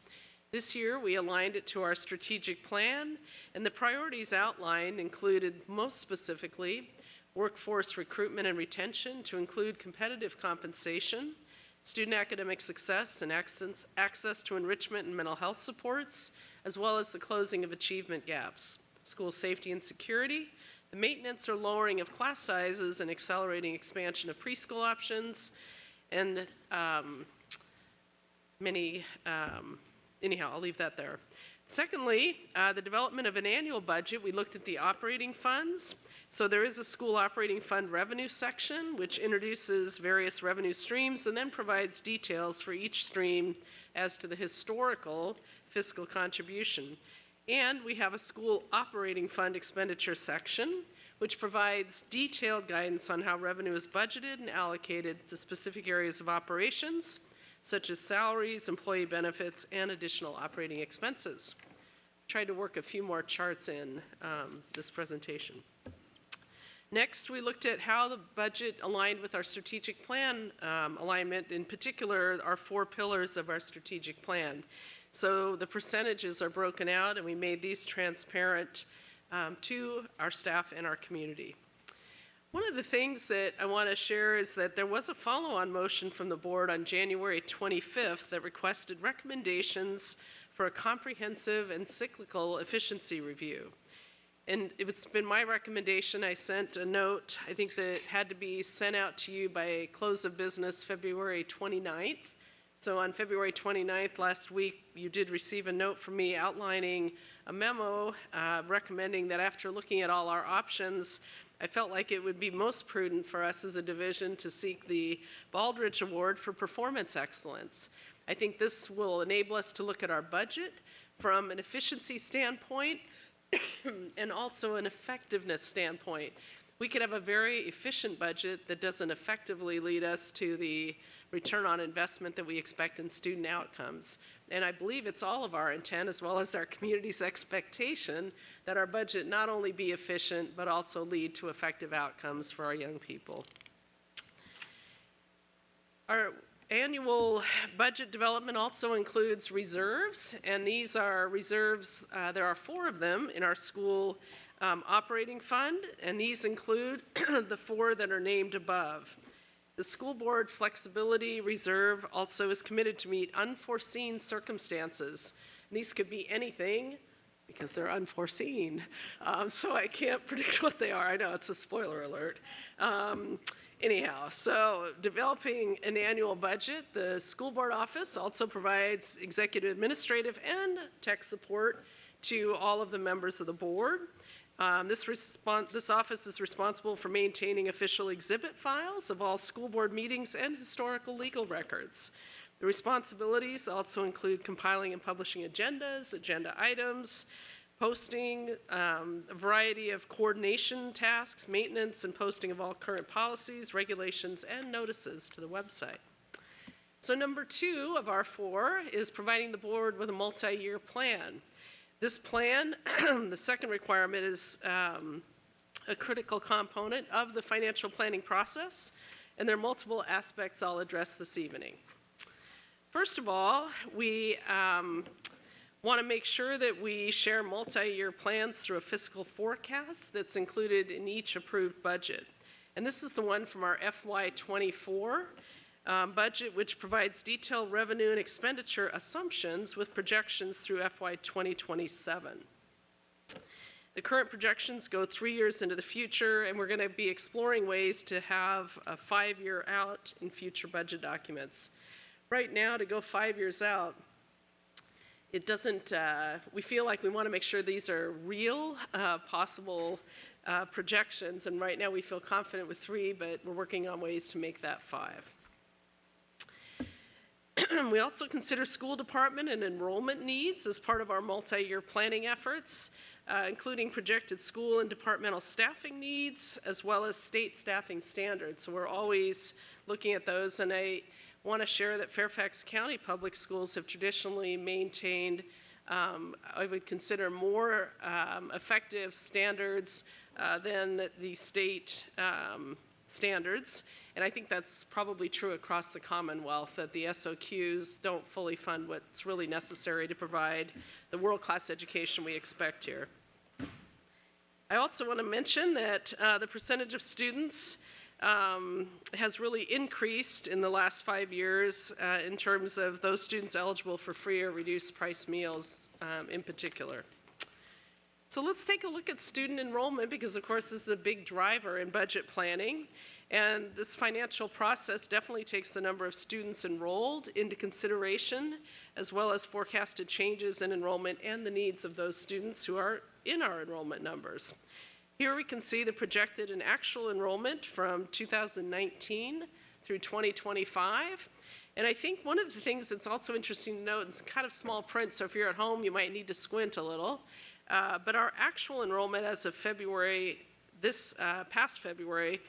This year, we aligned it to our strategic plan, and the priorities outlined included, most specifically, workforce recruitment and retention to include competitive compensation, student academic success and access to enrichment and mental health supports, as well as the closing of achievement gaps, school safety and security, the maintenance or lowering of class sizes and accelerating expansion of preschool options, and anyhow, I'll leave that there. Secondly, the development of an annual budget, we looked at the operating funds. So there is a school operating fund revenue section, which introduces various revenue streams and then provides details for each stream as to the historical fiscal contribution. And we have a school operating fund expenditure section, which provides detailed guidance on how revenue is budgeted and allocated to specific areas of operations, such as salaries, employee benefits, and additional operating expenses. Tried to work a few more charts in this presentation. Next, we looked at how the budget aligned with our strategic plan alignment, in particular, our 4 pillars of our strategic plan. So the percentages are broken out, and we made these transparent to our staff and our community. One of the things that I want to share is that there was a follow-on motion from the board on January 25th that requested recommendations for a comprehensive and cyclical efficiency review. And it's been my recommendation. I sent a note, I think that had to be sent out to you by close of business February 29th. So on February 29th last week, you did receive a note from me outlining a memo recommending that after looking at all our options, I felt like it would be most prudent for us as a division to seek the Baldrige Award for Performance Excellence. I think this will enable us to look at our budget from an efficiency standpoint and also an effectiveness standpoint. We could have a very efficient budget that doesn't effectively lead us to the return on investment that we expect in student outcomes. And I believe it's all of our intent, as well as our community's expectation, that our budget not only be efficient, but also lead to effective outcomes for our young people. Our annual budget development also includes reserves, and these are reserves, there are 4 of them in our school operating fund, and these include the 4 that are named above. The School Board Flexibility Reserve also is committed to meet unforeseen circumstances. And these could be anything because they're unforeseen, so I can't predict what they are. I know, it's a spoiler alert. Anyhow, so developing an annual budget, the school board office also provides executive administrative and tech support to all of the members of the board. This office is responsible for maintaining official exhibit files of all school board meetings and historical legal records. The responsibilities also include compiling and publishing agendas, agenda items, posting a variety of coordination tasks, maintenance and posting of all current policies, regulations, and notices to the website. So number 2 of our 4 is providing the board with a multi-year plan. This plan, the second requirement, is a critical component of the financial planning process, and there are multiple aspects I'll address this evening. First of all, we want to make sure that we share multi-year plans through a fiscal forecast that's included in each approved budget. And this is the one from our FY24 budget, which provides detailed revenue and expenditure assumptions with projections through FY 2027. The current projections go 3 years into the future, and we're going to be exploring ways to have a 5-year out in future budget documents. Right now, to go 5 years out, it doesn't, we feel like we want to make sure these are real, possible projections, and right now we feel confident with 3, but we're working on ways to make that 5. We also consider school department and enrollment needs as part of our multi-year planning efforts, including projected school and departmental staffing needs, as well as state staffing standards. So we're always looking at those, and I want to share that Fairfax County Public Schools have traditionally maintained, I would consider, more effective standards than the state standards. And I think that's probably true across the Commonwealth, that the SOQs don't fully fund what's really necessary to provide the world-class education we expect here. I also want to mention that the percentage of students has really increased in the last 5 years in terms of those students eligible for free or reduced price meals in particular. So let's take a look at student enrollment, because of course this is a big driver in budget planning. And this financial process definitely takes the number of students enrolled into consideration, as well as forecasted changes in enrollment and the needs of those students who are in our enrollment numbers. Here we can see the projected and actual enrollment from 2019 through 2025. And I think one of the things that's also interesting to note, it's kind of small print, so if you're at home you might need to squint a little, but our actual enrollment as of February, this past February,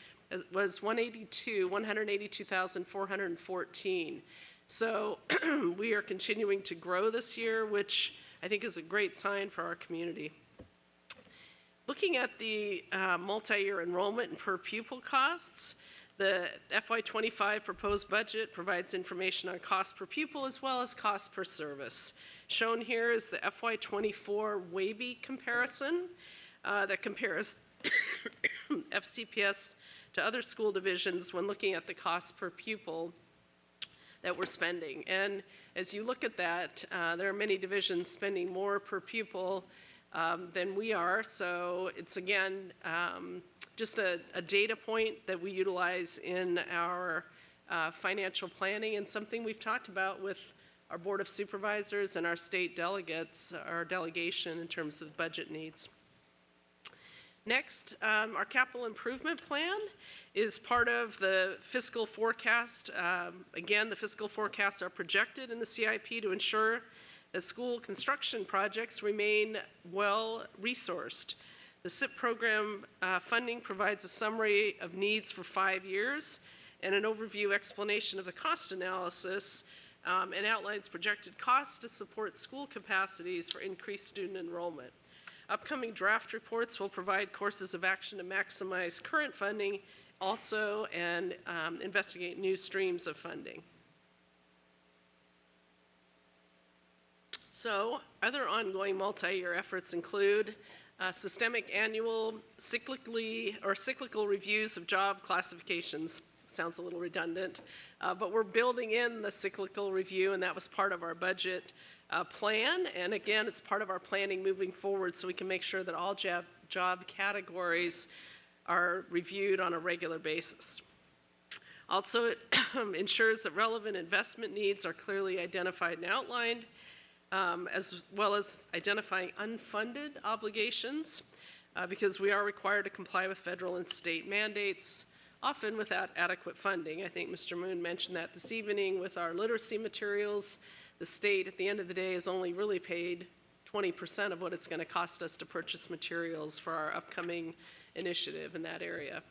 was 182,414. So we are continuing to grow this year, which I think is a great sign for our community. Looking at the multi-year enrollment and per pupil costs, the FY25 proposed budget provides information on cost per pupil as well as cost per service. Shown here is the FY24 WABE comparison that compares FCPS to other school divisions when looking at the cost per pupil that we're spending. And as you look at that, there are many divisions spending more per pupil than we are. So it's, again, just a data point that we utilize in our financial planning, and something we've talked about with our Board of Supervisors and our state delegates, our delegation, in terms of budget needs. Next, our capital improvement plan is part of the fiscal forecast. Again, the fiscal forecasts are projected in the CIP to ensure that school construction projects remain well resourced. The SIP program funding provides a summary of needs for 5 years and an overview explanation of the cost analysis and outlines projected costs to support school capacities for increased student enrollment. Upcoming draft reports will provide courses of action to maximize current funding also and investigate new streams of funding. So, other ongoing multi-year efforts include systemic annual cyclical reviews of job classifications. Sounds a little redundant, but we're building in the cyclical review, and that was part of our budget plan. And again, it's part of our planning moving forward so we can make sure that all job categories are reviewed on a regular basis. Also, it ensures that relevant investment needs are clearly identified and outlined, as well as identifying unfunded obligations, because we are required to comply with federal and state mandates, often without adequate funding. I think Mr. Moon mentioned that this evening with our literacy materials. The state, at the end of the day, has only really paid 20% of what it's going to cost us to purchase materials for our upcoming initiative in that area.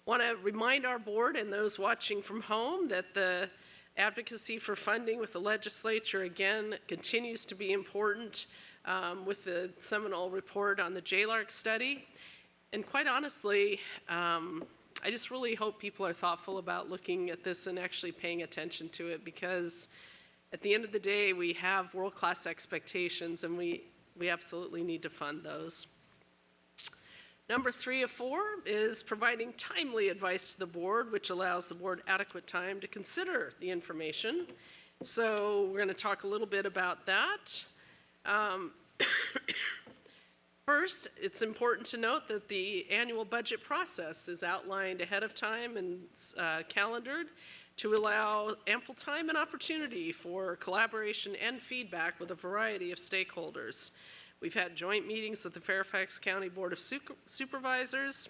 Want to remind our board and those watching from home that the advocacy for funding with the legislature, again, continues to be important with the seminal report on the JLARC study. And quite honestly, I just really hope people are thoughtful about looking at this and actually paying attention to it, because at the end of the day, we have world-class expectations, and we absolutely need to fund those. Number 3 of 4 is providing timely advice to the board, which allows the board adequate time to consider the information. So we're going to talk a little bit about that. First, it's important to note that the annual budget process is outlined ahead of time and calendared to allow ample time and opportunity for collaboration and feedback with a variety of stakeholders. We've had joint meetings with the Fairfax County Board of Supervisors,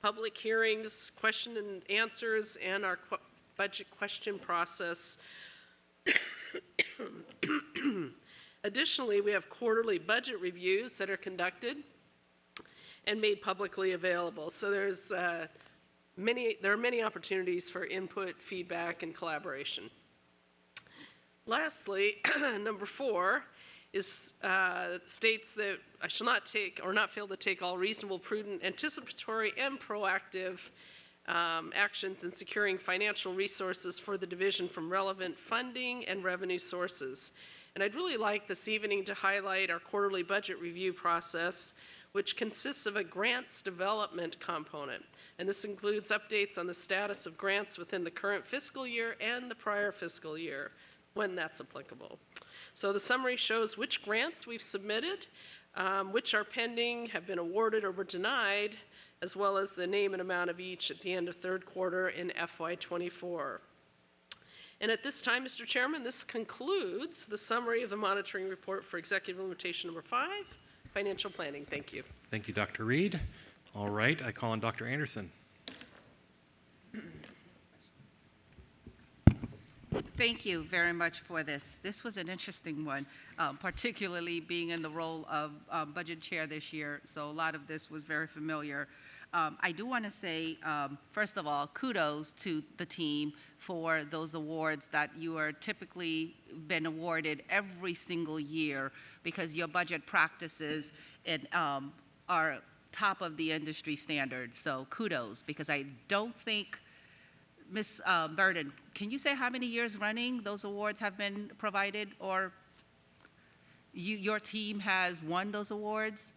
public hearings, question and answers, and our budget question process. Additionally, we have quarterly budget reviews that are conducted and made publicly available. So there are many opportunities for input, feedback, and collaboration. Lastly, number 4 is states that I shall not take or not fail to take all reasonable, prudent, anticipatory, and proactive actions in securing financial resources for the division from relevant funding and revenue sources. And I'd really like this evening to highlight our quarterly budget review process, which consists of a grants development component. And this includes updates on the status of grants within the current fiscal year and the prior fiscal year, when that's applicable. So the summary shows which grants we've submitted, which are pending, have been awarded, or were denied, as well as the name and amount of each at the end of 3rd quarter in FY24. And at this time, Mr. Chairman, this concludes the summary of the monitoring report for executive limitation number 5, financial planning. Thank you. Thank you, Dr. Reed. All right, I call on Dr. Anderson. Thank you very much for this. This was an interesting one, particularly being in the role of budget chair this year, so a lot of this was very familiar. I do want to say, first of all, kudos to the team for those awards that you are typically been awarded every single year, because your budget practices are top of the industry standard. So kudos, because I don't think, Ms. Burden, can you say how many years running those awards have been provided, or your team has won those awards?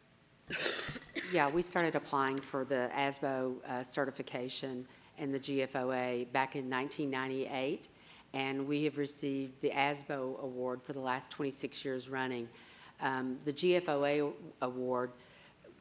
Yeah, we started applying for the ASBO certification and the GFOA back in 1998, and we have received the ASBO award for the last 26 years running. The GFOA award,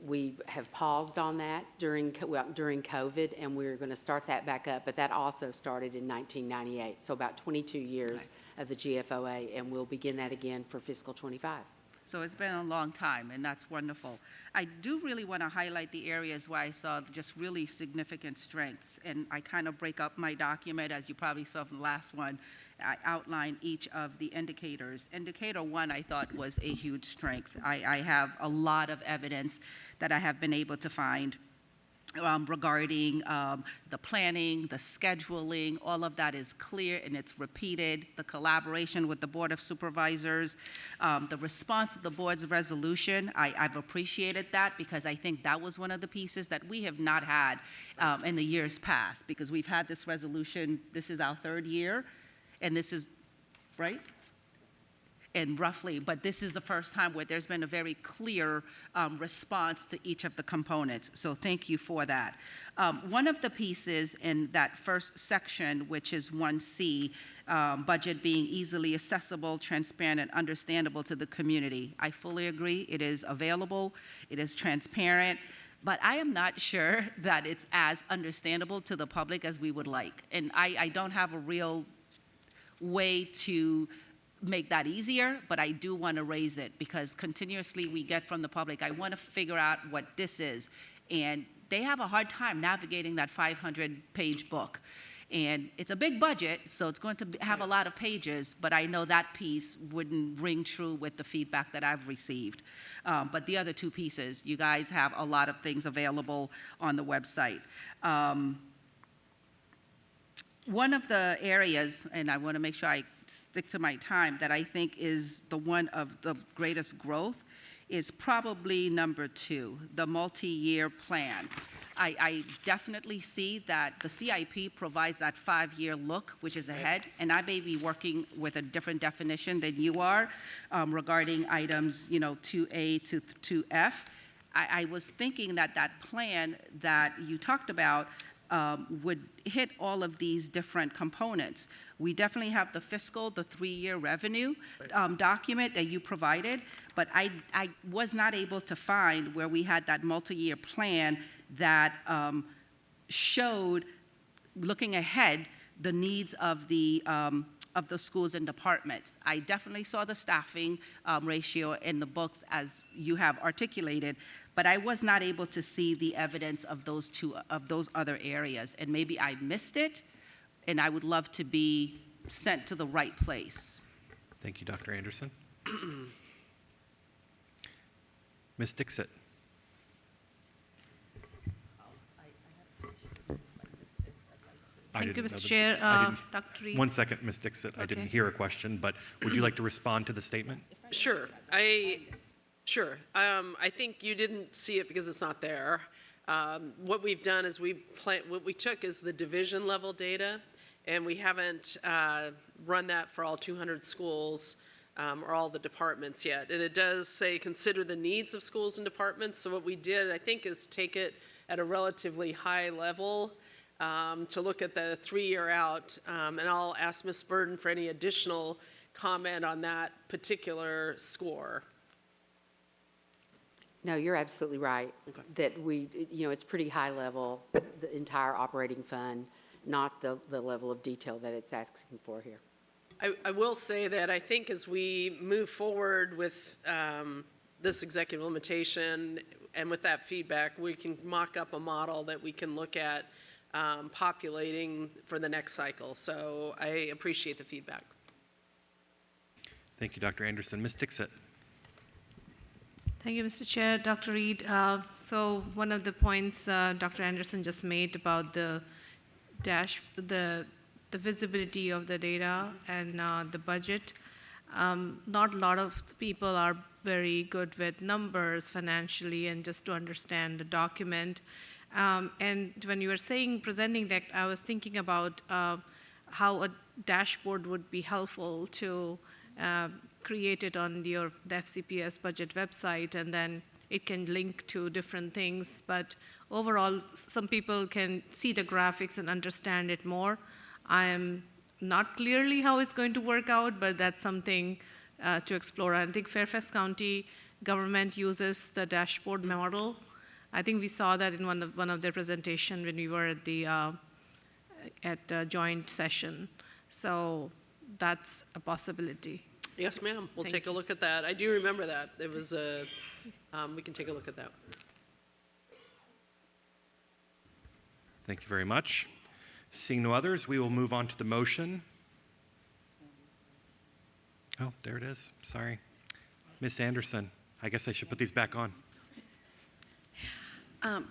we have paused on that during COVID, and we're going to start that back up, but that also started in 1998, so about 22 years of the GFOA, and we'll begin that again for fiscal 25. So it's been a long time, and that's wonderful. I do really want to highlight the areas where I saw just really significant strengths, and I kind of break up my document, as you probably saw from the last one. I outline each of the indicators. Indicator 1, I thought, was a huge strength. I have a lot of evidence that I have been able to find regarding the planning, the scheduling. All of that is clear and it's repeated. The collaboration with the Board of Supervisors, the response to the board's resolution, I've appreciated that, because I think that was one of the pieces that we have not had in the years past, because we've had this resolution, this is our 3rd year, and this is, right? And roughly, but this is the first time where there's been a very clear response to each of the components. So thank you for that. One of the pieces in that first section, which is 1C, budget being easily accessible, transparent, and understandable to the community. I fully agree. It is available. It is transparent. But I am not sure that it's as understandable to the public as we would like. And I don't have a real way to make that easier, but I do want to raise it, because continuously we get from the public, I want to figure out what this is. And they have a hard time navigating that 500-page book. And it's a big budget, so it's going to have a lot of pages, but I know that piece wouldn't ring true with the feedback that I've received. But the other 2 pieces, you guys have a lot of things available on the website. One of the areas, and I want to make sure I stick to my time, that I think is the one of the greatest growth is probably number 2, the multi-year plan. I definitely see that the CIP provides that 5-year look, which is ahead, and I may be working with a different definition than you are regarding items, 2A to 2F. I was thinking that that plan that you talked about would hit all of these different components. We definitely have the fiscal, the 3-year revenue document that you provided, but I was not able to find where we had that multi-year plan that showed, looking ahead, the needs of the schools and departments. I definitely saw the staffing ratio in the books as you have articulated, but I was not able to see the evidence of those other areas, and maybe I missed it, and I would love to be sent to the right place. Thank you, Dr. Anderson. Ms. Dixit. Thank you, Mr. Chair. Dr. Reed. 1 second, Ms. Dixit. I didn't hear a question, but would you like to respond to the statement? Sure. I think you didn't see it because it's not there. What we've done is what we took is the division level data, and we haven't run that for all 200 schools or all the departments yet. And it does say consider the needs of schools and departments. So what we did, I think, is take it at a relatively high level to look at the 3-year out. And I'll ask Ms. Burden for any additional comment on that particular score. No, you're absolutely right. Okay. That it's pretty high level, the entire operating fund, not the level of detail that it's asking for here. I will say that I think as we move forward with this executive limitation and with that feedback, we can mock up a model that we can look at populating for the next cycle. So I appreciate the feedback. Thank you, Dr. Anderson. Ms. Dixit. Thank you, Mr. Chair. Dr. Reed, so one of the points Dr. Anderson just made about the visibility of the data and the budget, not a lot of people are very good with numbers financially and just to understand the document. And when you were presenting that, I was thinking about how a dashboard would be helpful to create it on the FCPS budget website, and then it can link to different things. But overall, some people can see the graphics and understand it more. I am not clearly how it's going to work out, but that's something to explore. I think Fairfax County government uses the dashboard model. I think we saw that in one of their presentation when we were at the joint session. So that's a possibility. Yes, ma'am. We'll Thank take a look at that. I do remember that. It was a, we can take a look at that. Thank you very much. Seeing no others, we will move on to the motion. Oh, there it is. Sorry. Miss Anderson, I guess I should put these back on.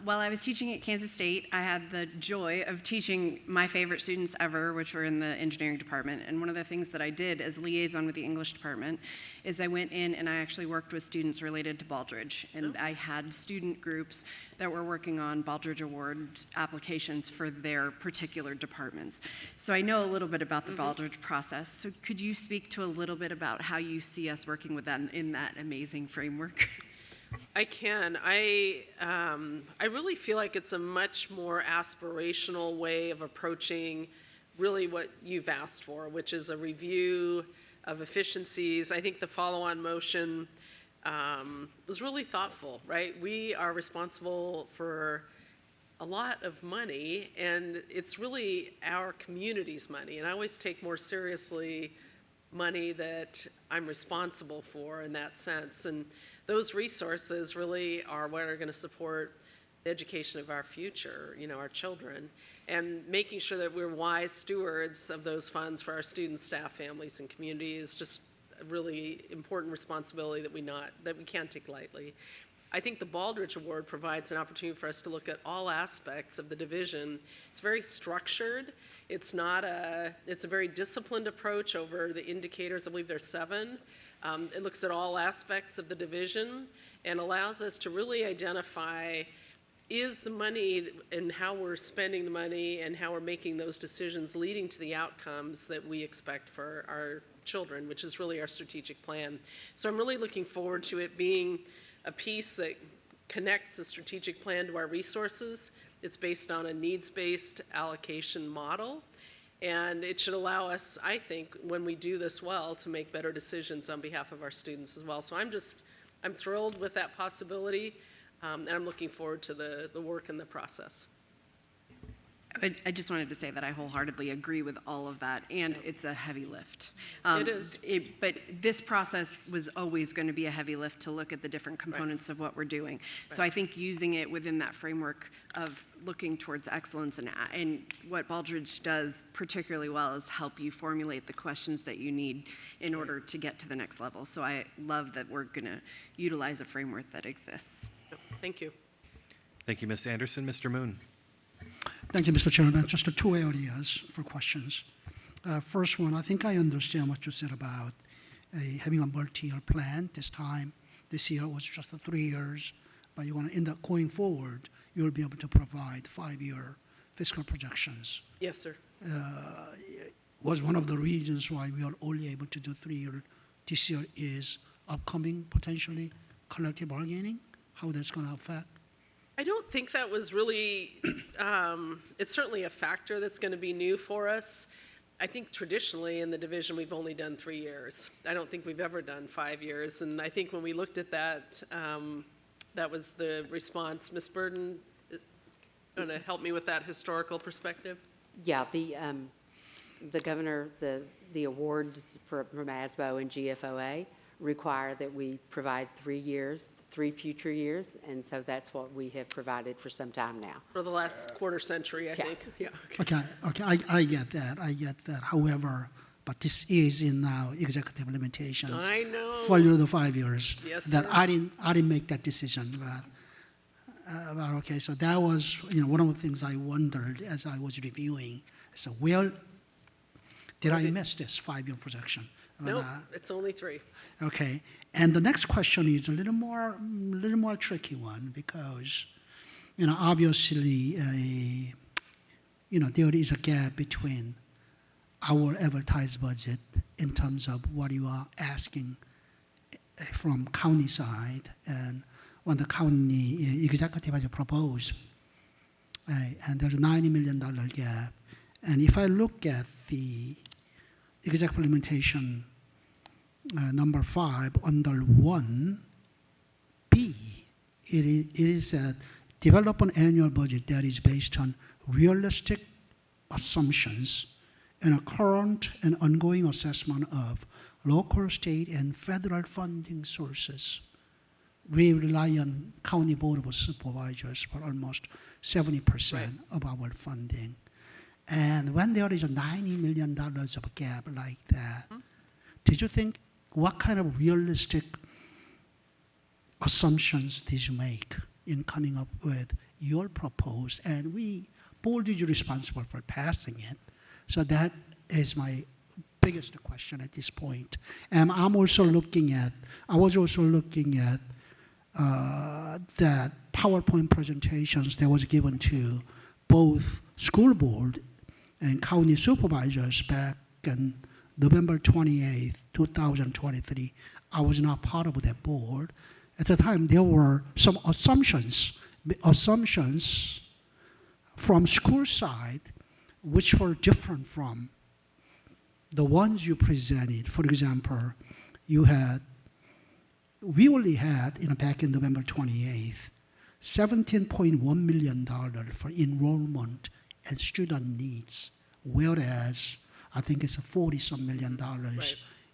While I was teaching at Kansas State, I had the joy of teaching my favorite students ever, which were in the engineering department. And one of the things that I did as liaison with the English department is I went in and I actually worked with students related to Baldrige. And I had student groups that were working on Baldrige Award applications for their particular departments. So I know a little bit about the Baldrige process. So could you speak to a little bit about how you see us working with them in that amazing framework? I can. I really feel like it's a much more aspirational way of approaching really what you've asked for, which is a review of efficiencies. I think the follow-on motion was really thoughtful, right? We are responsible for a lot of money, and it's really our community's money. And I always take more seriously money that I'm responsible for in that sense. And those resources really are what are going to support the education of our future, you know, our children, and making sure that we're wise stewards of those funds for our students, staff, families, and community is just a really important responsibility that we can't take lightly. I think the Baldrige Award provides an opportunity for us to look at all aspects of the division. It's very structured. It's a very disciplined approach over the indicators. I believe there's 7. It looks at all aspects of the division and allows us to really identify is the money and how we're spending the money and how we're making those decisions leading to the outcomes that we expect for our children, which is really our strategic plan. So I'm really looking forward to it being a piece that connects the strategic plan to our resources. It's based on a needs-based allocation model. And it should allow us, I think, when we do this well, to make better decisions on behalf of our students as well. So I'm thrilled with that possibility, and I'm looking forward to the work and the process. I just wanted to say that I wholeheartedly agree with all of that, and it's a heavy lift. It is. But this process was always going to be a heavy lift to look at the different components of what we're doing. So I think using it within that framework of looking towards excellence and what Baldrige does particularly well is help you formulate the questions that you need in order to get to the next level. So I love that we're going to utilize a framework that exists. Thank you. Thank you, Ms. Anderson. Mr. Moon. Thank you, Mr. Chairman. Just 2 areas for questions. First one, I think I understand what you said about having a multi-year plan. This year was just 3 years, but you want to end up going forward, you'll be able to provide 5-year fiscal projections. Yes, sir. Was one of the reasons why we are only able to do 3 years this year is upcoming, potentially, collective bargaining, how that's going to affect? I don't think that was really, it's certainly a factor that's going to be new for us. I think traditionally in the division we've only done 3 years. I don't think we've ever done 5 years. And I think when we looked at that, that was the response. Ms. Burden, going to help me with that historical perspective? Yeah, the governor, the awards from ASBO and GFOA require that we provide 3 years, 3 future years, and so that's what we have provided for some time now. For the last quarter century, I think. Yeah. Okay, I get that. However, but this is in now executive limitations. I know. For the 5 years. Yes, that sir. I didn't make that decision. But okay, so that was one of the things I wondered as I was reviewing. So did I miss this 5-year projection? No, it's only 3. Okay, and the next question is a little more tricky one because, obviously, there is a gap between our advertised budget in terms of what you are asking from county side and what the county executive has proposed, and there's a $90 million gap. And if I look at the executive implementation number 5 under 1B, it is develop an annual budget that is based on realistic assumptions and a current and ongoing assessment of local, state, and federal funding sources. We rely on County Board of Supervisors for almost 70% of our funding. And when there is a $90 million of a gap like that, did you think what kind of realistic assumptions did you make in coming up with your proposed? And board is responsible for passing it. So that is my biggest question at this point. And I was also looking at that PowerPoint presentations that was given to both school board and county supervisors back on November 28th, 2023. I was not part of that board. At the time, there were some assumptions from school side which were different from the ones you presented. For example, we only had, back in November 28th, $17.1 million for enrollment and student needs, whereas I think it's $40-some million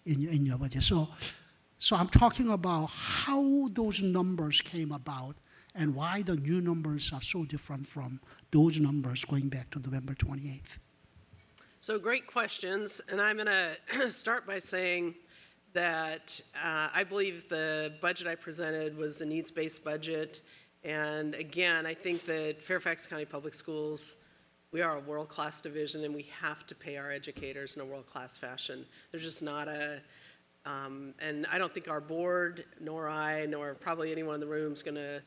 in your budget. So I'm talking about how those numbers came about and why the new numbers are so different from those numbers going back to November 28th. So great questions, and I'm going to start by saying that I believe the budget I presented was a needs-based budget. And again, I think that Fairfax County Public Schools, we are a world-class division, and we have to pay our educators in a world-class fashion. There's just not and I don't think our board, nor I, nor probably anyone in the room is going to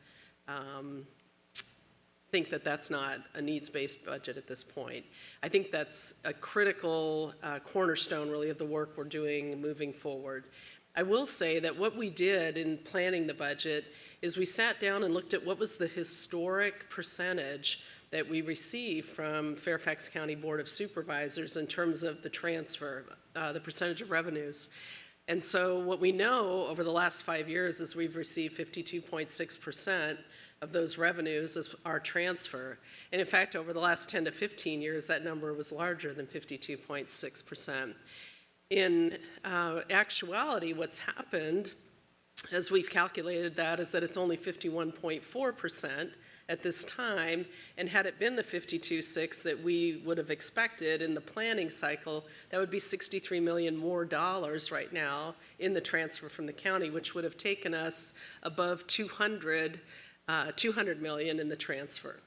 think that that's not a needs-based budget at this point. I think that's a critical cornerstone, really, of the work we're doing moving forward. I will say that what we did in planning the budget is we sat down and looked at what was the historic percentage that we received from Fairfax County Board of Supervisors in terms of the transfer, the percentage of revenues. And so what we know over the last 5 years is we've received 52.6% of those revenues as our transfer. And in fact, over the last 10 to 15 years, that number was larger than 52.6%. In actuality, what's happened, as we've calculated that, is that it's only 51.4% at this time, and had it been the 52.6 that we would have expected in the planning cycle, that would be $63 million more right now in the transfer from the county, which would have taken us above 200 million in the transfer.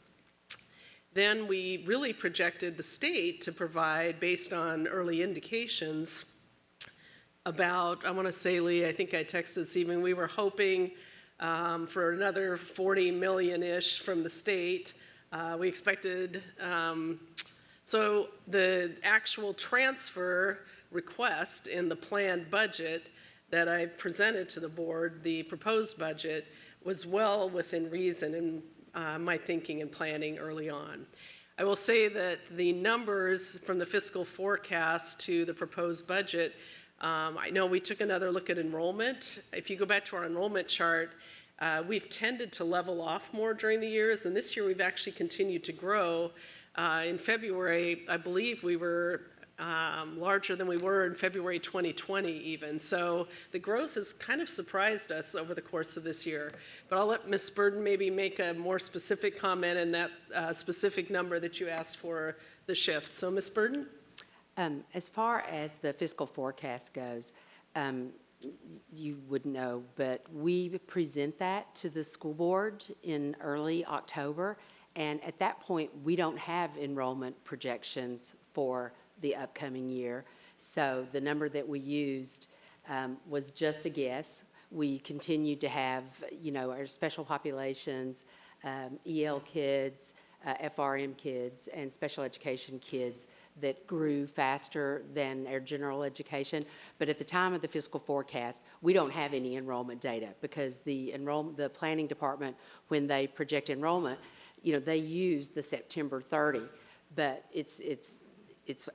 Then we really projected the state to provide, based on early indications, about, I want to say, Lee, I think I texted this evening, we were hoping for another 40 million-ish from the state. We expected, so the actual transfer request in the planned budget that I presented to the board, the proposed budget, was well within reason in my thinking and planning early on. I will say that the numbers from the fiscal forecast to the proposed budget, I know we took another look at enrollment. If you go back to our enrollment chart, we've tended to level off more during the years, and this year we've actually continued to grow. In February, I believe we were larger than we were in February 2020 even. So the growth has kind of surprised us over the course of this year. But I'll let Ms. Burden maybe make a more specific comment in that specific number that you asked for the shift. So Ms. Burden? As far as the fiscal forecast goes, you would know, but we present that to the school board in early October, and at that point, we don't have enrollment projections for the upcoming year. So the number that we used was just a guess. We continued to have, our special populations, EL kids, FRM kids, and special education kids that grew faster than our general education. But at the time of the fiscal forecast, we don't have any enrollment data because the planning department, when they project enrollment, they use the September 30, but it's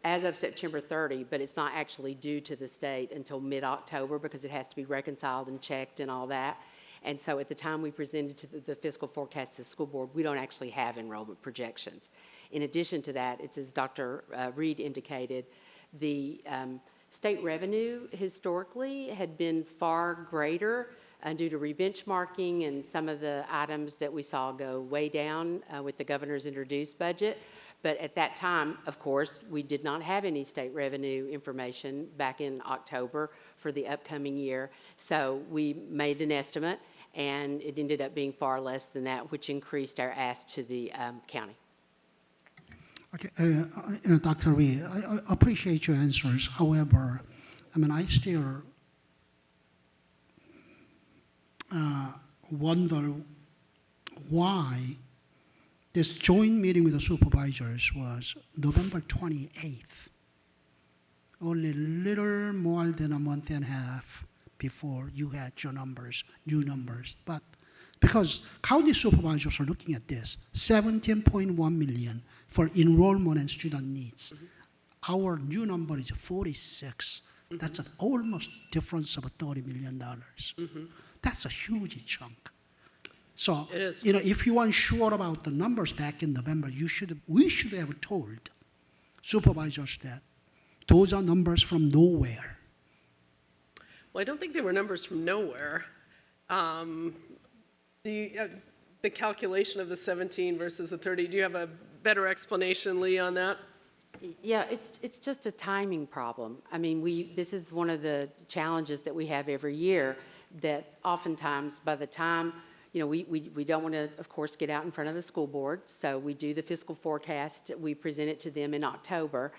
as of September 30, but it's not actually due to the state until mid-October because it has to be reconciled and checked and all that. And so at the time we presented to the fiscal forecast to the school board, we don't actually have enrollment projections. In addition to that, it's as Dr. Reed indicated, the State revenue historically had been far greater due to rebenchmarking and some of the items that we saw go way down with the governor's introduced budget. But at that time, of course, we did not have any state revenue information back in October for the upcoming year. So we made an estimate, and it ended up being far less than that, which increased our ask to the county. Okay, Dr. Reed, I appreciate your answers. However, I mean, I still wonder why this joint meeting with the supervisors was November 28th, only a little more than a month and a half before you had your numbers, new numbers. But because county supervisors are looking at this, 17.1 million for enrollment and student needs. Our new number is 46. That's an almost difference of $30 million. That's a huge chunk. So, It is. you know, if you weren't sure about the numbers back in November, we should have told supervisors that those are numbers from nowhere. Well, I don't think they were numbers from nowhere. The calculation of the 17 versus the 30, do you have a better explanation, Lee, on that? Yeah, it's just a timing problem. I mean, this is one of the challenges that we have every year, that oftentimes by the time, you know, we don't want to, of course, get out in front of the school board, so we do the fiscal forecast. We present it to them in October.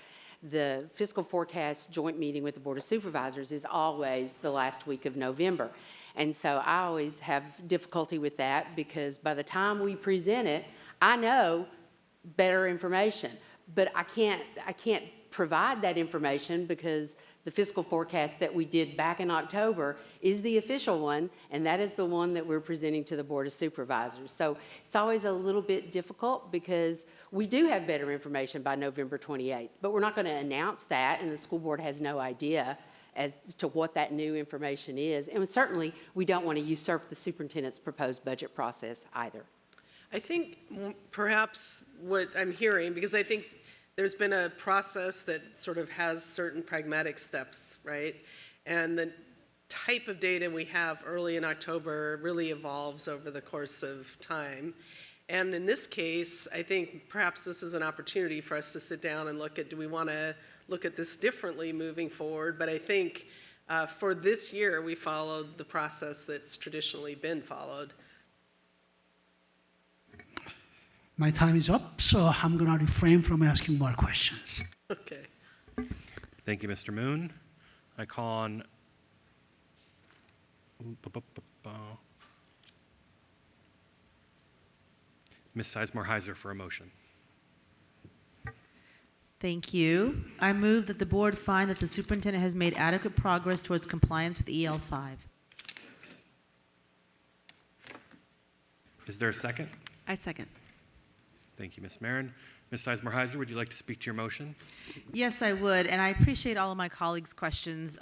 The fiscal forecast joint meeting with the Board of Supervisors is always the last week of November. And so I always have difficulty with that, because by the time we present it, I know better information. But I can't provide that information because the fiscal forecast that we did back in October is the official one, and that is the one that we're presenting to the Board of Supervisors. So it's always a little bit difficult because we do have better information by November 28th, but we're not going to announce that, and the school board has no idea as to what that new information is. And certainly, we don't want to usurp the superintendent's proposed budget process either. I think perhaps what I'm hearing, because I think there's been a process that sort of has certain pragmatic steps, right? And the type of data we have early in October really evolves over the course of time. And in this case, I think perhaps this is an opportunity for us to sit down and look at, do we want to look at this differently moving forward? But I think for this year, we followed the process that's traditionally been followed. My time is up, so I'm going to refrain from asking more questions. Okay. Thank you, Mr. Moon. I call on Ms. Sizemore-Heiser for a motion. Thank you. I move that the board find that the superintendent has made adequate progress towards compliance with EL5. Is there a second? I second. Thank you, Ms. Marin. Ms. Sizemore-Heiser, would you like to speak to your motion? Yes, I would, and I appreciate all of my colleagues' questions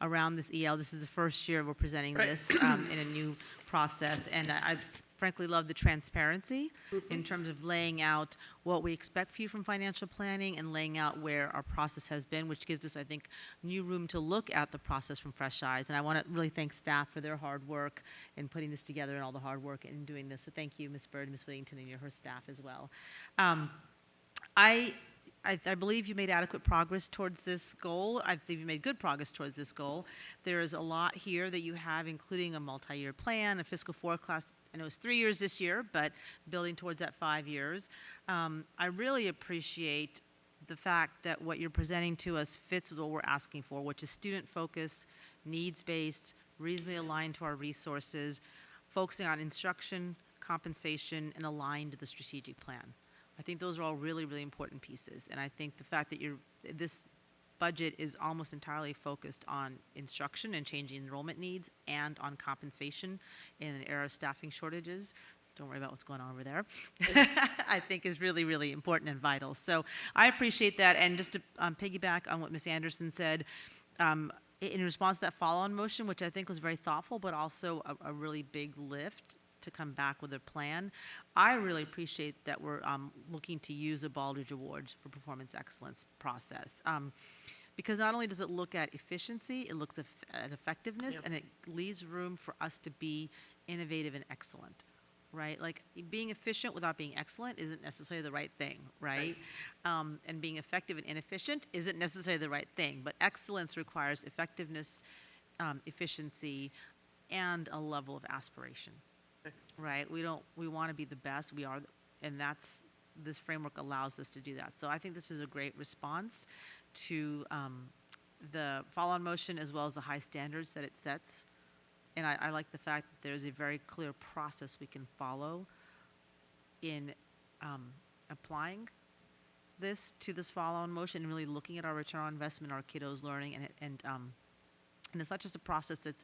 around this EL. This is the first year we're presenting this in a new process, and I frankly love the transparency in terms of laying out what we expect for you from financial planning and laying out where our process has been, which gives us, I think, new room to look at the process from fresh eyes. And I want to really thank staff for their hard work in putting this together and all the hard work in doing this. So thank you, Ms. Bird, Ms. Whittington, and her staff as well. I believe you made adequate progress towards this goal. I believe you made good progress towards this goal. There is a lot here that you have, including a multi-year plan, a fiscal forecast. I know it's 3 years this year, but building towards that 5 years. I really appreciate the fact that what you're presenting to us fits with what we're asking for, which is student-focused, needs-based, reasonably aligned to our resources, focusing on instruction, compensation, and aligned to the strategic plan. I think those are all really, really important pieces. And I think the fact that this budget is almost entirely focused on instruction and changing enrollment needs and on compensation in an era of staffing shortages. Don't worry about what's going on over there. I think is really, really important and vital. So I appreciate that. And just to piggyback on what Ms. Anderson said, in response to that follow-on motion, which I think was very thoughtful, but also a really big lift to come back with a plan, I really appreciate that we're looking to use a Baldrige Award for performance excellence process. because not only does it look at efficiency, it looks at effectiveness, and it leaves room for us to be innovative and excellent, right? Like being efficient without being excellent isn't necessarily the right thing, right? And being effective and inefficient isn't necessarily the right thing, but excellence requires effectiveness, efficiency, and a level of aspiration, right? We want to be the best. We are, and this framework allows us to do that. So I think this is a great response to the follow-on motion as well as the high standards that it sets. And I like the fact that there's a very clear process we can follow in applying this to this follow-on motion and really looking at our return on investment, our kiddos learning, and it's not just a process that's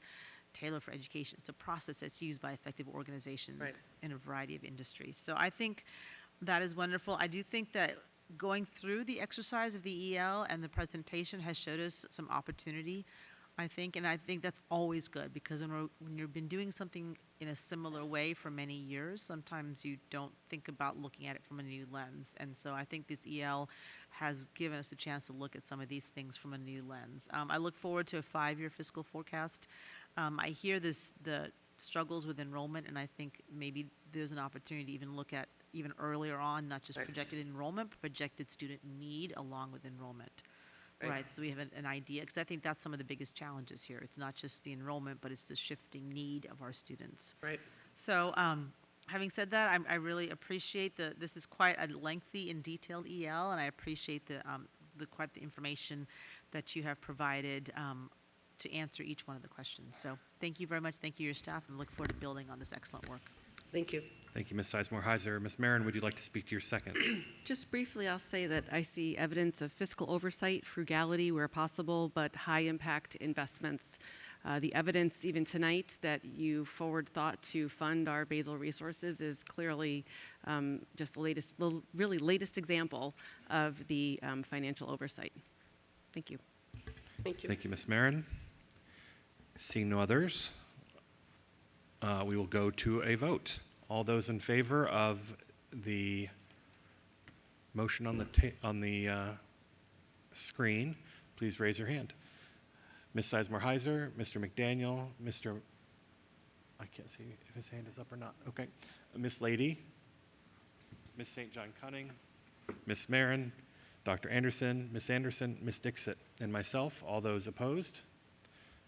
tailored for education. It's a process that's used by effective organizations in a variety of industries. So I think that is wonderful. I do think that going through the exercise of the EL and the presentation has showed us some opportunity, I think, and I think that's always good, because when you've been doing something in a similar way for many years, sometimes you don't think about looking at it from a new lens. And so I think this EL has given us a chance to look at some of these things from a new lens. I look forward to a 5-year fiscal forecast. I hear the struggles with enrollment, and I think maybe there's an opportunity to even look at even earlier on, not just projected enrollment, but projected student need along with enrollment. Right, so we have an idea, because I think that's some of the biggest challenges here. It's not just the enrollment, but it's the shifting need of our students. Right. So having said that, I really appreciate this is quite a lengthy and detailed EL, and I appreciate quite the information that you have provided to answer each one of the questions. So thank you very much. Thank you, your staff, and look forward to building on this excellent work. Thank you. Thank you, Ms. Sizemore-Heiser. Ms. Marin, would you like to speak to your second? Just briefly, I'll say that I see evidence of fiscal oversight, frugality where possible, but high impact investments. The evidence even tonight that you forward thought to fund our basal resources is clearly just the really latest example of the financial oversight. Thank you. Thank you. Thank you, Ms. Marin. Seeing no others, we will go to a vote. All those in favor of the motion on the screen, please raise your hand. Ms. Sizemore-Heiser, Mr. McDaniel, I can't see if his hand is up or not. Okay. Ms. Lady, Ms. St. John Cunning, Ms. Marin, Dr. Anderson, Ms. Dixit, and myself. All those opposed?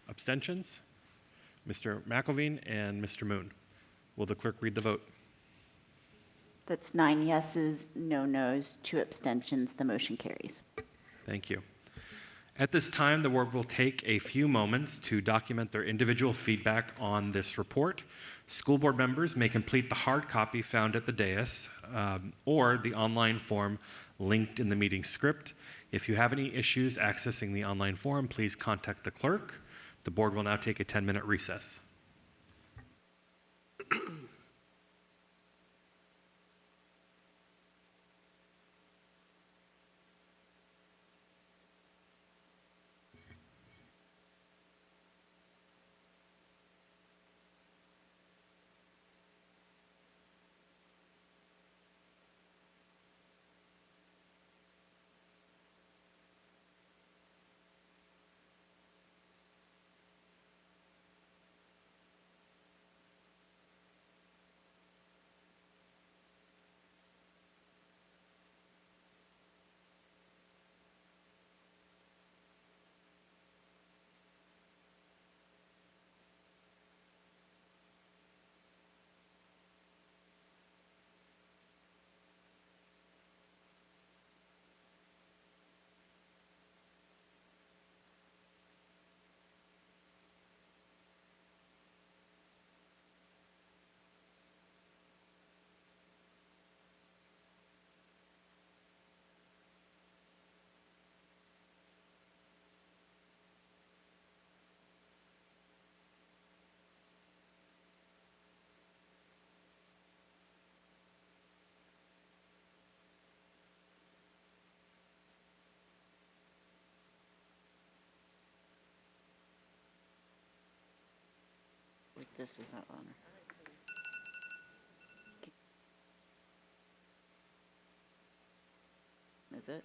Abstentions? Mr. McElveen and Mr. Moon. Will the clerk read the vote? That's 9 yeses, no nos, 2 abstentions. The motion carries. Thank you. At this time, the board will take a few moments to document their individual feedback on this report. School board members may complete the hard copy found at the dais or the online form linked in the meeting script. If you have any issues accessing the online form, please contact the clerk. The board will now take a 10-minute recess. This is not on. Is it?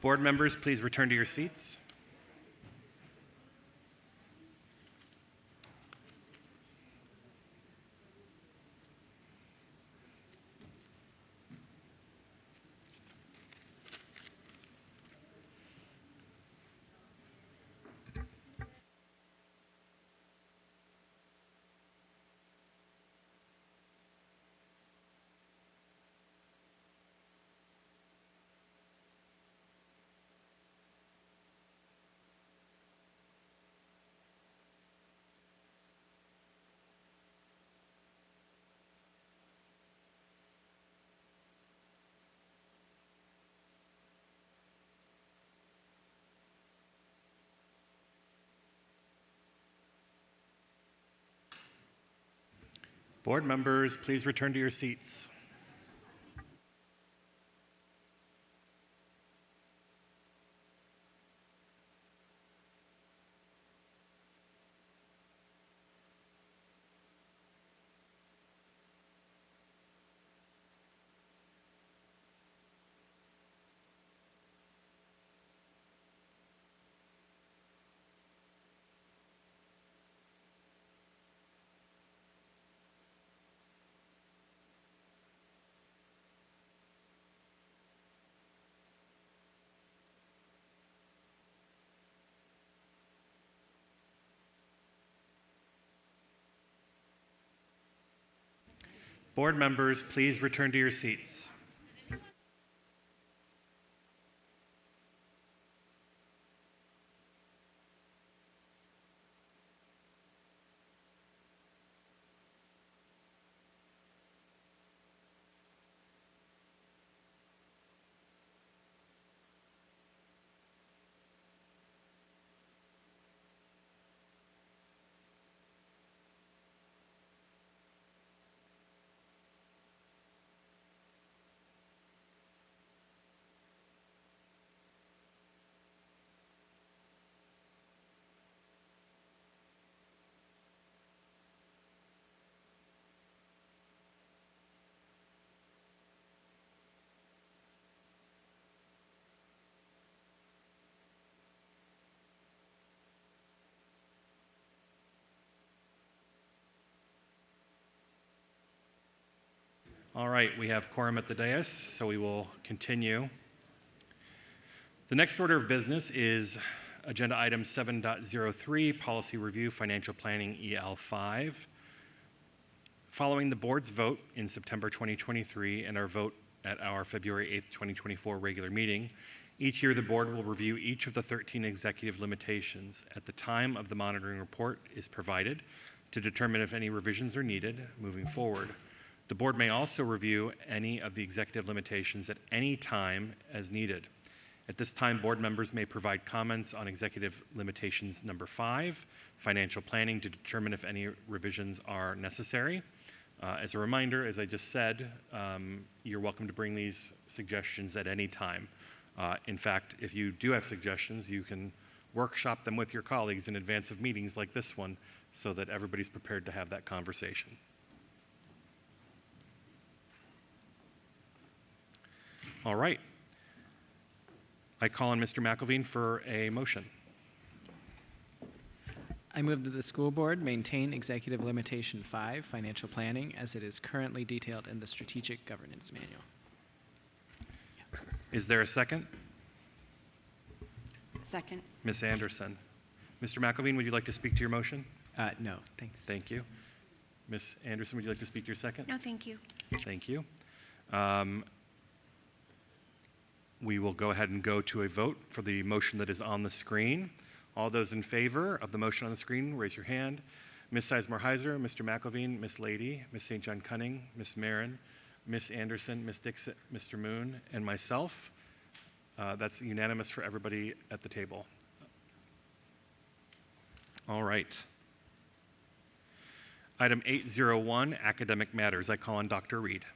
Board members, please return to your seats. Board members, please return to your seats. Board members, please return to your seats. All right, we have quorum at the dais, so we will continue. The next order of business is agenda item 7.03, policy review, financial planning, EL5. Following the board's vote in September 2023 and our vote at our February 8th, 2024 regular meeting, each year the board will review each of the 13 executive limitations at the time of the monitoring report is provided to determine if any revisions are needed moving forward. The board may also review any of the executive limitations at any time as needed. At this time, board members may provide comments on executive limitations number 5, financial planning, to determine if any revisions are necessary. As a reminder, as I just said, you're welcome to bring these suggestions at any time. In fact, if you do have suggestions, you can workshop them with your colleagues in advance of meetings like this one so that everybody's prepared to have that conversation. All right. I call on Mr. McElveen for a motion. I move that the school board maintain executive limitation 5, financial planning, as it is currently detailed in the strategic governance manual. Is there a second? Second. Ms. Anderson. Mr. McElveen, would you like to speak to your motion? No, thanks. Thank you. Ms. Anderson, would you like to speak to your second? No, thank you. Thank you. We will go ahead and go to a vote for the motion that is on the screen. All those in favor of the motion on the screen, raise your hand. Ms. Sizemore-Heiser, Mr. McElveen, Ms. Lady, Ms. St. John Cunning, Ms. Marin, Ms. Anderson, Ms. Dixit, Mr. Moon, and myself. That's unanimous for everybody at the table. All right. Item 801, academic matters. I call on Dr. Reed.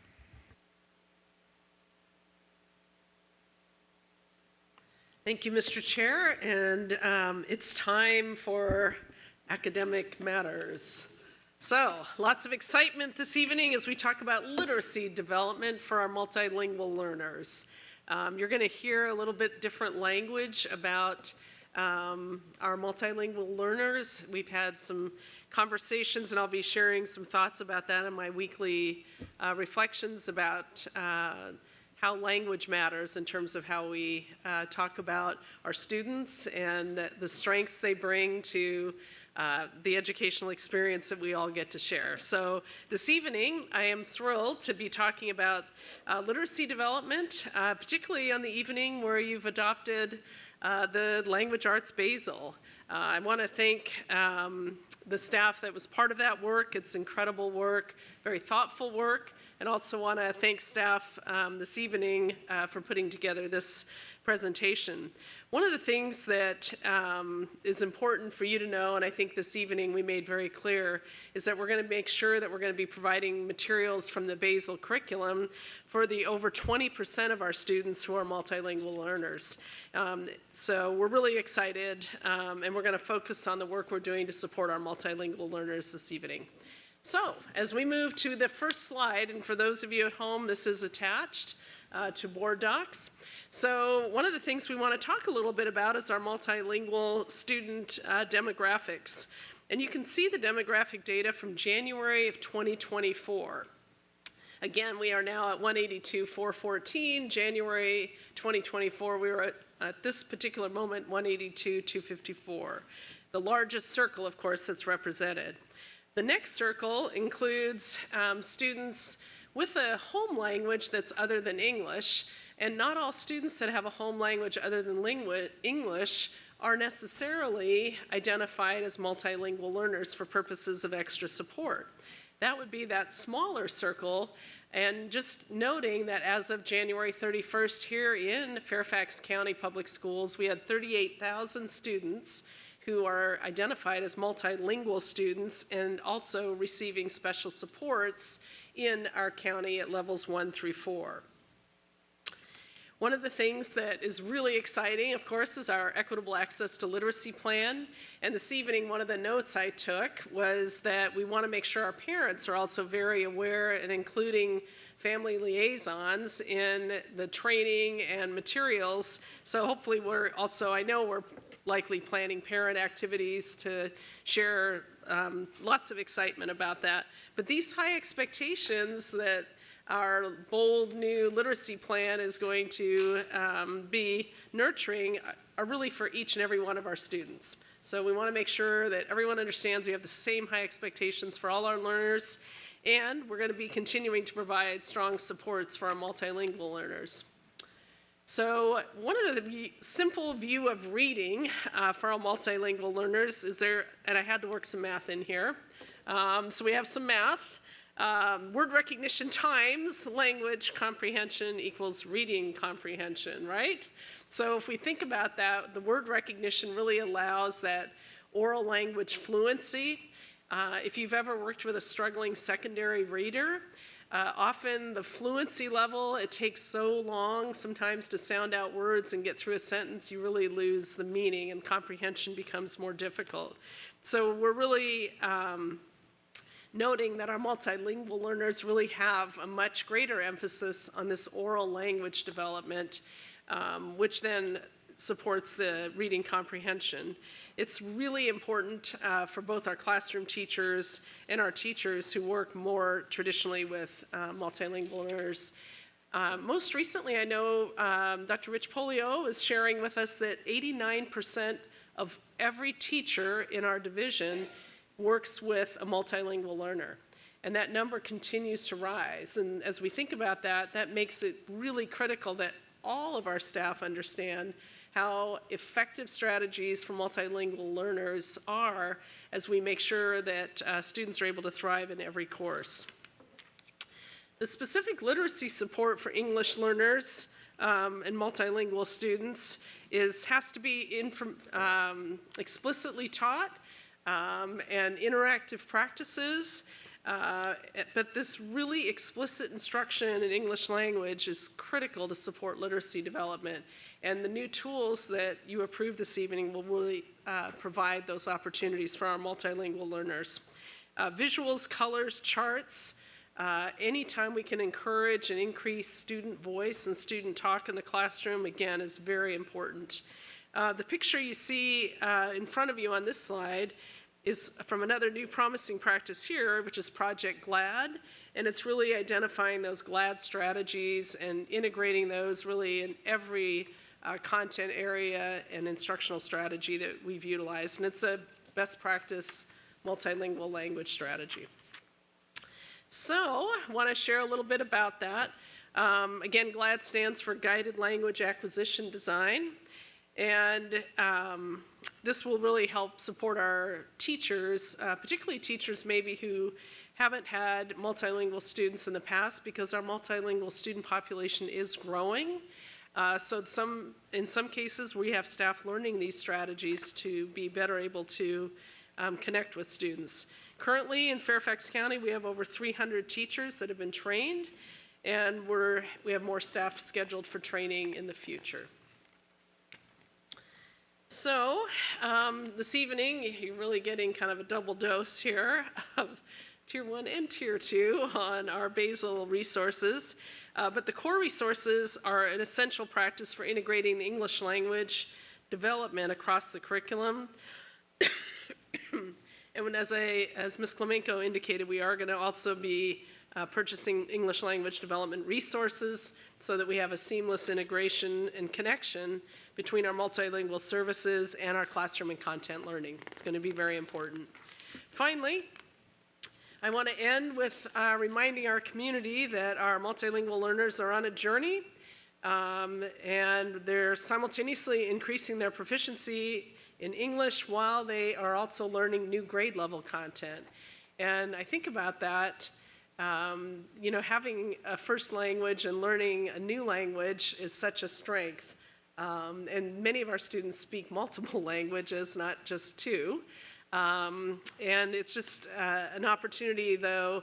Thank you, Mr. Chair, and it's time for academic matters. So, lots of excitement this evening as we talk about literacy development for our multilingual learners. You're going to hear a little bit different language about our multilingual learners. We've had some conversations, and I'll be sharing some thoughts about that in my weekly reflections about how language matters in terms of how we talk about our students and the strengths they bring to the educational experience that we all get to share. So this evening, I am thrilled to be talking about literacy development, particularly on the evening where you've adopted the Language Arts Basel. I want to thank the staff that was part of that work. It's incredible work, very thoughtful work, and also want to thank staff this evening for putting together this presentation. One of the things that is important for you to know, and I think this evening we made very clear, is that we're going to make sure that we're going to be providing materials from the Basel curriculum for the over 20% of our students who are multilingual learners. So we're really excited, and we're going to focus on the work we're doing to support our multilingual learners this evening. So as we move to the first slide, and for those of you at home, this is attached to board docs. So one of the things we want to talk a little bit about is our multilingual student demographics. And you can see the demographic data from January of 2024. Again, we are now at 182,414. January 2024, we were at this particular moment, 182,254. The largest circle, of course, that's represented. The next circle includes students with a home language that's other than English, and not all students that have a home language other than English are necessarily identified as multilingual learners for purposes of extra support. That would be that smaller circle, and just noting that as of January 31st here in Fairfax County Public Schools, we had 38,000 students who are identified as multilingual students and also receiving special supports in our county at levels 1 through 4. One of the things that is really exciting, of course, is our Equitable Access to Literacy Plan. And this evening, one of the notes I took was that we want to make sure our parents are also very aware and including family liaisons in the training and materials. So hopefully we're also, I know we're likely planning parent activities to share lots of excitement about that. But these high expectations that our bold new literacy plan is going to be nurturing are really for each and every one of our students. So we want to make sure that everyone understands we have the same high expectations for all our learners, and we're going to be continuing to provide strong supports for our multilingual learners. So one of the simple view of reading for our multilingual learners is there, and I had to work some math in here. So we have some math. Word recognition times language comprehension equals reading comprehension, right? So if we think about that, the word recognition really allows that oral language fluency. If you've ever worked with a struggling secondary reader, often the fluency level, it takes so long sometimes to sound out words and get through a sentence, you really lose the meaning and comprehension becomes more difficult. So we're really noting that our multilingual learners really have a much greater emphasis on this oral language development, which then supports the reading comprehension. It's really important for both our classroom teachers and our teachers who work more traditionally with multilingual learners. Most recently, I know Dr. Rich Polio is sharing with us that 89% of every teacher in our division works with a multilingual learner. And that number continues to rise. And as we think about that, that makes it really critical that all of our staff understand how effective strategies for multilingual learners are as we make sure that students are able to thrive in every course. The specific literacy support for English learners and multilingual students has to be explicitly taught and interactive practices. But this really explicit instruction in English language is critical to support literacy development. And the new tools that you approved this evening will really provide those opportunities for our multilingual learners. Visuals, colors, charts Anytime we can encourage and increase student voice and student talk in the classroom, again, is very important. The picture you see in front of you on this slide is from another new promising practice here, which is Project GLAD, and it's really identifying those GLAD strategies and integrating those really in every content area and instructional strategy that we've utilized, and it's a best practice multilingual language strategy. So I want to share a little bit about that. Again, GLAD stands for Guided Language Acquisition Design. And this will really help support our teachers, particularly teachers maybe who haven't had multilingual students in the past, because our multilingual student population is growing. So in some cases, we have staff learning these strategies to be better able to connect with students. Currently in Fairfax County, we have over 300 teachers that have been trained, and we have more staff scheduled for training in the future. So this evening, you're really getting kind of a double dose here of Tier 1 and Tier 2 on our basal resources. But the core resources are an essential practice for integrating the English language development across the curriculum. And as Ms. Klemenko indicated, we are going to also be purchasing English language development resources so that we have a seamless integration and connection between our multilingual services and our classroom and content learning. It's going to be very important. Finally, I want to end with reminding our community that our multilingual learners are on a journey, and they're simultaneously increasing their proficiency in English while they are also learning new grade level content. And I think about that, you know, having a first language and learning a new language is such a strength. And many of our students speak multiple languages, not just two. And it's just an opportunity, though,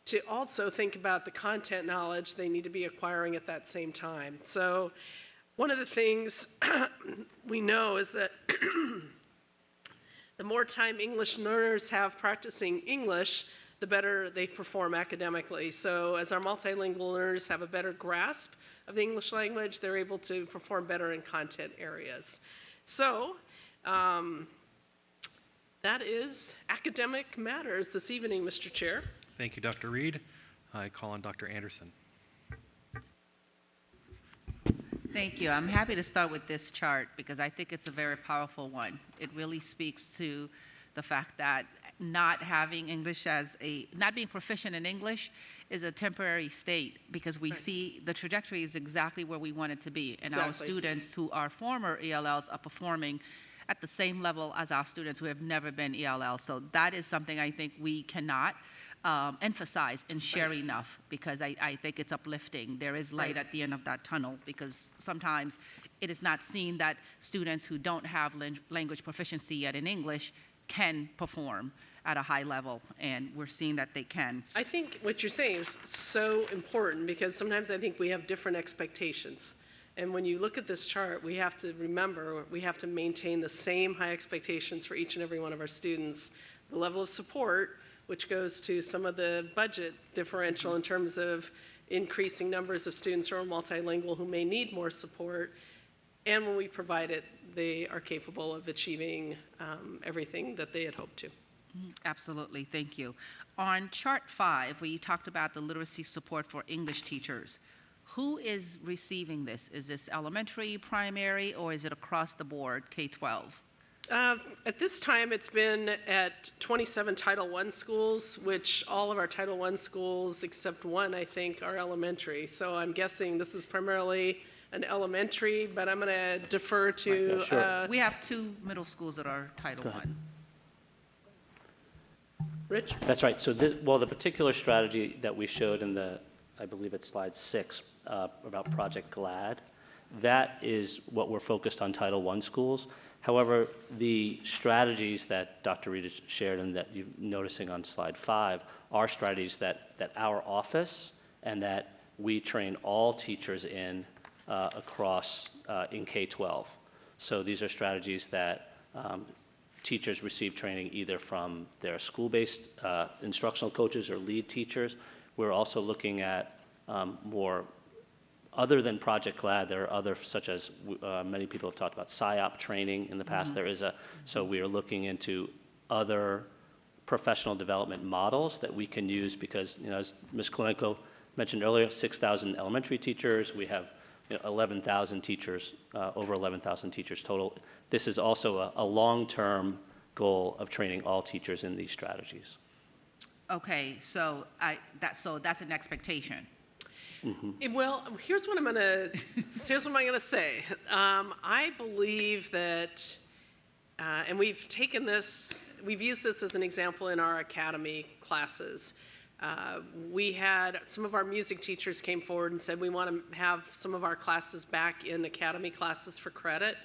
to also think about the content knowledge they need to be acquiring at that same time. So one of the things we know is that the more time English learners have practicing English, the better they perform academically. So as our multilingual learners have a better grasp of the English language, they're able to perform better in content areas. So that is academic matters this evening, Mr. Chair. Thank you, Dr. Reed. I call on Dr. Anderson. Thank you. I'm happy to start with this chart because I think it's a very powerful one. It really speaks to the fact that not having English not being proficient in English is a temporary state, because we see the trajectory is exactly where we want it to be. And our students who are former ELLs are performing at the same level as our students who have never been ELL. So that is something I think we cannot emphasize and share enough, because I think it's uplifting. There is light at the end of that tunnel, because sometimes it is not seen that students who don't have language proficiency yet in English can perform at a high level, and we're seeing that they can. I think what you're saying is so important, because sometimes I think we have different expectations. And when you look at this chart, we have to remember, we have to maintain the same high expectations for each and every one of our students. The level of support, which goes to some of the budget differential in terms of increasing numbers of students who are multilingual who may need more support. And when we provide it, they are capable of achieving everything that they had hoped to. Absolutely, thank you. On chart 5, where you talked about the literacy support for English teachers, who is receiving this? Is this elementary, primary, or is it across the board, K-12? At this time, it's been at 27 Title I schools, which all of our Title I schools, except one, I think, are elementary. So I'm guessing this is primarily an elementary, but I'm going to defer to... Right, yeah, sure. We have 2 middle schools that are Title I. Rich? That's right. So the particular strategy that we showed in the, I believe it's slide 6, about Project GLAD, that is what we're focused on Title I schools. However, the strategies that Dr. Reed shared and that you're noticing on slide 5 are strategies that our office and that we train all teachers in across in K-12. So these are strategies that teachers receive training either from their school-based instructional coaches or lead teachers. We're also looking at more, other than Project GLAD, there are other, such as many people have talked about PSYOP training in the past. There is so we are looking into other professional development models that we can use because, as Ms. Kolenko mentioned earlier, 6,000 elementary teachers. We have 11,000 teachers, over 11,000 teachers total. This is also a long-term goal of training all teachers in these strategies. Okay, so that's an expectation. Well, here's what I'm gonna say. I believe that, and we've used this as an example in our academy classes. We had some of our music teachers came forward and said we want to have some of our classes back in academy classes for credit.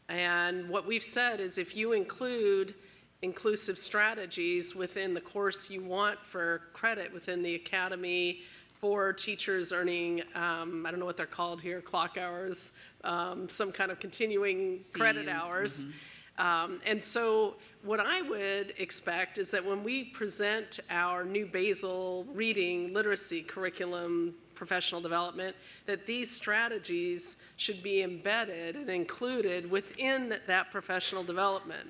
And what we've said is if you include inclusive strategies within the course you want for credit within the academy for teachers earning, I don't know what they're called here, clock hours, some kind of continuing credit hours. And so what I would expect is that when we present our new basal reading literacy curriculum professional development, that these strategies should be embedded and included within that professional development.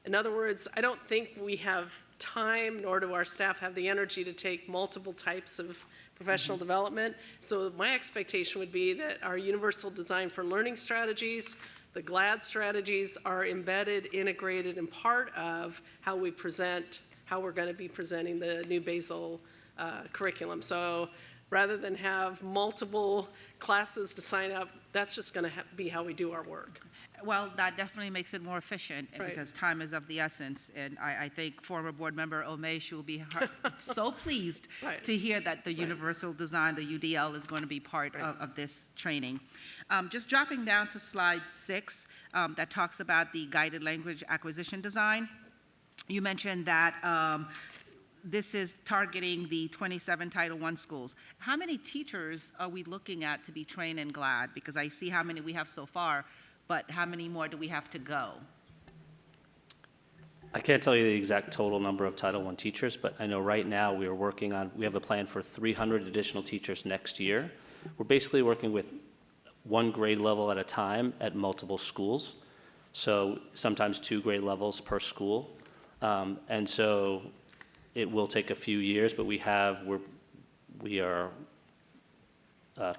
In other words, I don't think we have time, nor do our staff have the energy to take multiple types of professional development. So my expectation would be that our universal design for learning strategies, the GLAD strategies are embedded, integrated, and part of how we present, how we're going to be presenting the new basal curriculum. So rather than have multiple classes to sign up, that's just going to be how we do our work. Well, that definitely makes it more efficient because time is of the essence. And I think former board member Omesh will be so pleased to hear that the universal design, the UDL, is going to be part of this training. Just dropping down to slide 6 that talks about the guided language acquisition design. You mentioned that this is targeting the 27 Title I schools. How many teachers are we looking at to be trained in GLAD? Because I see how many we have so far, but how many more do we have to go? I can't tell you the exact total number of Title I teachers, but I know right now we have a plan for 300 additional teachers next year. We're basically working with one grade level at a time at multiple schools. So sometimes 2 grade levels per school. And so it will take a few years, but we are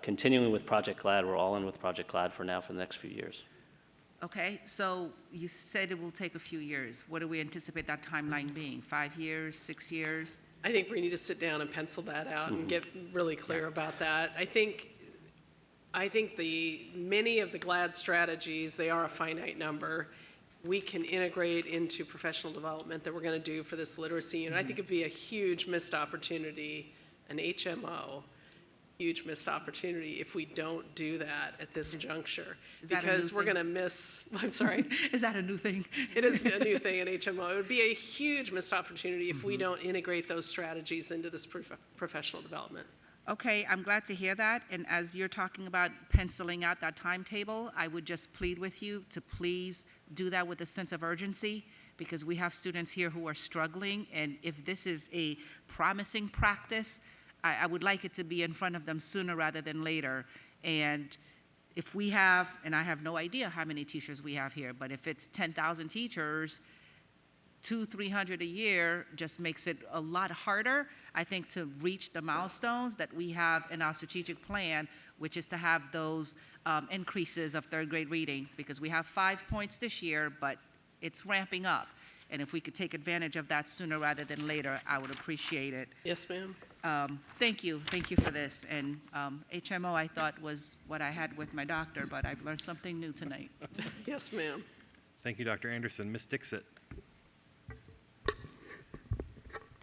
continuing with Project GLAD. We're all in with Project GLAD for now for the next few years. Okay, so you said it will take a few years. What do we anticipate that timeline being? 5 years, 6 years? I think we need to sit down and pencil that out and get really clear about that. I think many of the GLAD strategies, they are a finite number. We can integrate into professional development that we're going to do for this literacy unit. I think it'd be a huge missed opportunity, an HMO, huge missed opportunity if we don't do that at this juncture, because we're going to miss, I'm sorry? Is that a new thing? It is a new thing at HMO. It would be a huge missed opportunity if we don't integrate those strategies into this professional development. Okay, I'm glad to hear that. And as you're talking about penciling out that timetable, I would just plead with you to please do that with a sense of urgency, because we have students here who are struggling. And if this is a promising practice, I would like it to be in front of them sooner rather than later. And if we have, and I have no idea how many teachers we have here, but if it's 10,000 teachers, 200-300 a year just makes it a lot harder, I think, to reach the milestones that we have in our strategic plan, which is to have those increases of 3rd grade reading, because we have 5 points this year, but it's ramping up. And if we could take advantage of that sooner rather than later, I would appreciate it. Yes, ma'am. Thank you for this. And HMO, I thought, was what I had with my doctor, but I've learned something new tonight. Yes, ma'am. Thank you, Dr. Anderson. Ms. Dixit.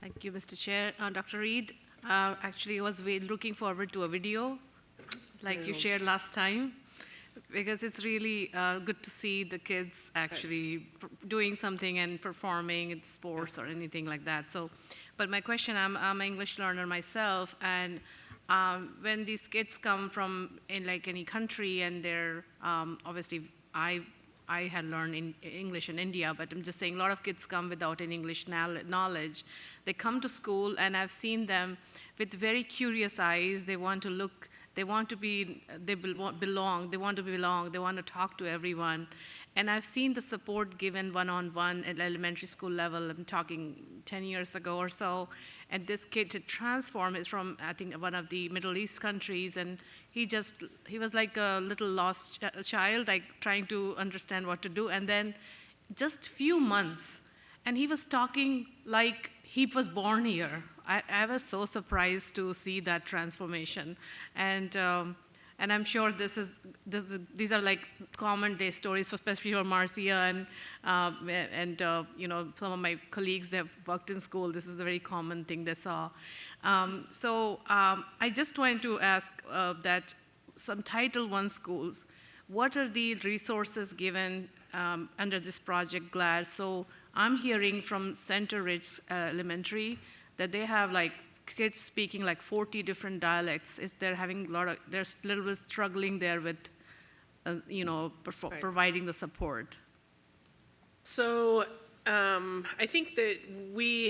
Thank you, Mr. Chair. Dr. Reed, actually, I was looking forward to a video like you shared last time, because it's really good to see the kids actually doing something and performing in sports or anything like that. So, but my question, I'm an English learner myself, and when these kids come from in like any country, and they're obviously I I had learned in English in India, but I'm just saying a lot of kids come without any English knowledge. They come to school, and I've seen them with very curious eyes. They want to look, they want to be, belong, they want to belong, they want to talk to everyone. And I've seen the support given one-on-one at elementary school level. I'm talking 10 years ago or so. And this kid to transform is from, I think, one of the Middle East countries. And he was like a little lost child, like trying to understand what to do. And then just few months, and he was talking like he was born here. I was so surprised to see that transformation. And I'm sure these are like common day stories, especially for Marcia and some of my colleagues that have worked in school. This is a very common thing they saw. I just wanted to ask that some Title I schools, what are the resources given under this Project GLAD? So I'm hearing from Center Ridge Elementary that they have like kids speaking like 40 different dialects. They're having they're a little bit struggling there with, providing the support. So I think that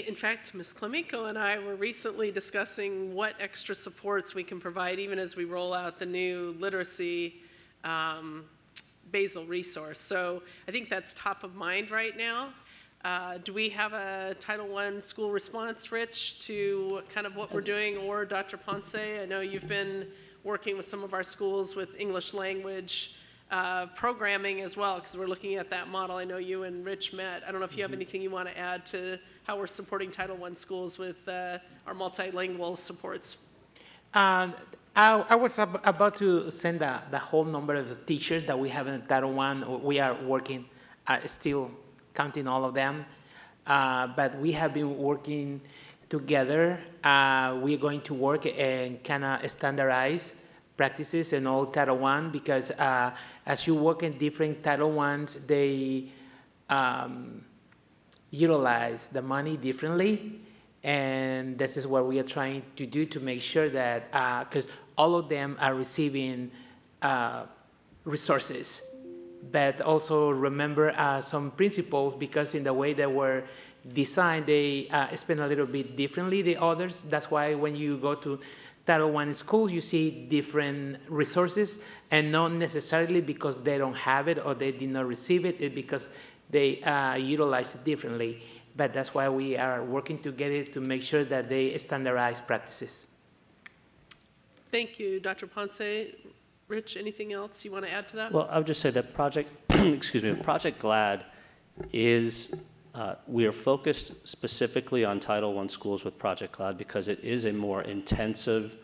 in fact, Ms. Klamenko and I were recently discussing what extra supports we can provide even as we roll out the new literacy basal resource. So I think that's top of mind right now. Do we have a Title I school response, Rich, to kind of what we're doing, or Dr. Ponce? I know you've been working with some of our schools with English language programming as well, because we're looking at that model. I know you and Rich met. I don't know if you have anything you want to add to how we're supporting Title I schools with our multilingual supports. I was about to send the whole number of teachers that we have in Title I. We are working, still counting all of them, but we have been working together. We're going to work and kind of standardize practices in all Title I, because as you work in different Title I's, they utilize the money differently. And this is what we are trying to do to make sure that, because all of them are receiving resources, but also remember some principles, because in the way that were designed, they spend a little bit differently than others. That's why when you go to Title I schools, you see different resources, and not necessarily because they don't have it or they did not receive it, it's because they utilize it differently. But that's why we are working together to make sure that they standardize practices. Thank you, Dr. Ponce. Rich, anything else you want to add to that? Well, I would just say that Project GLAD is, we are focused specifically on Title I schools with Project GLAD because it is a more intensive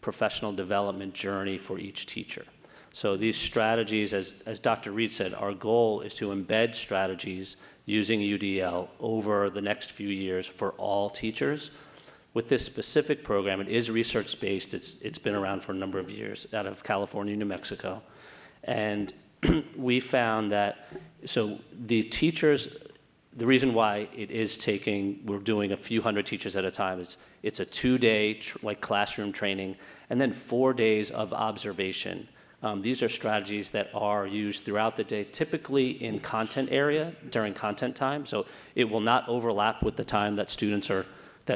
professional development journey for each teacher. So these strategies, as Dr. Reed said, our goal is to embed strategies using UDL over the next few years for all teachers. With this specific program, it is research-based. It's been around for a number of years out of California, New Mexico. And we found that, so the teachers, the reason why it is we're doing a few hundred teachers at a time is it's a 2-day like classroom training and then 4 days of observation. These are strategies that are used throughout the day, typically in content area during content time. So it will not overlap with the time that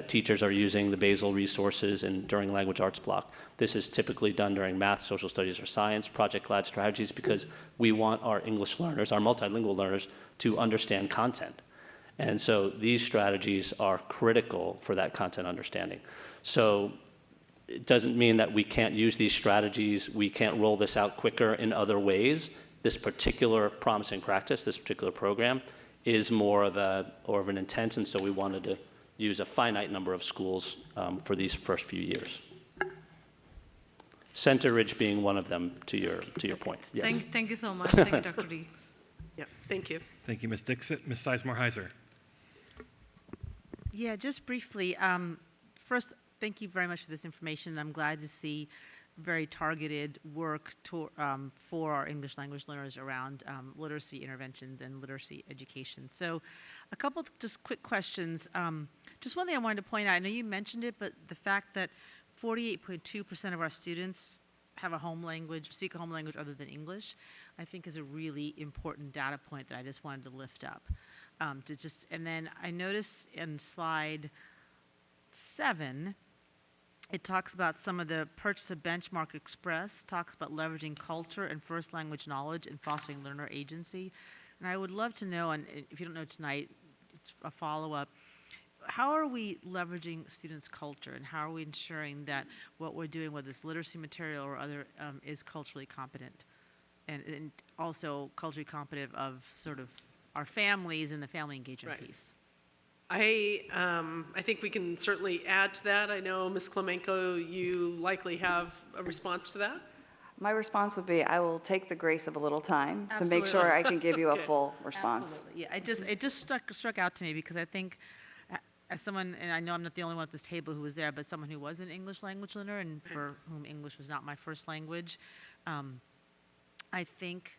teachers are using the basal resources and during language arts block. This is typically done during math, social studies, or science, Project GLAD strategies, because we want our English learners, our multilingual learners, to understand content. And so these strategies are critical for that content understanding. So it doesn't mean that we can't use these strategies, we can't roll this out quicker in other ways. This particular promising practice, this particular program, is more of an intense, and so we wanted to use a finite number of schools for these first few years. Center Ridge being one of them, to your point. Yes. Thank you so much. Thank you, Dr. Reed. Yeah, thank you. Thank you, Ms. Dixit. Ms. Sizemore-Heiser. Yeah, just briefly. First, thank you very much for this information. I'm glad to see very targeted work for our English language learners around literacy interventions and literacy education. So a couple of just quick questions. Just one thing I wanted to point out, I know you mentioned it, but the fact that 48.2% of our students have a home language, speak a home language other than English, I think is a really important data point that I just wanted to lift up. And then I noticed in slide 7, it talks about some of the purchase of Benchmark Express, talks about leveraging culture and first language knowledge and fostering learner agency. And I would love to know, and if you don't know tonight, it's a follow-up, how are we leveraging students' culture, and how are we ensuring that what we're doing, whether it's literacy material or other, is culturally competent, and also culturally competent of sort of our families and the family engagement Right. piece? I think we can certainly add to that. I know, Ms. Klemenko, you likely have a response to that. My response would be, I will take the grace of a little time to make Absolutely. sure I can give you a Good. full response. Absolutely. Yeah, it just struck out to me because I think as someone, and I know I'm not the only one at this table who was there, but someone who was an English language learner and for whom English was not my first language, I think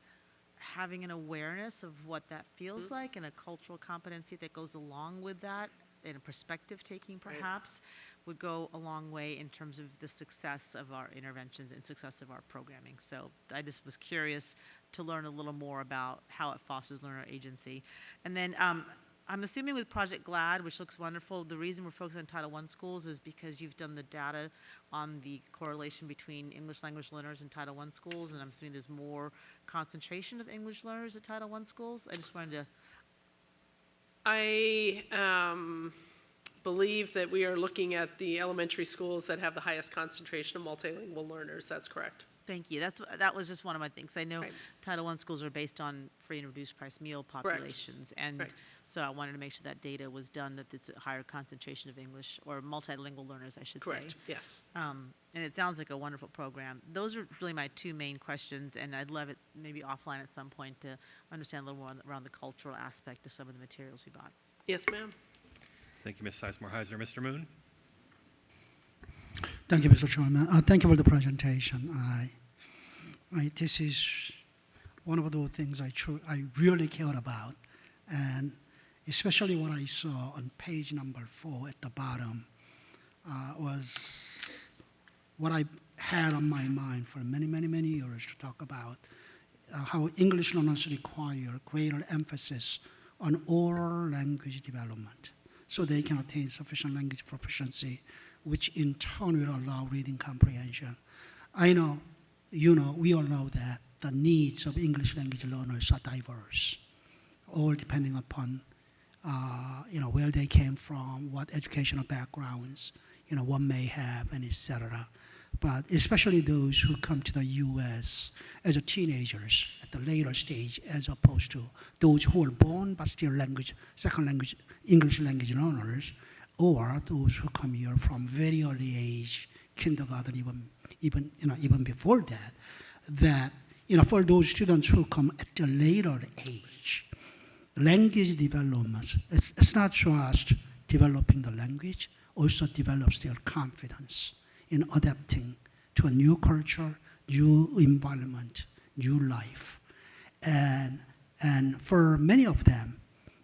having an awareness of what that feels like and a cultural competency that goes along with that and a perspective taking perhaps would go a long way in terms of the success of our interventions and success of our programming. So I just was curious to learn a little more about how it fosters learner agency. And then I'm assuming with Project GLAD, which looks wonderful, the reason we're focused on Title I schools is because you've done the data on the correlation between English language learners and Title I schools, and I'm assuming there's more concentration of English learners at Title I schools. I just wanted to... I believe that we are looking at the elementary schools that have the highest concentration of multilingual learners. That's correct. Thank you. That was just one of my things. I know Title I schools are based on free and reduced price meal populations, and so I wanted to make sure that data was done, that it's a higher concentration of English or multilingual learners, I should Correct. say. Yes. And it sounds like a wonderful program. Those are really my two main questions, and I'd love it maybe offline at some point to understand a little more around the cultural aspect of some of the materials we bought. Yes, ma'am. Thank you, Ms. Sizemore-Heiser. Mr. Moon? Thank you, Mr. Chairman. Thank you for the presentation. This is one of those things I really cared about, and especially what I saw on page number 4 at the bottom was what I had on my mind for many, many, many years to talk about how English learners require greater emphasis on oral language development so they can attain sufficient language proficiency, which in turn will allow reading comprehension. I know, you know, we all know that the needs of English language learners are diverse, all depending upon where they came from, what educational backgrounds one may have, and etc. But especially those who come to the U.S. as teenagers at the later stage, as opposed to those who are born but still second language, English language learners, or those who come here from very early age, kindergarten, even before that, for those students who come at a later age, language development, it's not just developing the language, also develops their confidence in adapting to a new culture, new environment, new life. And for many of them,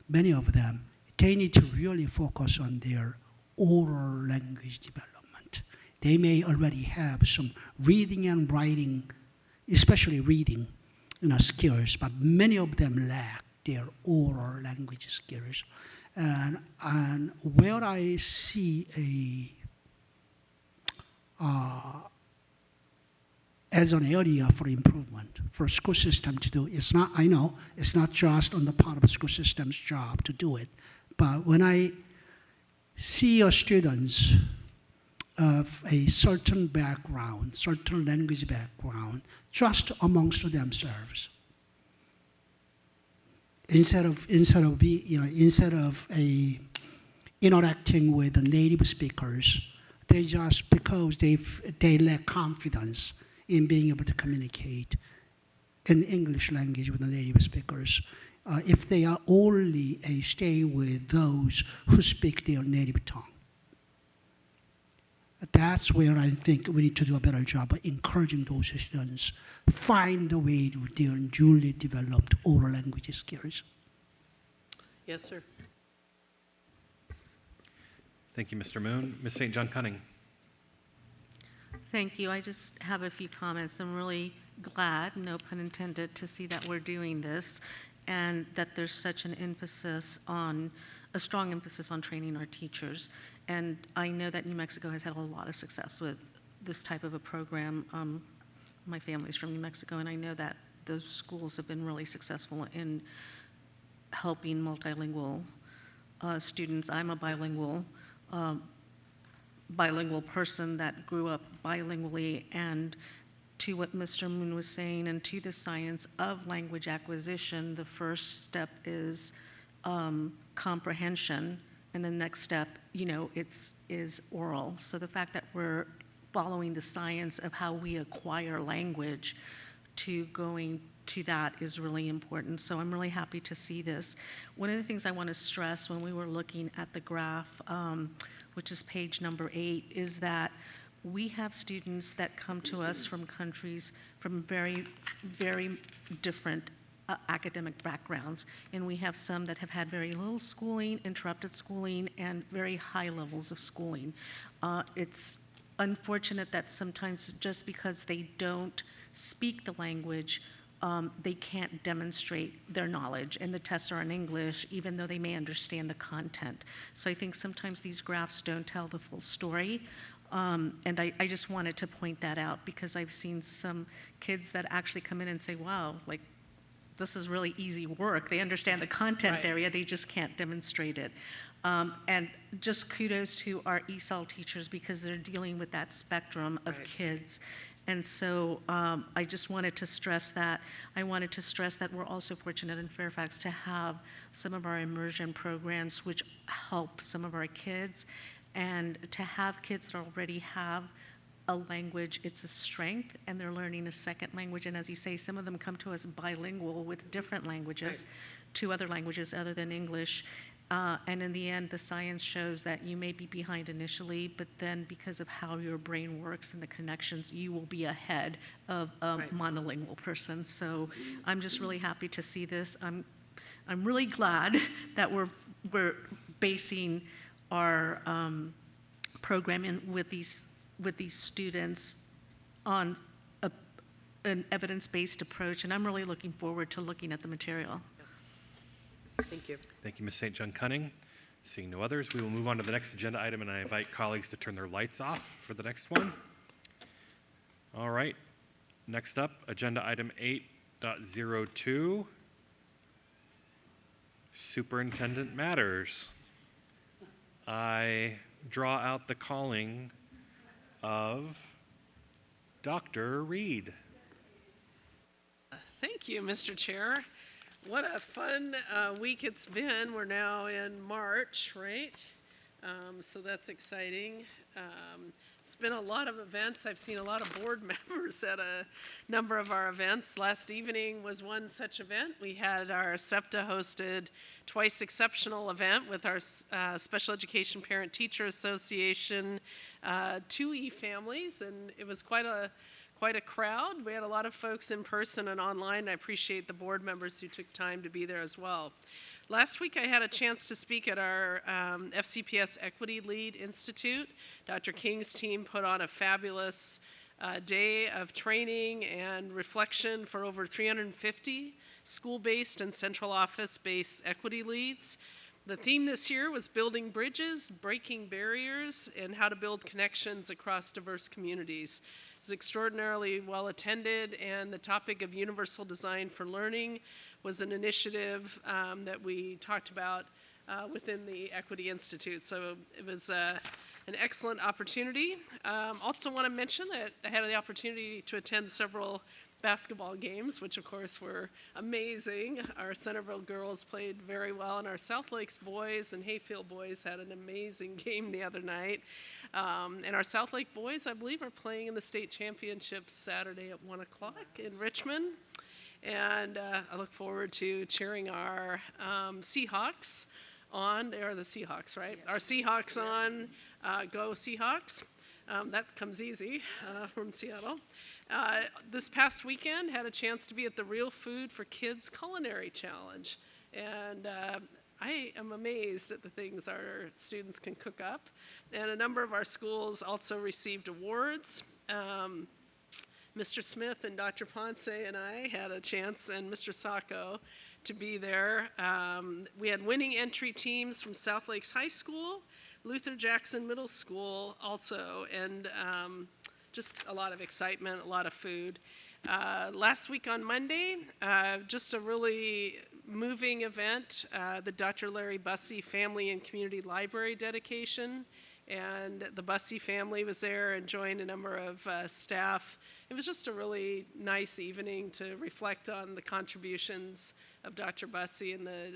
they need to really focus on their oral language development. They may already have some reading and writing, especially reading, skills, but many of them lack their oral language skills. And where I see as an area for improvement for a school system to do, I know it's not just on the part of a school system's job to do it, but when I see students of a certain background, certain language background, just amongst themselves, instead of interacting with the native speakers, they just, because they lack confidence in being able to communicate in English language with the native speakers, if they are only stay with those who speak their native tongue. That's where I think we need to do a better job of encouraging those students find a way to their newly developed oral language skills. Yes, sir. Thank you, Mr. Moon. Ms. St. John Cunning. Thank you. I just have a few comments. I'm really glad, no pun intended, to see that we're doing this and that there's such an emphasis on, a strong emphasis on training our teachers. And I know that New Mexico has had a lot of success with this type of a program. My family's from New Mexico, and I know that those schools have been really successful in helping multilingual students. I'm a bilingual person that grew up bilingually, and to what Mr. Moon was saying and to the science of language acquisition, the first step is comprehension, and the next step, is oral. So the fact that we're following the science of how we acquire language to going to that is really important. So I'm really happy to see this. One of the things I want to stress when we were looking at the graph, which is page number 8, is that we have students that come to us from countries from very, very different academic backgrounds. And we have some that have had very little schooling, interrupted schooling, and very high levels of schooling. It's unfortunate that sometimes just because they don't speak the language, they can't demonstrate their knowledge, and the tests are in English, even though they may understand the content. So I think sometimes these graphs don't tell the full story, and I just wanted to point that out because I've seen some kids that actually come in and say, wow, like, this is really easy work. They understand the content area, they just can't demonstrate it. And just kudos to our ESOL teachers because they're dealing with that spectrum of kids. And so I just wanted to stress that. I wanted to stress that we're also fortunate in Fairfax to have some of our immersion programs which help some of our kids. And to have kids that already have a language, it's a strength, and they're learning a second language. And as you say, some of them come to us bilingual with different languages, 2 other languages other than English. And in the end, the science shows that you may be behind initially, but then because of how your brain works and the connections, you will be ahead of a monolingual person. So I'm just really happy to see this. I'm really glad that we're basing our program with these students on an evidence-based approach, and I'm really looking forward to looking at the material. Thank you. Thank you, Ms. St. John Cunning. Seeing no others, we will move on to the next agenda item, and I invite colleagues to turn their lights off for the next one. All right. Next up, agenda item 8.02, Superintendent Matters. I draw out the calling of Dr. Reed. Thank you, Mr. Chair. What a fun week it's been. We're now in March, right? So that's exciting. It's been a lot of events. I've seen a lot of board members at a number of our events. Last evening was one such event. We had our SEPTA hosted Twice Exceptional event with our Special Education Parent Teacher Association, 2E families, and it was quite a crowd. We had a lot of folks in person and online. I appreciate the board members who took time to be there as well. Last week I had a chance to speak at our FCPS Equity Lead Institute. Dr. King's team put on a fabulous day of training and reflection for over 350 school-based and central office-based equity leads. The theme this year was building bridges, breaking barriers, and how to build connections across diverse communities. It was extraordinarily well attended, and the topic of universal design for learning was an initiative that we talked about within the Equity Institute. So it was an excellent opportunity. Also want to mention that I had the opportunity to attend several basketball games, which of course were amazing. Our Centerville girls played very well, and our South Lakes boys and Hayfield boys had an amazing game the other night. And our South Lake boys, I believe, are playing in the state championships Saturday at 1 o'clock in Richmond. And I look forward to cheering our Seahawks on. They are the Seahawks, right? Yeah. Our Seahawks on. Go Seahawks. That comes easy from Seattle. This past weekend, had a chance to be at the Real Food for Kids Culinary Challenge. And I I am amazed at the things our students can cook up. And a number of our schools also received awards. Mr. Smith and Dr. Ponce and I had a chance, and Mr. Sacco, to be there. We had winning entry teams from South Lakes High School, Luther Jackson Middle School also, and just a lot of excitement, a lot of food. Last week on Monday, just a really moving event, the Dr. Larry Bussey Family and Community Library dedication, and the Bussey family was there and joined a number of staff. It was just a really nice evening to reflect on the contributions of Dr. Bussey and the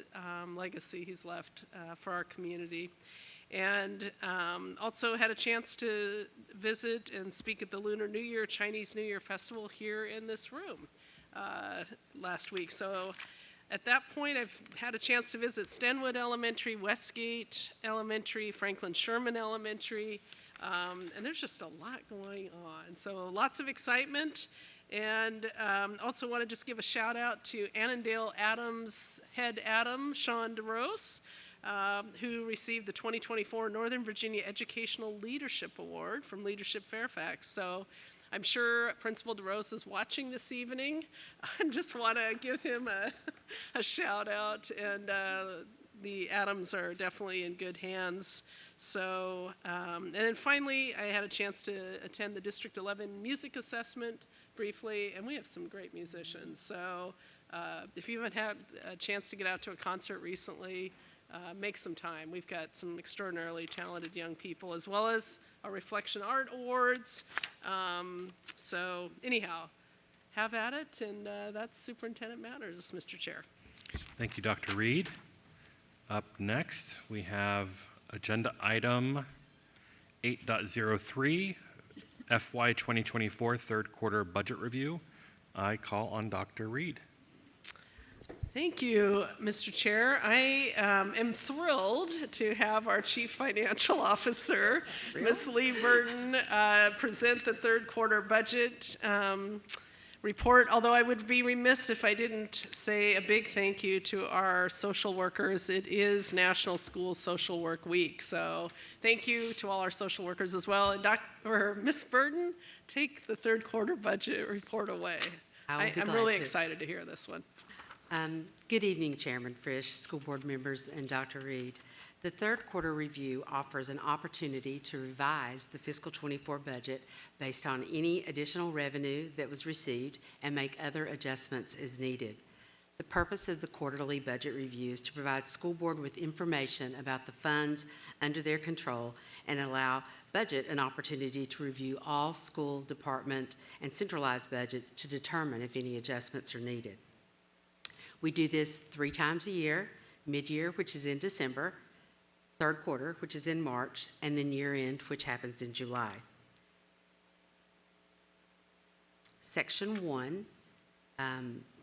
legacy he's left for our community. And also had a chance to visit and speak at the Lunar New Year, Chinese New Year Festival here in this room last week. So at that point, I've had a chance to visit Stenwood Elementary, Westgate Elementary, Franklin Sherman Elementary, and there's just a lot going on. So lots of excitement. And also want to just give a shout out to Annandale Adams head Adam, Sean DeRose, who received the 2024 Northern Virginia Educational Leadership Award from Leadership Fairfax. So I'm sure Principal DeRose is watching this evening. I just want to give him a shout out, and the Adams are definitely in good hands. So, and then finally, I had a chance to attend the District 11 music assessment briefly, and we have some great musicians. So if you haven't had a chance to get out to a concert recently, make some time. We've got some extraordinarily talented young people, as well as our Reflection Art Awards. So anyhow, have at it, and that's Superintendent Matters, Mr. Chair. Thank you, Dr. Reed. Up next, we have agenda item 8.03, FY 2024 third quarter budget review. I call on Dr. Reed. Thank you, Mr. Chair. I am thrilled to have our Chief Financial Officer, Ms. Lee Burton, present the third quarter budget report, although I would be remiss if I didn't say a big thank you to our social workers. It is National School Social Work Week, so thank you to all our social workers as well. And Ms. Burton, take the third quarter budget report away. I'm really excited to hear this one. Good evening, Chairman Frisch, school board members, and Dr. Reed. The third quarter review offers an opportunity to revise the fiscal 24 budget based on any additional revenue that was received and make other adjustments as needed. The purpose of the quarterly budget review is to provide school board with information about the funds under their control and allow budget an opportunity to review all school department and centralized budgets to determine if any adjustments are needed. We do this 3 times a year: mid-year, which is in December, third quarter, which is in March, and then year-end, which happens in July. Section 1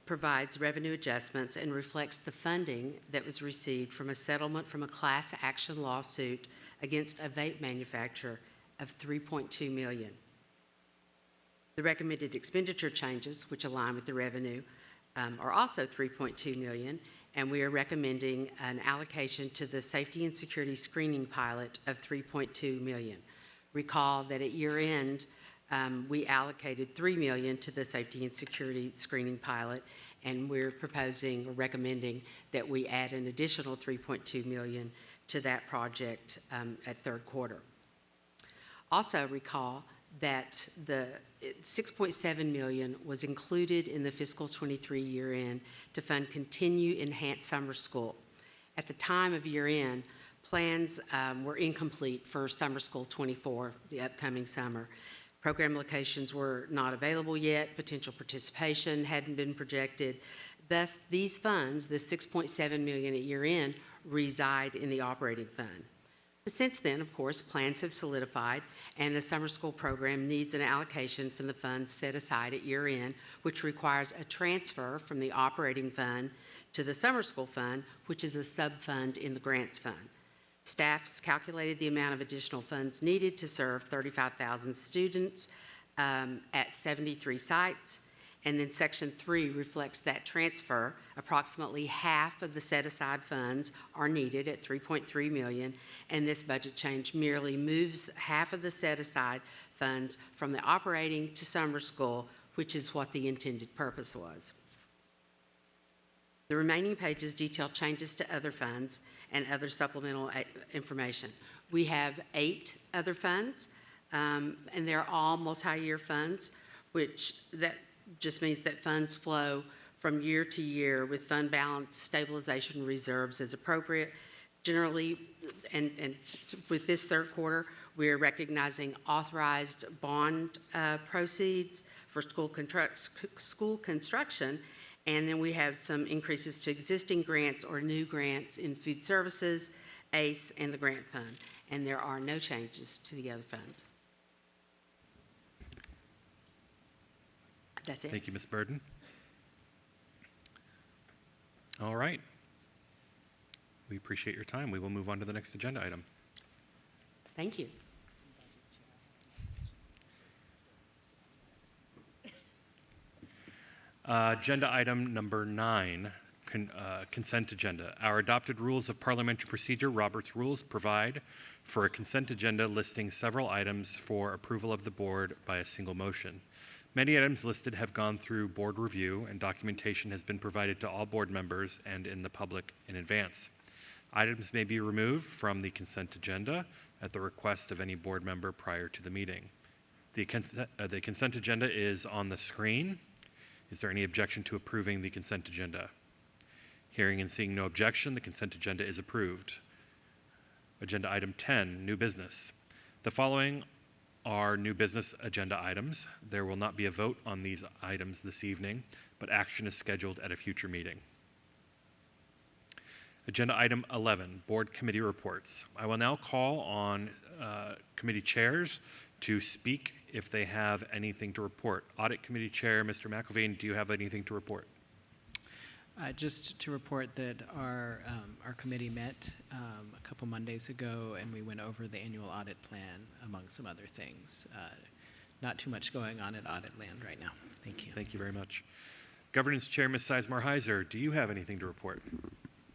provides revenue adjustments and reflects the funding that was received from a settlement from a class action lawsuit against a vape manufacturer of $3.2 million. The recommended expenditure changes, which align with the revenue, are also $3.2 million, and we are recommending an allocation to the safety and security screening pilot of $3.2 million. Recall that at year end, we allocated $3 million to the safety and security screening pilot, and we're proposing or recommending that we add an additional $3.2 million to that project at third quarter. Also recall that the $6.7 million was included in the fiscal 23 year end to fund continued enhanced summer school. At the time of year end, plans were incomplete for summer school 24, the upcoming summer. Program locations were not available yet, potential participation hadn't been projected. Thus, these funds, the $6.7 million at year end, reside in the operating fund. But since then, of course, plans have solidified, and the summer school program needs an allocation from the funds set aside at year end, which requires a transfer from the operating fund to the summer school fund, which is a sub-fund in the grants fund. Staff has calculated the amount of additional funds needed to serve 35,000 students at 73 sites, And then Section 3 reflects that transfer. Approximately half of the set-aside funds are needed at $3.3 million, and this budget change merely moves half of the set-aside funds from the operating to summer school, which is what the intended purpose was. The remaining pages detail changes to other funds and other supplemental information. We have 8 other funds, and they're all multi-year funds, which that just means that funds flow from year to year with fund balance stabilization reserves as appropriate. Generally, and with this third quarter, we're recognizing authorized bond proceeds for school construction, and then we have some increases to existing grants or new grants in food services, ACE, and the grant fund. And there are no changes to the other funds. That's it. Thank you, Ms. Burden. All right. We appreciate your time. We will move on to the next agenda item. Thank you. Agenda item number 9, consent agenda. Our adopted rules of parliamentary procedure, Robert's Rules, provide for a consent agenda listing several items for approval of the board by a single motion. Many items listed have gone through board review, and documentation has been provided to all board members and in the public in advance. Items may be removed from the consent agenda at the request of any board member prior to the meeting. The consent agenda is on the screen. Is there any objection to approving the consent agenda? Hearing and seeing no objection, the consent agenda is approved. Agenda item 10, new business. The following are new business agenda items. There will not be a vote on these items this evening, but action is scheduled at a future meeting. Agenda item 11, board committee reports. I will now call on committee chairs to speak if they have anything to report. Audit Committee Chair, Mr. McElveen, do you have anything to report? Just to report that our committee met a couple Mondays ago, and we went over the annual audit plan, among some other things. Not too much going on at audit land right now. Thank you. Thank you very much. Governance Chair, Ms. Sizemore-Heiser, do you have anything to report?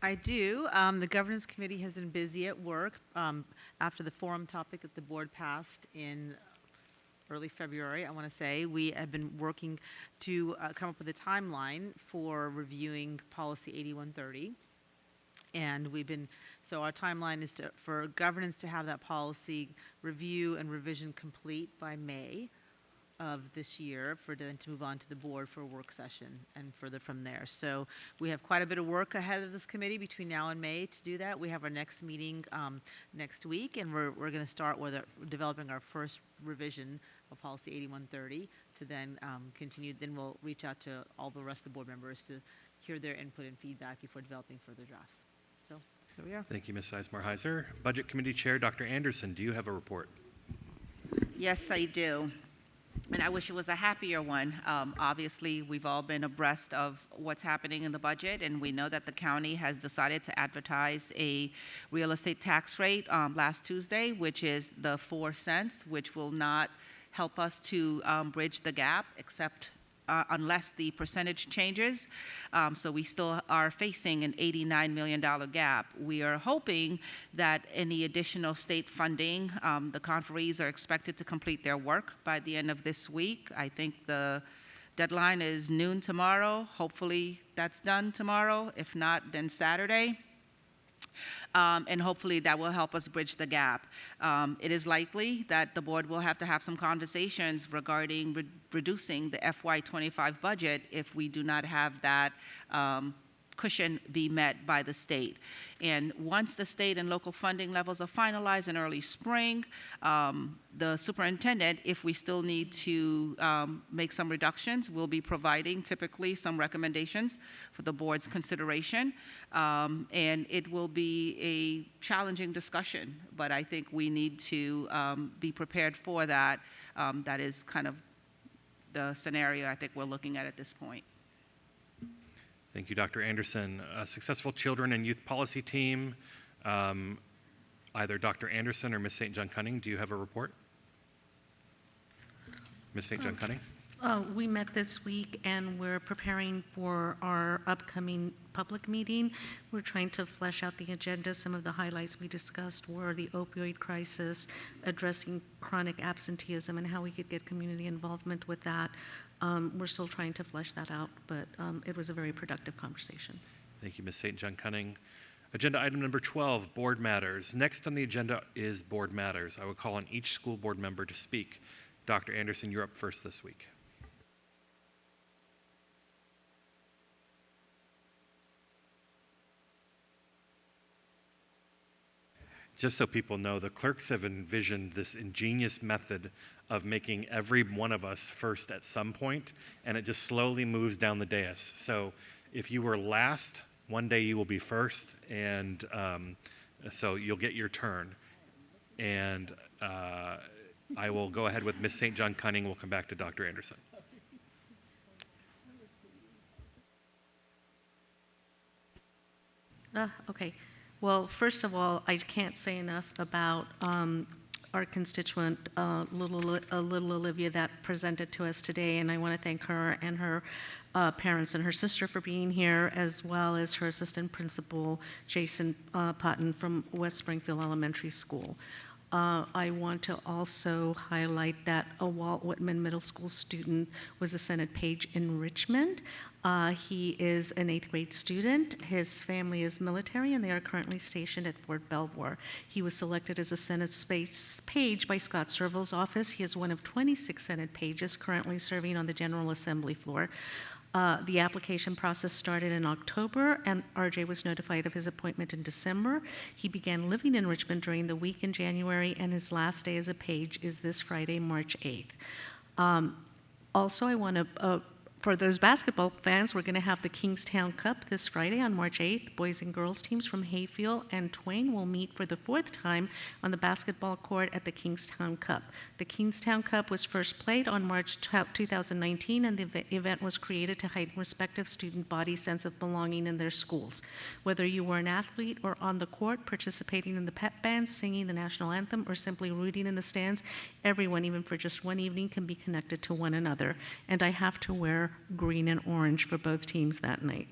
I do. The governance committee has been busy at work after the forum topic that the board passed in early February, I want to say. We have been working to come up with a timeline for reviewing policy 8130. And so our timeline is for governance to have that policy review and revision complete by May of this year, for then to move on to the board for a work session and further from there. So we have quite a bit of work ahead of this committee between now and May to do that. We have our next meeting next week, and we're going to start with developing our first revision of policy 8130 to then continue. Then we'll reach out to all the rest of the board members to hear their input and feedback before developing further drafts. So here we are. Thank you, Ms. Sizemore-Heiser. Budget Committee Chair, Dr. Anderson, do you have a report? Yes, I do. And I wish it was a happier one. Obviously, we've all been abreast of what's happening in the budget, and we know that the county has decided to advertise a real estate tax rate last Tuesday, which is the 4 cents, which will not help us to bridge the gap, except unless the percentage changes. So we still are facing an $89 million gap. We are hoping that any additional state funding, the conferees are expected to complete their work by the end of this week. I think the deadline is noon tomorrow. Hopefully that's done tomorrow. If not, then Saturday. And hopefully that will help us bridge the gap. It is likely that the board will have to have some conversations regarding reducing the FY25 budget if we do not have that cushion be met by the state. And once the state and local funding levels are finalized in early spring, the superintendent, if we still need to make some reductions, will be providing typically some recommendations for the board's consideration. And it will be a challenging discussion, but I think we need to be prepared for that. That is kind of the scenario I think we're looking at this point. Thank you, Dr. Anderson. A successful children and youth policy team, either Dr. Anderson or Ms. St. John Cunning, do you have a report? Ms. St. John Cunning? We met this week and we're preparing for our upcoming public meeting. We're trying to flesh out the agenda. Some of the highlights we discussed were the opioid crisis, addressing chronic absenteeism and how we could get community involvement with that. We're still trying to flesh that out, but it was a very productive conversation. Thank you, Ms. St. John Cunning. Agenda item number 12, board matters. Next on the agenda is board matters. I will call on each school board member to speak. Dr. Anderson, you're up first this week. Just so people know, the clerks have envisioned this ingenious method of making every one of us first at some point, and it just slowly moves down the dais. So if you were last, one day you will be first, and so you'll get your turn. And I will go ahead with Ms. St. John Cunning. We'll come back to Dr. Anderson. Okay. Well, first of all, I can't say enough about our constituent, little Olivia, that presented to us today, and I want to thank her and her parents and her sister for being here, as well as her assistant principal, Jason Putton from West Springfield Elementary School. I want to also highlight that a Walt Whitman Middle School student was a Senate Page in Richmond. He is an 8th grade student. His family is military, and they are currently stationed at Fort Belvoir. He was selected as a Senate Space Page by Scott Serval's office. He is one of 26 Senate Pages currently serving on the General Assembly floor. The application process started in October, and RJ was notified of his appointment in December. He began living in Richmond during the week in January, and his last day as a page is this Friday, March 8th. Also, I want to, for those basketball fans, we're going to have the Kingstown Cup this Friday on March 8th. Boys and girls teams from Hayfield and Twain will meet for the 4th time on the basketball court at the Kingstown Cup. The Kingstown Cup was first played on March 2019, and the event was created to heighten respective student bodies' sense of belonging in their schools. Whether you were an athlete or on the court, participating in the pep band, singing the national anthem, or simply rooting in the stands, everyone, even for just one evening, can be connected to one another. And I have to wear green and orange for both teams that night.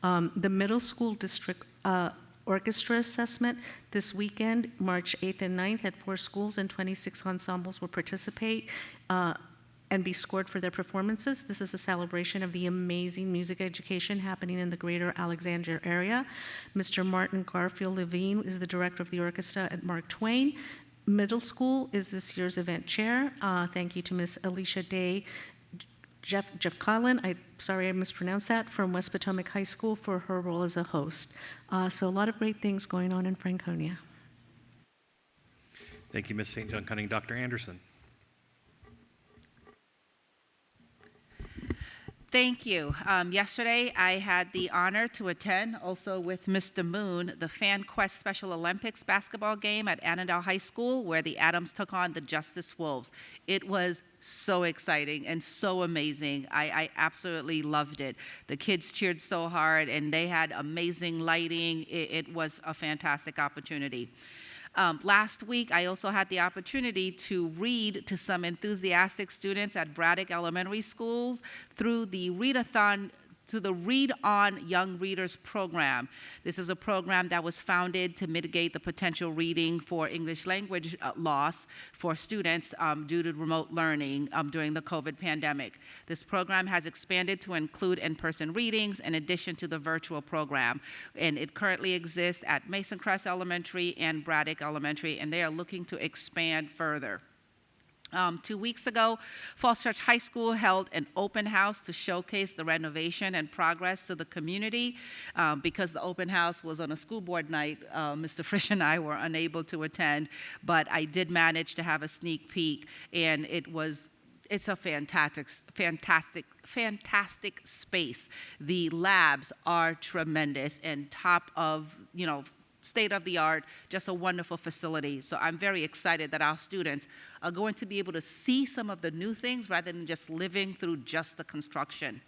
The middle school district orchestra assessment this weekend, March 8th and 9th, at 4 schools, and 26 ensembles will participate and be scored for their performances. This is a celebration of the amazing music education happening in the greater Alexandria area. Mr. Martin Garfield Levine is the director of the orchestra at Mark Twain. Middle school is this year's event chair. Thank you to Ms. Alicia Day, Jeff Collin, sorry I mispronounced that, from West Potomac High School for her role as a host. So a lot of great things going on in Franconia. Thank you, Ms. St. John Cunning. Dr. Anderson. Thank you. Yesterday, I had the honor to attend, also with Mr. Moon, the Fan Quest Special Olympics basketball game at Annandale High School, where the Adams took on the Justice Wolves. It was so exciting and so amazing. I absolutely loved it. The kids cheered so hard, and they had amazing lighting. It was a fantastic opportunity. Last week, I also had the opportunity to read to some enthusiastic students at Braddock Elementary Schools through the readathon, to the Read On Young Readers program. This is a program that was founded to mitigate the potential reading for English language loss for students due to remote learning during the COVID pandemic. This program has expanded to include in-person readings in addition to the virtual program, and it currently exists at Mason Crest Elementary and Braddock Elementary, and they are looking to expand further. 2 weeks ago, Falls Church High School held an open house to showcase the renovation and progress to the community. Because the open house was on a school board night, Mr. Frisch and I were unable to attend, but I did manage to have a sneak peek, and it's a fantastic space. The labs are tremendous and top of, state of the art, just a wonderful facility. So I'm very excited that our students are going to be able to see some of the new things rather than just living through just the construction.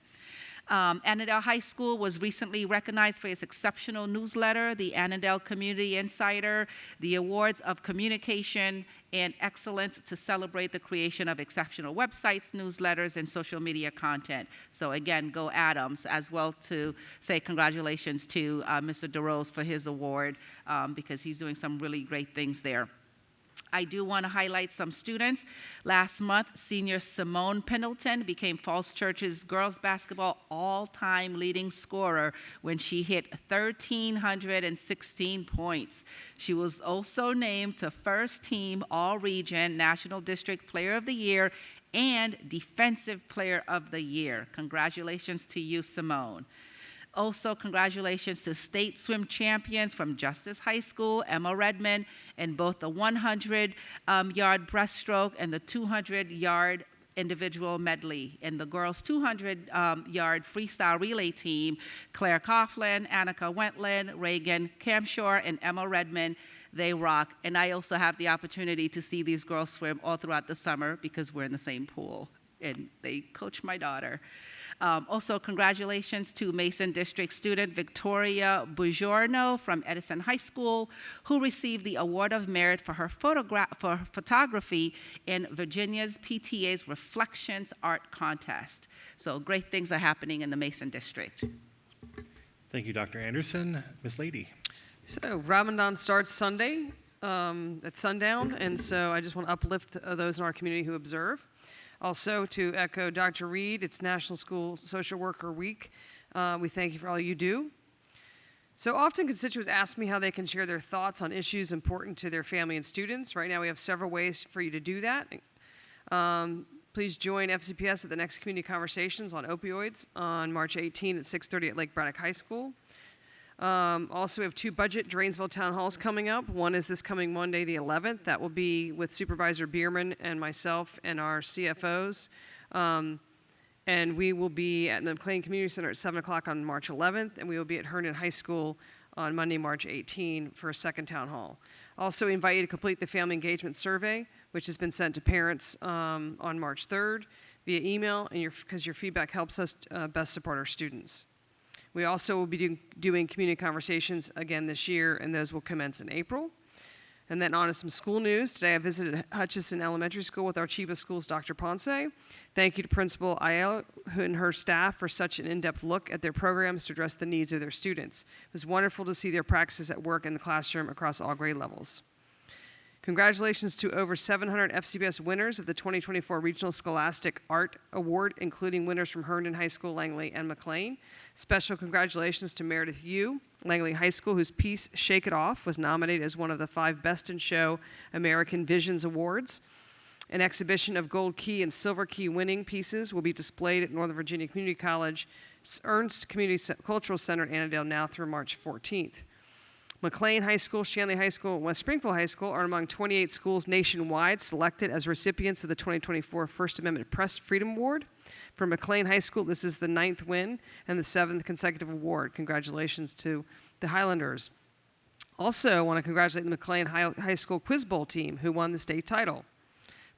Annandale High School was recently recognized for its exceptional newsletter, the Annandale Community Insider, the Awards of Communication and Excellence to celebrate the creation of exceptional websites, newsletters, and social media content. So again, go Adams, as well to say congratulations to Mr. DeRose for his award because he's doing some really great things there. I do want to highlight some students. Last month, senior Simone Pendleton became Falls Church's girls basketball all-time leading scorer when she hit 1,316 points. She was also named to First Team All-Region National District Player of the Year and Defensive Player of the Year. Congratulations to you, Simone. Also, congratulations to state swim champions from Justice High School, Emma Redmond, in both the 100-yard breaststroke and the 200-yard individual medley. In the girls' 200-yard freestyle relay team, Claire Coughlin, Annika Wentland, Reagan Camshore, and Emma Redmond, they rock. And I also have the opportunity to see these girls swim all throughout the summer because we're in the same pool, and they coach my daughter. Also, congratulations to Mason District student Victoria Bugiorno from Edison High School, who received the Award of Merit for her photography in Virginia's PTA's Reflections Art Contest. So great things are happening in the Mason District. Thank you, Dr. Anderson. Ms. Lady. So Ramadan starts Sunday at sundown, and so I just want to uplift those in our community who observe. Also, to echo Dr. Reed, it's National School Social Worker Week. We thank you for all you do. So often constituents ask me how they can share their thoughts on issues important to their family and students. Right now we have several ways for you to do that. Please join FCPS at the next Community Conversations on Opioids on March 18 at 6:30 at Lake Braddock High School. Also, we have 2 budget Drainsville town halls coming up. One is this coming Monday, the 11th. That will be with Supervisor Bierman and myself and our CFOs. And we will be at the McLean Community Center at 7 o'clock on March 11th, and we will be at Herndon High School on Monday, March 18 for a second town hall. Also, we invite you to complete the family engagement survey, which has been sent to parents on March 3rd via email, and because your feedback helps us best support our students. We also will be doing community conversations again this year, and those will commence in April. And then on to some school news. Today I visited Hutchison Elementary School with our Chief of Schools, Dr. Ponce. Thank you to Principal Ayala and her staff for such an in-depth look at their programs to address the needs of their students. It was wonderful to see their practices at work in the classroom across all grade levels. Congratulations to over 700 FCPS winners of the 2024 Regional Scholastic Art Award, including winners from Herndon High School, Langley, and McLean. Special congratulations to Meredith Yu, Langley High School, whose piece, Shake It Off, was nominated as one of the 5 Best in Show American Visions Awards. An exhibition of Gold Key and Silver Key winning pieces will be displayed at Northern Virginia Community College Ernst Community Cultural Center in Annandale now through March 14th. McLean High School, Shanley High School, and West Springfield High School are among 28 schools nationwide selected as recipients of the 2024 First Amendment Press Freedom Award. For McLean High School, this is the 9th win and the 7th consecutive award. Congratulations to the Highlanders. Also, I want to congratulate the McLean High School Quiz Bowl team, who won the state title.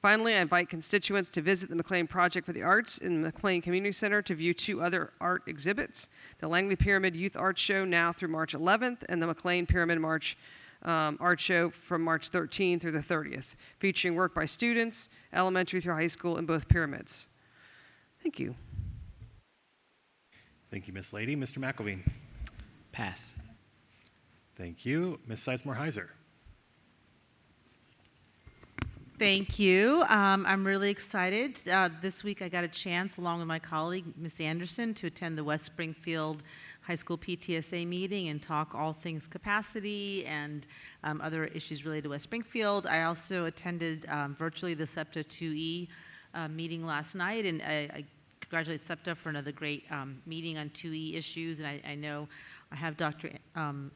Finally, I invite constituents to visit the McLean Project for the Arts in the McLean Community Center to view 2 other art exhibits, the Langley Pyramid Youth Art Show now through March 11th, and the McLean Pyramid March Art Show from March 13th through the 30th, featuring work by students, elementary through high school in both pyramids. Thank you. Thank you, Ms. Lady. Mr. McElveen. Pass. Thank you. Ms. Sizemore-Heiser. Thank you. I'm really excited. This week I got a chance, along with my colleague, Ms. Anderson, to attend the West Springfield High School PTSA meeting and talk all things capacity and other issues related to West Springfield. I also attended virtually the SEPTA 2E meeting last night, and I congratulate SEPTA for another great meeting on 2E issues. And I know I have Dr.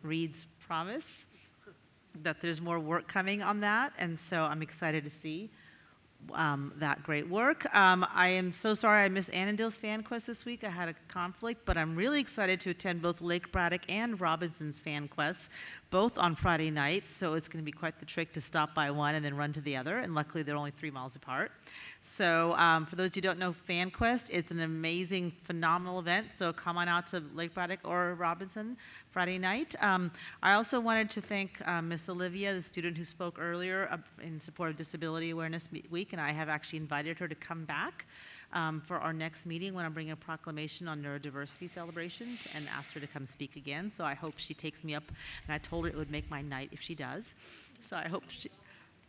Reed's promise that there's more work coming on that, and so I'm excited to see that great work. I am so sorry I missed Annandale's Fan Quest this week. I had a conflict, but I'm really excited to attend both Lake Braddock and Robinson's Fan Quests, both on Friday nights. So it's going to be quite the trick to stop by one and then run to the other. And luckily, they're only 3 miles apart. So for those who don't know Fan Quest, it's an amazing, phenomenal event. So come on out to Lake Braddock or Robinson Friday night. I also wanted to thank Miss Olivia, the student who spoke earlier in support of Disability Awareness Week, and I have actually invited her to come back for our next meeting when I'm bringing a proclamation on neurodiversity celebration and asked her to come speak again. So I hope she takes me up, and I told her it would make my night if she does. So I hope she...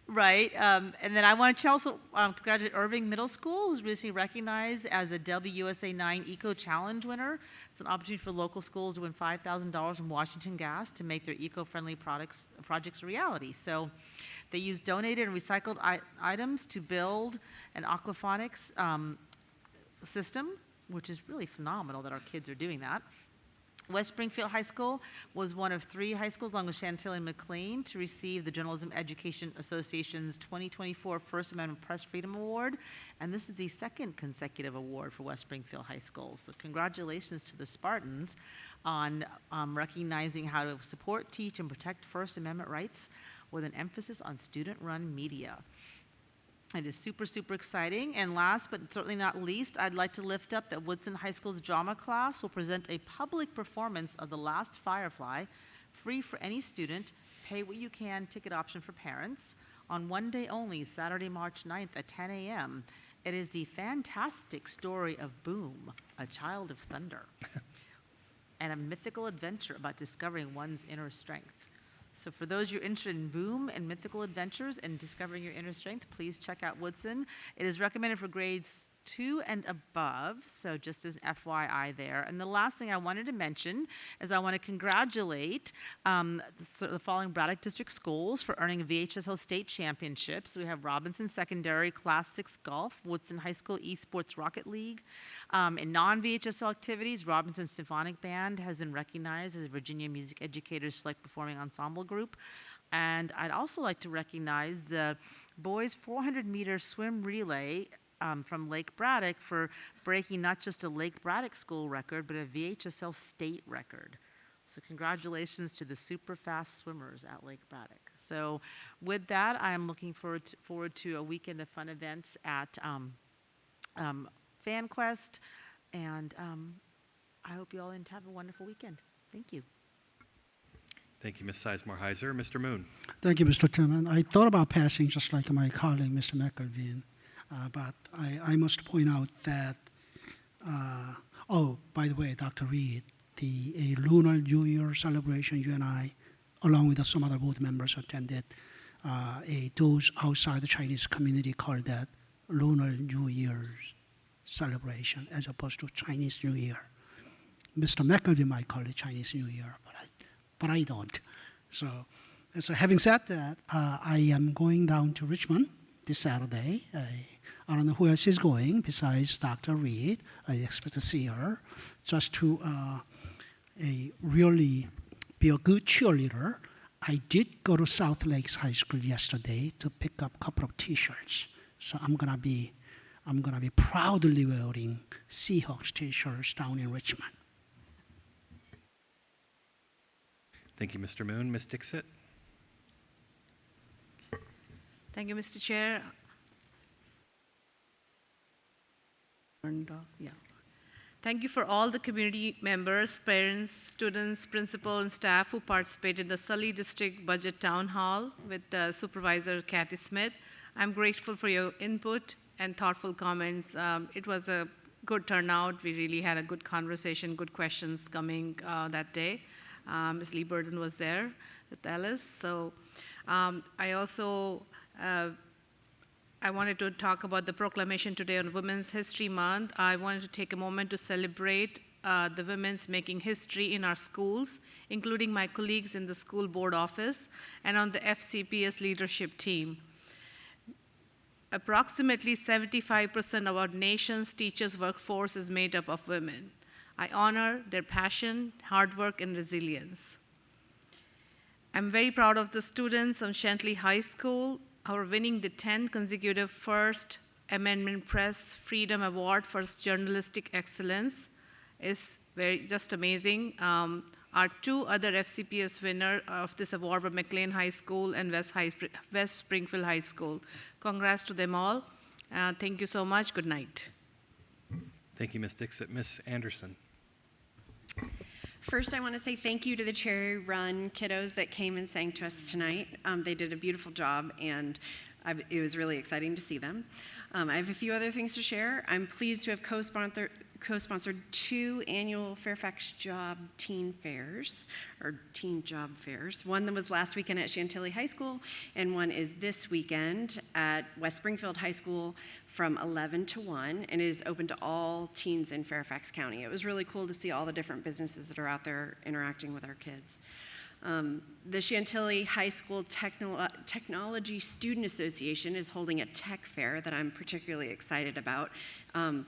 Right, and then I want to also congratulate Irving Middle School, who's recently recognized as a WUSA 9 Eco Challenge winner. It's an opportunity for local schools to win $5,000 from Washington Gas to make their eco-friendly projects a reality. So they use donated and recycled items to build an aquaponics system, which is really phenomenal that our kids are doing that. West Springfield High School was one of 3 high schools, along with Chantilly and McLean, to receive the Journalism Education Association's 2024 First Amendment Press Freedom Award, and this is the 2nd consecutive award for West Springfield High School. So congratulations to the Spartans on recognizing how to support, teach, and protect First Amendment rights with an emphasis on student-run media. It is super, super exciting. And last but certainly not least, I'd like to lift up that Woodson High School's drama class will present a public performance of The Last Firefly, free for any student, pay what you can, ticket option for parents, on one day only, Saturday, March 9th at 10 a.m. It is the fantastic story of Boom, a child of thunder, and a mythical adventure about discovering one's inner strength. So for those who are interested in Boom and mythical adventures and discovering your inner strength, please check out Woodson. It is recommended for grades 2 and above, so just as an FYI there. And the last thing I wanted to mention is I want to congratulate the following Braddock District schools for earning VHSL state championships. We have Robinson Secondary Class 6 Golf, Woodson High School Esports Rocket League. In non-VHSL activities, Robinson Symphonic Band has been recognized as a Virginia Music Educators Select Performing Ensemble Group. And I'd also like to recognize the boys 400-meter swim relay from Lake Braddock for breaking not just a Lake Braddock school record, but a VHSL state record. So congratulations to the super fast swimmers at Lake Braddock. So with that, I am looking forward to a weekend of fun events at FanQuest, and I hope you all have a wonderful weekend. Thank you. Thank you, Ms. Sizemore-Heiser. Mr. Moon. Thank you, Mr. Chairman. I thought about passing just like my colleague, Mr. McElveen, but I must point out that, oh, by the way, Dr. Reed, a Lunar New Year celebration, you and I, along with some other board members, attended those outside the Chinese community call that Lunar New Year's celebration as opposed to Chinese New Year. Mr. McElveen might call it Chinese New Year, but I don't. So having said that, I am going down to Richmond this Saturday. I don't know who else is going besides Dr. Reed. I expect to see her just to really be a good cheerleader. I did go to South Lakes High School yesterday to pick up a couple of T-shirts. So I'm gonna be proudly wearing Seahawks T-shirts down in Richmond. Thank you, Mr. Moon. Ms. Dixit. Thank you, Mr. Chair. Yeah. Thank you for all the community members, parents, students, principal, and staff who participated in the Sully District Budget Town Hall with Supervisor Kathy Smith. I'm grateful for your input and thoughtful comments. It was a good turnout. We really had a good conversation, good questions coming that day. Ms. Lee Burden was there with Alice. So I also I wanted to talk about the proclamation today on Women's History Month. I wanted to take a moment to celebrate the women's making history in our schools, including my colleagues in the school board office and on the FCPS leadership team. Approximately 75% of our nation's teachers' workforce is made up of women. I honor their passion, hard work, and resilience. I'm very proud of the students of Chantilly High School our winning the 10th consecutive First Amendment Press Freedom Award for journalistic excellence is just amazing. Our two other FCPS winners of this award were McLean High School and West Springfield High School. Congrats to them all. Thank you so much. Good night. Thank you, Ms. Dixit. Ms. Anderson. First, I want to say thank you to the Cherry Run kiddos that came and sang to us tonight. They did a beautiful job, and it was really exciting to see them. I have a few other things to share. I'm pleased to have co-sponsored 2 annual Fairfax Job Teen Fairs, or Teen Job Fairs. One that was last weekend at Chantilly High School, and one is this weekend at West Springfield High School from 11 to 1, and it is open to all teens in Fairfax County. It was really cool to see all the different businesses that are out there interacting with our kids. The Chantilly High School Technology Student Association is holding a tech fair that I'm particularly excited about on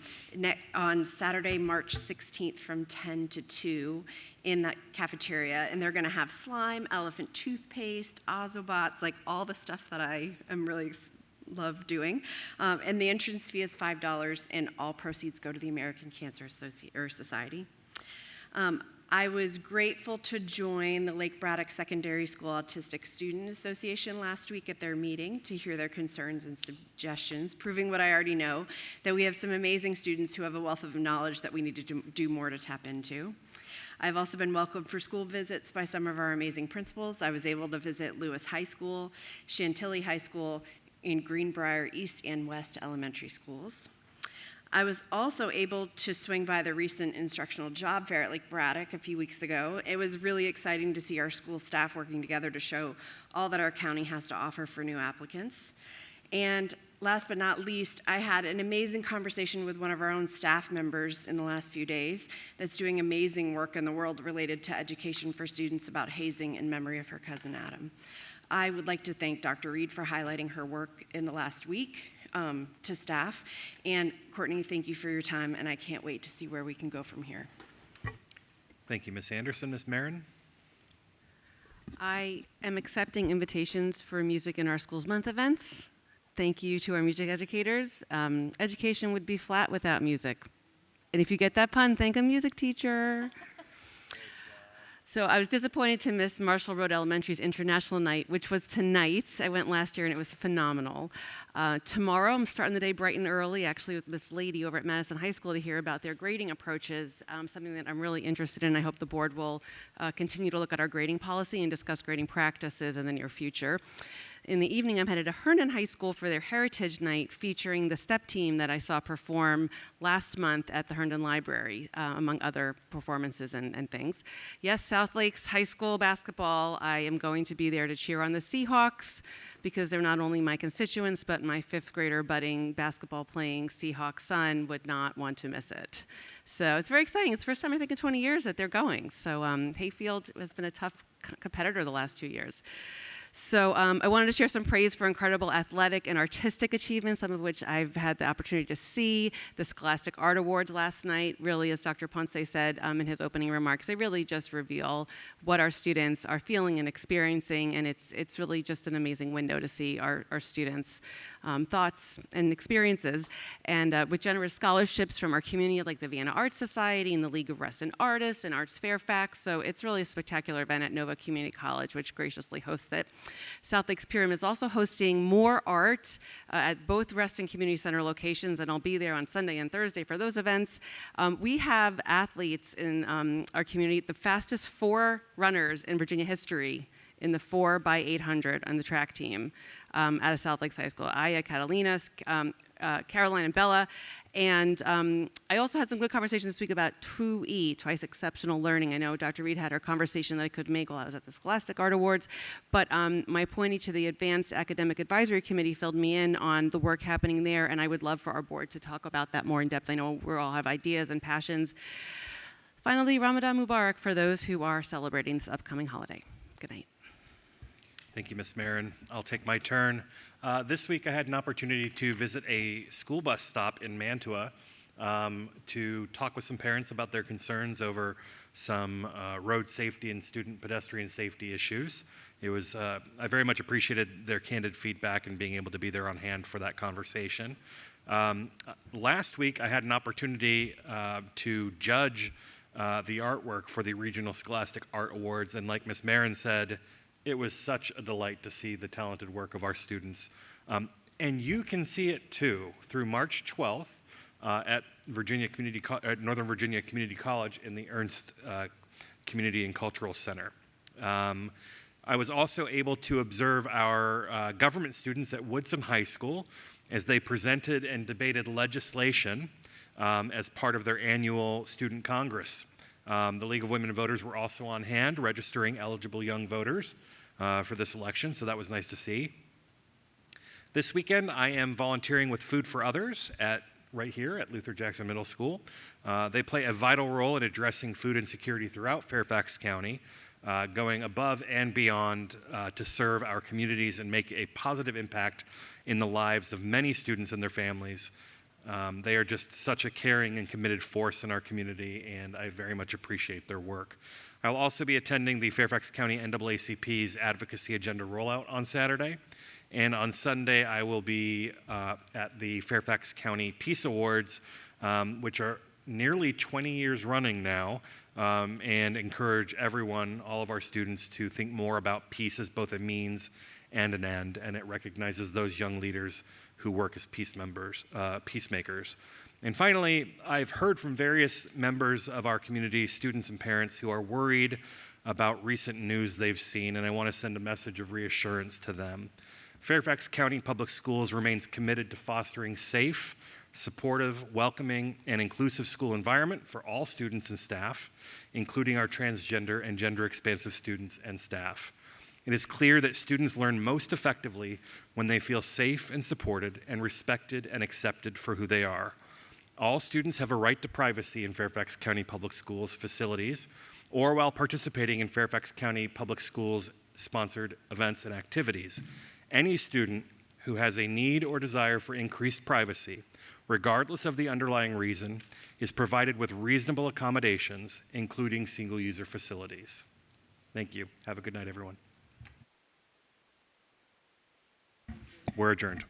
Saturday, March 16th from 10 to 2 in that cafeteria. And they're going to have slime, elephant toothpaste, Ozobots, like all the stuff that I am really love doing. And the entrance fee is $5, and all proceeds go to the American Cancer Society. I was grateful to join the Lake Braddock Secondary School Autistic Student Association last week at their meeting to hear their concerns and suggestions, proving what I already know, that we have some amazing students who have a wealth of knowledge that we need to do more to tap into. I've also been welcomed for school visits by some of our amazing principals. I was able to visit Lewis High School, Chantilly High School, in Greenbrier East and West elementary schools. I was also able to swing by the recent instructional job fair at Lake Braddock a few weeks ago. It was really exciting to see our school staff working together to show all that our county has to offer for new applicants. And last but not least, I had an amazing conversation with one of our own staff members in the last few days that's doing amazing work in the world related to education for students about hazing in memory of her cousin Adam. I would like to thank Dr. Reed for highlighting her work in the last week to staff. And Courtney, thank you for your time, and I can't wait to see where we can go from here. Thank you, Ms. Anderson. Ms. Marin? I am accepting invitations for Music in Our Schools Month events. Thank you to our music educators. Education would be flat without music. And if you get that pun, thank a music teacher. So I was disappointed to miss Marshall Road Elementary's International Night, which was tonight. I went last year and it was phenomenal. Tomorrow I'm starting the day bright and early, actually with this lady over at Madison High School to hear about their grading approaches, something that I'm really interested in. I hope the board will continue to look at our grading policy and discuss grading practices in the near future. In the evening, I'm headed to Herndon High School for their Heritage Night, featuring the STEP team that I saw perform last month at the Herndon Library, among other performances and things. Yes, South Lakes High School basketball. I am going to be there to cheer on the Seahawks because they're not only my constituents, but my 5th grader budding basketball playing Seahawks son would not want to miss it. So it's very exciting. It's the first time, I think, in 20 years that they're going. So Hayfield has been a tough competitor the last 2 years. So I wanted to share some praise for incredible athletic and artistic achievements, some of which I've had the opportunity to see. The Scholastic Art Awards last night, really, as Dr. Ponce said in his opening remarks, they really just reveal what our students are feeling and experiencing, and it's really just an amazing window to see our students' thoughts and experiences. And with generous scholarships from our community, like the Vienna Arts Society and the League of Reston Artists and Arts Fairfax, so it's really a spectacular event at Nova Community College, which graciously hosts it. South Lakes Pyram is also hosting more art at both Reston Community Center locations, and I'll be there on Sunday and Thursday for those events. We have athletes in our community, the fastest 4 runners in Virginia history in the 4x800 on the track team out of South Lakes High School. Aya, Catalina, Caroline, and Bella. And I also had some good conversations this week about 2E, Twice Exceptional Learning. I know Dr. Reed had her conversation that I could make while I was at the Scholastic Art Awards, but my appointee to the Advanced Academic Advisory Committee filled me in on the work happening there, and I would love for our board to talk about that more in depth. I know we all have ideas and passions. Finally, Ramadan Mubarak for those who are celebrating this upcoming holiday. Good night. Thank you, Ms. Marin. I'll take my turn. This week I had an opportunity to visit a school bus stop in Mantua. to talk with some parents about their concerns over some road safety and student pedestrian safety issues. It was, I very much appreciated their candid feedback and being able to be there on hand for that conversation. Last week, I had an opportunity to judge the artwork for the Regional Scholastic Art Awards, and like Ms. Marin said, it was such a delight to see the talented work of our students. And you can see it too through March 12th at Northern Virginia Community College in the Ernst Community and Cultural Center. I was also able to observe our government students at Woodson High School as they presented and debated legislation as part of their annual student congress. The League of Women Voters were also on hand registering eligible young voters for this election, so that was nice to see. This weekend, I am volunteering with Food for Others right here at Luther Jackson Middle School. They play a vital role in addressing food insecurity throughout Fairfax County, going above and beyond to serve our communities and make a positive impact in the lives of many students and their families. They are just such a caring and committed force in our community, and I very much appreciate their work. I'll also be attending the Fairfax County NAACP's Advocacy Agenda Rollout on Saturday. And on Sunday, I will be at the Fairfax County Peace Awards, which are nearly 20 years running now, and encourage everyone, all of our students, to think more about peace as both a means and an end, and it recognizes those young leaders who work as peacemakers. And finally, I've heard from various members of our community, students and parents, who are worried about recent news they've seen, and I want to send a message of reassurance to them. Fairfax County Public Schools remains committed to fostering safe, supportive, welcoming, and inclusive school environment for all students and staff, including our transgender and gender-expansive students and staff. It is clear that students learn most effectively when they feel safe and supported and respected and accepted for who they are. All students have a right to privacy in Fairfax County Public Schools facilities or while participating in Fairfax County Public Schools sponsored events and activities. Any student who has a need or desire for increased privacy, regardless of the underlying reason, is provided with reasonable accommodations, including single-user facilities. Thank you. Have a good night, everyone. We're adjourned.